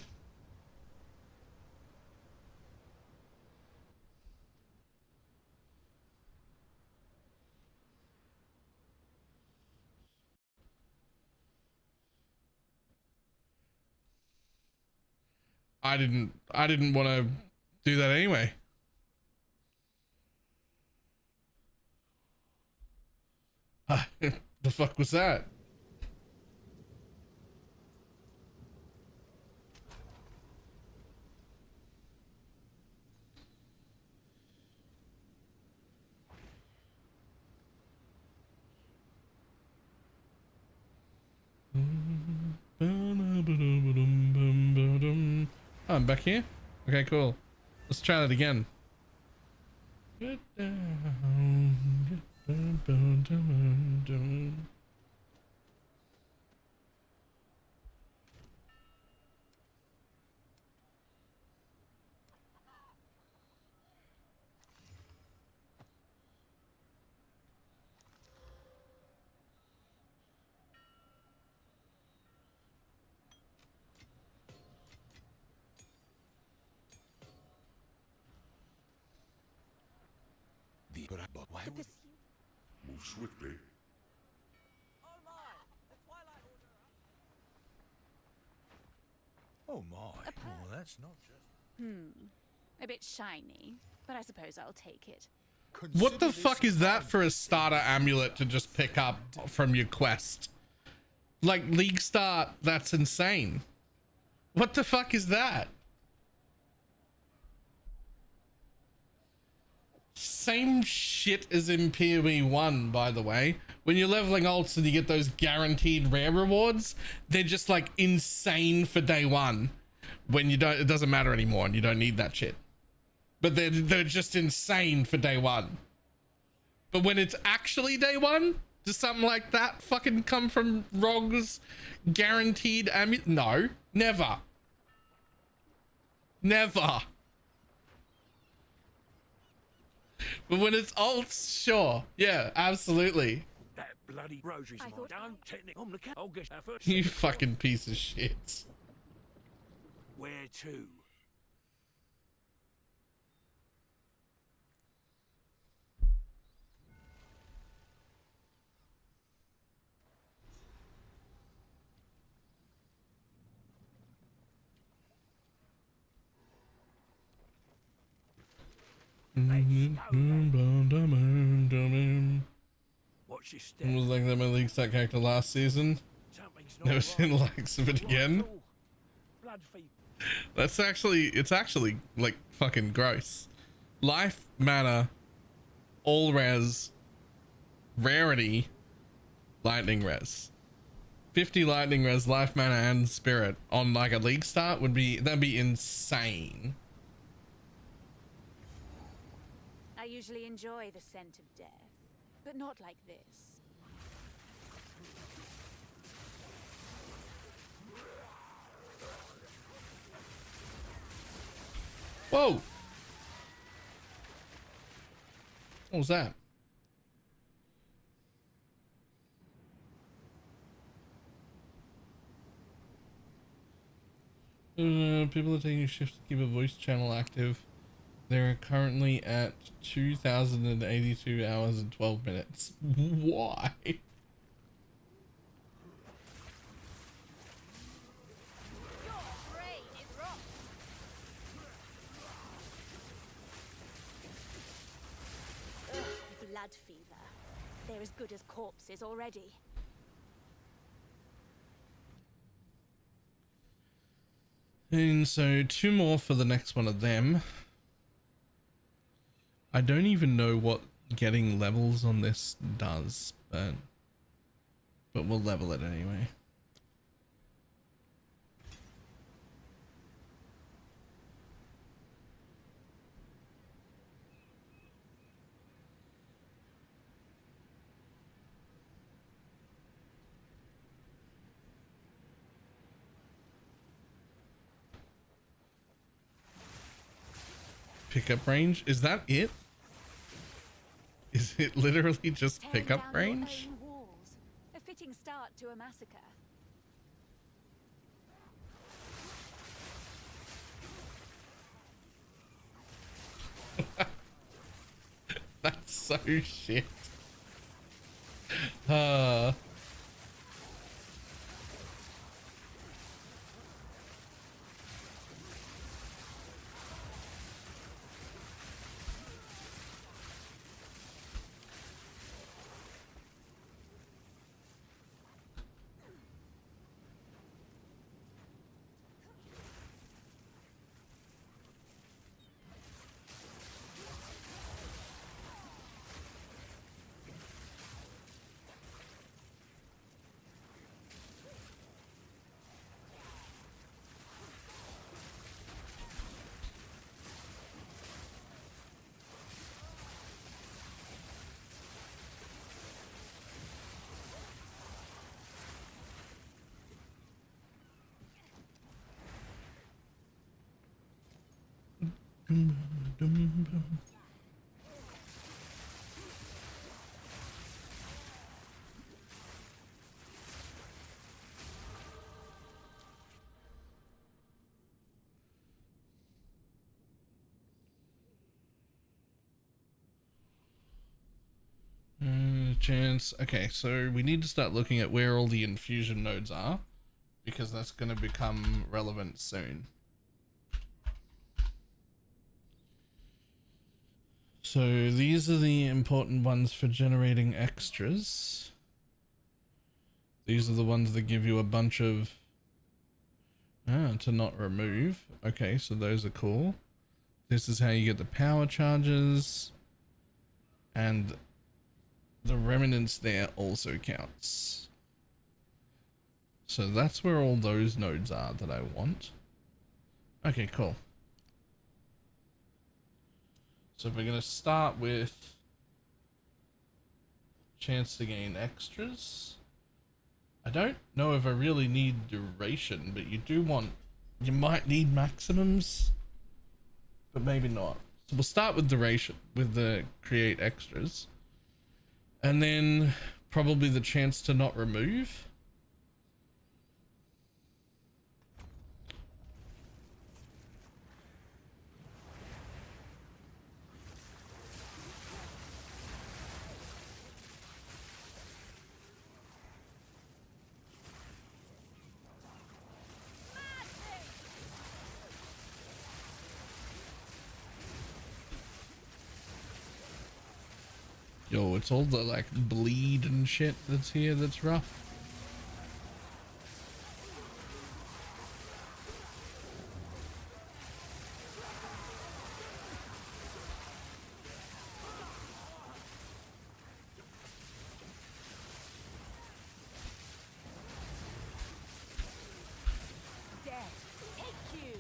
I didn't want to do that anyway. The fuck was that? Oh, I'm back here? Okay, cool. Let's try that again. Get down, get down. But why would... Move swiftly. Oh my. Well, that's not just... A bit shiny, but I suppose I'll take it. What the fuck is that for a starter amulet to just pick up from your quest? Like, League Start, that's insane. What the fuck is that? Same shit as in PoE 1, by the way. When you're leveling alts and you get those guaranteed rare rewards, they're just like insane for day one. When you don't, it doesn't matter anymore and you don't need that shit. But they're just insane for day one. But when it's actually day one, does something like that fucking come from Rog's guaranteed amulet? No, never. Never. But when it's alts, sure. Yeah, absolutely. That bloody rosary's mine. Don't technically on the cat. I'll get our first. You fucking piece of shit. Where to? What's your step? It was like that my League Start character last season. Never seen the likes of it again. That's actually, it's actually like fucking gross. Life, mana, all res, rarity, lightning res. 50 lightning res, life, mana, and spirit on like a League Start would be, that'd be insane. I usually enjoy the scent of death, but not like this. Whoa! What was that? People are taking shifts to keep a voice channel active. They're currently at 2,082 hours and 12 minutes. Why? Blood fever. They're as good as corpses already. And so 2 more for the next one of them. I don't even know what getting levels on this does, but we'll level it anyway. Pickup range? Is that it? Is it literally just pickup range? Walls. A fitting start to a massacre. That's so shit. Chance. Okay, so we need to start looking at where all the infusion nodes are, because that's going to become relevant soon. So these are the important ones for generating extras. These are the ones that give you a bunch of to not remove. Okay, so those are cool. This is how you get the power charges, and the remnants there also counts. So that's where all those nodes are that I want. Okay, cool. So we're going to start with chance to gain extras. I don't know if I really need duration, but you might need maximums, but maybe not. So we'll start with duration, with the create extras. And then probably the chance to not remove. Yo, it's all the like bleed and shit that's here that's rough. Death, take you.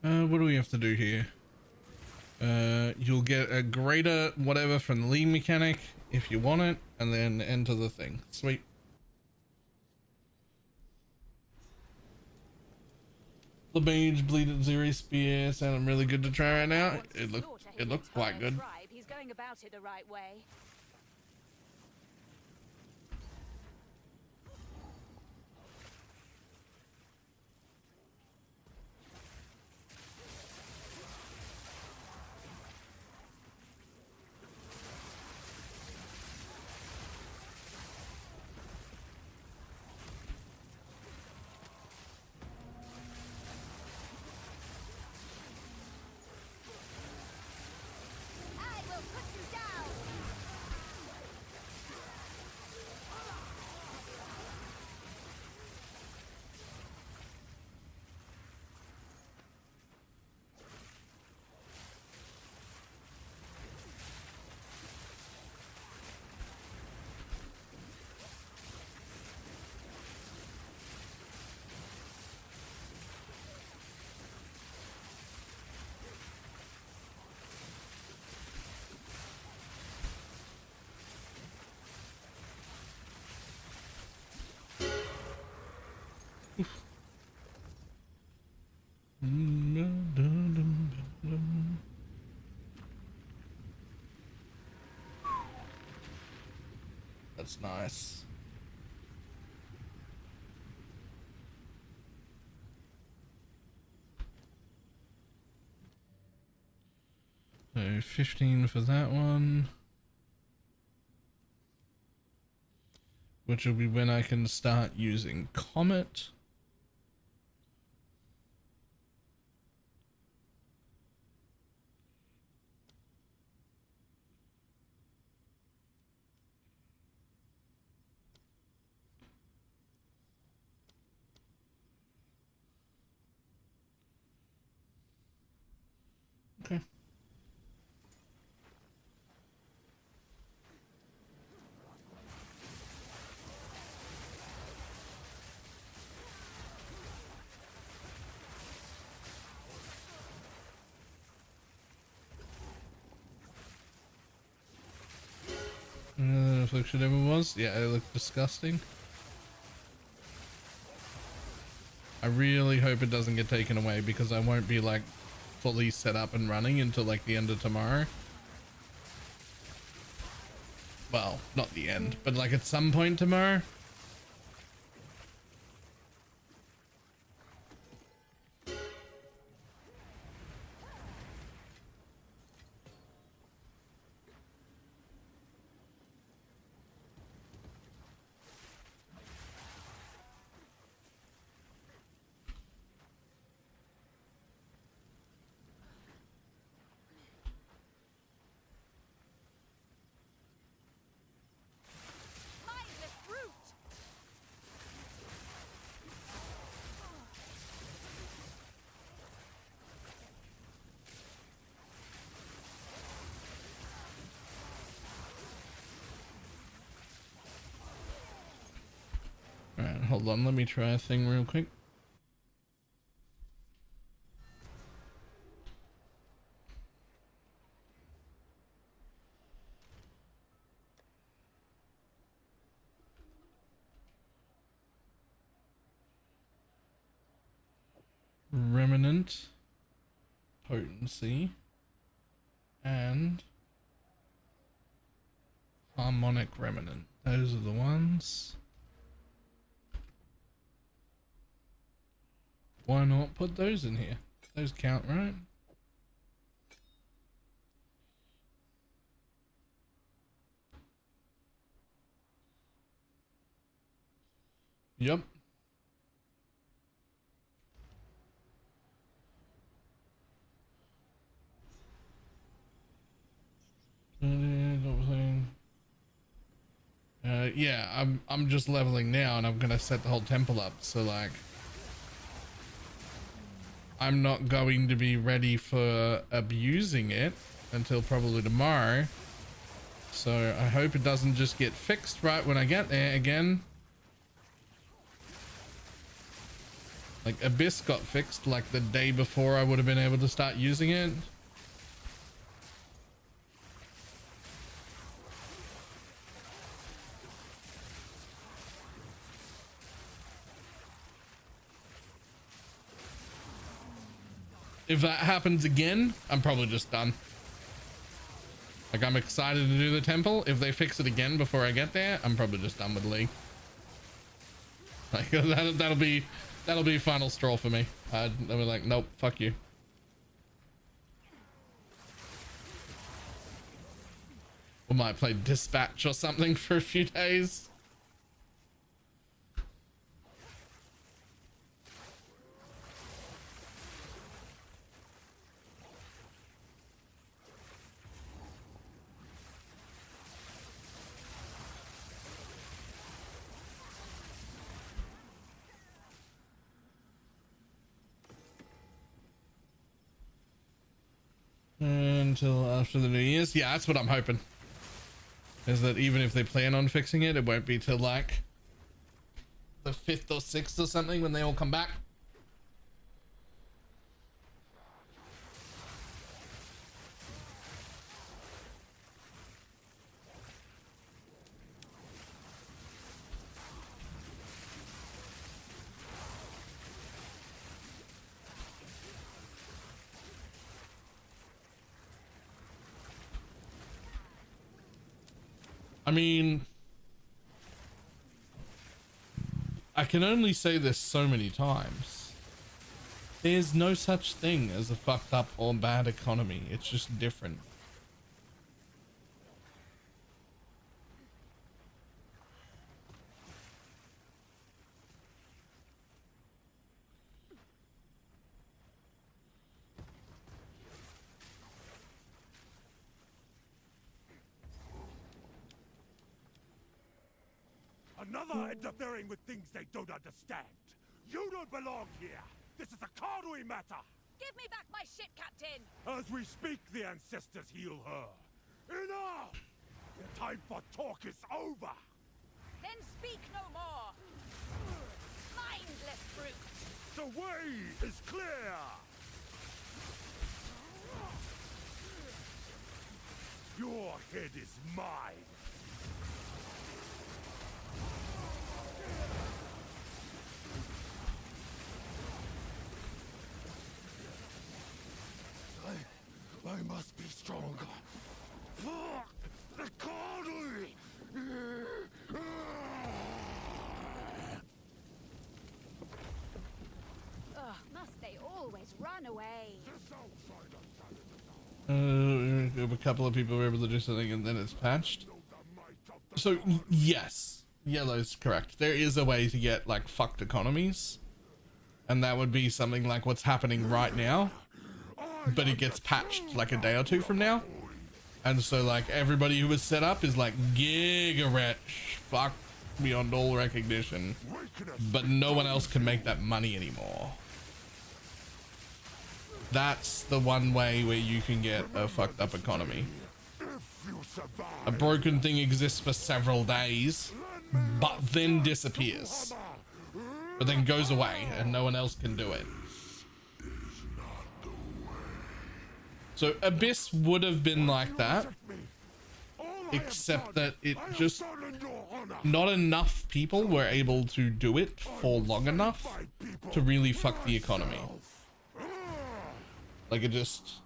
What do we have to do here? You'll get a greater whatever from the lead mechanic if you want it, and then enter the thing. Sweet. BloodMage, bleeded Zeri spear sounded really good to try right now. It looked quite good. He's going about it the right way. That's nice. So 15 for that one. Which will be when I can start using Comet. Okay. Affliction ever was? Yeah, it looked disgusting. I really hope it doesn't get taken away because I won't be like fully set up and running until like the end of tomorrow. Well, not the end, but like at some point tomorrow. Alright, hold on, let me try a thing real quick. Remnant, potency, and harmonic remnant. Those are the ones. Why not put those in here? Those count, right? Yep. Yeah, I'm just leveling now and I'm gonna set the whole temple up, so like I'm not going to be ready for abusing it until probably tomorrow. So I hope it doesn't just get fixed right when I get there again. Like Abyss got fixed like the day before I would have been able to start using it. If that happens again, I'm probably just done. Like, I'm excited to do the temple. If they fix it again before I get there, I'm probably just done with League. Like, that'll be final straw for me. I'll be like, nope, fuck you. We might play Dispatch or something for a few days. Until after the New Year's. Yeah, that's what I'm hoping. Is that even if they plan on fixing it, it won't be till like the 5th or 6th or something when they all come back. I mean, I can only say this so many times. There's no such thing as a fucked up or bad economy. It's just different. Another interfering with things they don't understand. You don't belong here. This is a Cardui matter. Give me back my shit, Captain! As we speak, the ancestors heal her. Enough! The time for talk is over. Then speak no more. Mindless brute. The way is clear. Your head is mine. I must be stronger. For the Cardui! Ugh, must they always run away? A couple of people were able to do something and then it's patched. So yes, yellow's correct. There is a way to get like fucked economies, and that would be something like what's happening right now, but it gets patched like a day or two from now, and so like everybody who was set up is like giga rich, fuck beyond all recognition, but no one else can make that money anymore. That's the one way where you can get a fucked up economy. A broken thing exists for several days, but then disappears, but then goes away and no one else can do it. So Abyss would have been like that, except that it just, not enough people were able to do it for long enough to really fuck the economy. Like it just,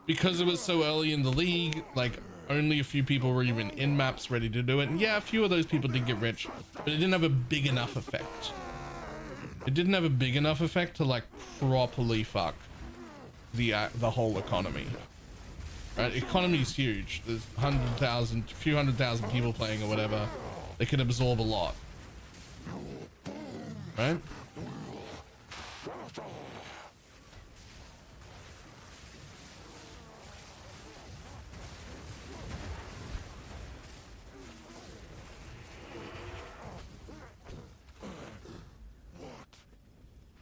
because it was so early in the league, like only a few people were even in maps ready to do it. And yeah, a few of those people did get rich, but it didn't have a big enough effect. It didn't have a big enough effect to like properly fuck the whole economy. Right? Economy is huge. There's 100,000, a few 100,000 people playing or whatever. They can absorb a lot. Right?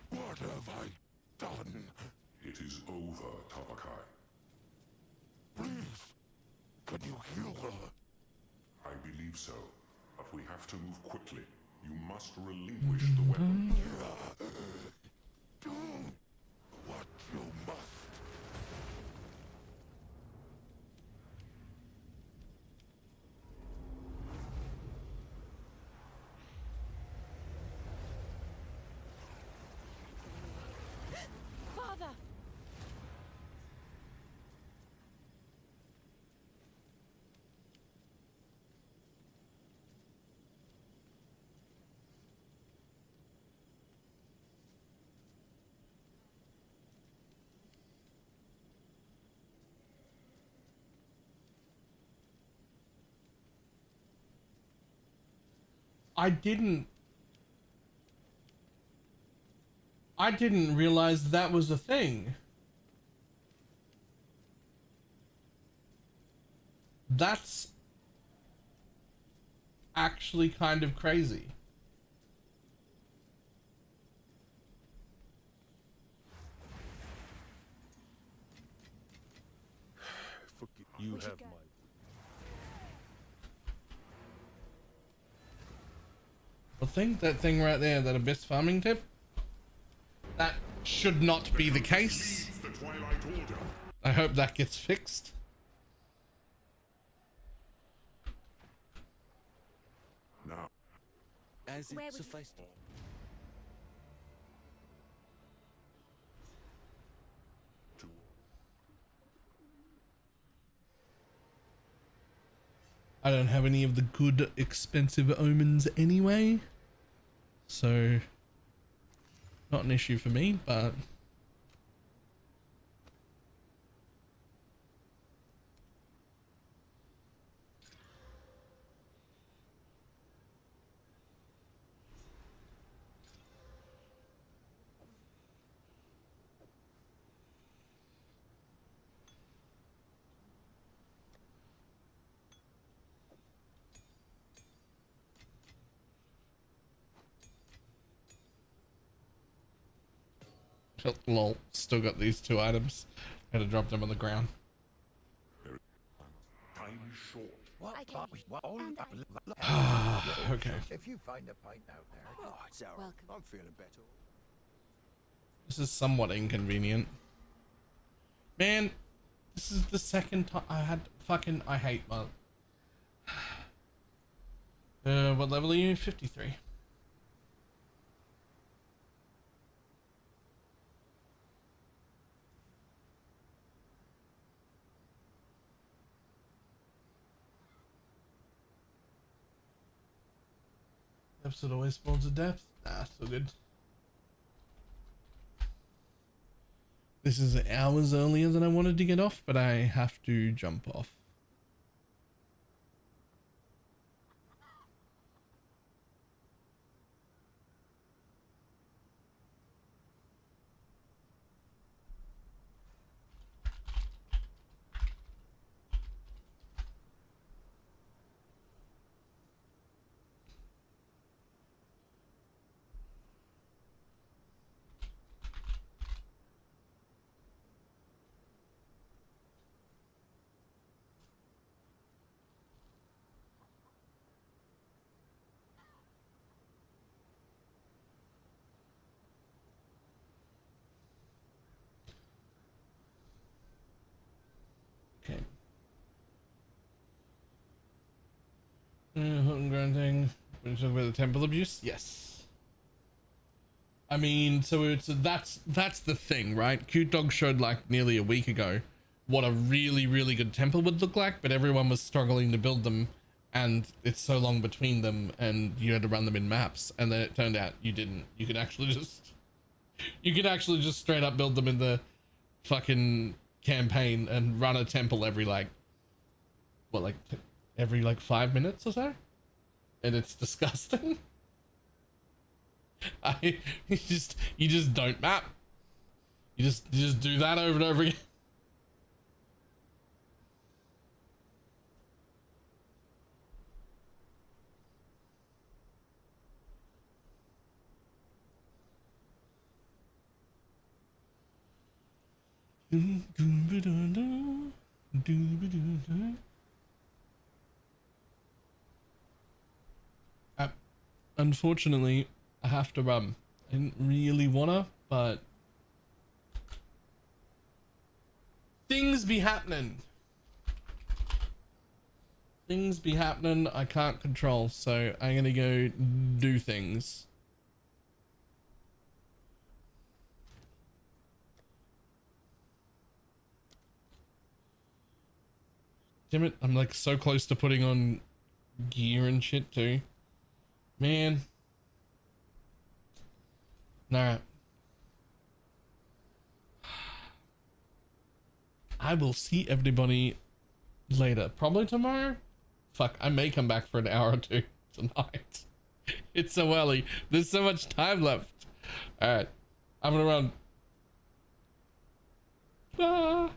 What have I done? It is over, Tabakai. Please, can you heal her? I believe so, but we have to move quickly. You must relinquish the weapon. Do what you must. Father! I didn't realize that was a thing. That's actually kind of crazy. You have my... I think that thing right there, that Abyss farming tip, that should not be the case. I hope that gets fixed. Now, as it sufficed. I don't have any of the good expensive omens anyway, so not an issue for me, but lol, still got these 2 items. Had to drop them on the ground. Time short. Okay. If you find a pint out there, it's all right. I'm feeling better. This is somewhat inconvenient. Man, this is the second time I had fucking, I hate my... what level are you? 53. Episode always spawns a depth. Nah, still good. This is hours earlier than I wanted to get off, but I have to jump off. Okay. Granting. When you talk about the temple abuse, yes. I mean, so that's the thing, right? Cute Dog showed like nearly a week ago what a really, really good temple would look like, but everyone was struggling to build them, and it's so long between them, and you had to run them in maps, and then it turned out you didn't. You could actually just straight up build them in the fucking campaign and run a temple every like, what, like every like 5 minutes or so, and it's disgusting. You just don't map. You just do that over and over again. Unfortunately, I have to run. I didn't really wanna, but things be happening. Things be happening I can't control, so I'm gonna go do things. Damn it, I'm like so close to putting on gear and shit too. Man. Alright. I will see everybody later. Probably tomorrow? Fuck, I may come back for an hour or 2 tonight. It's so early. There's so much time left. Alright. I'm gonna run. Ah.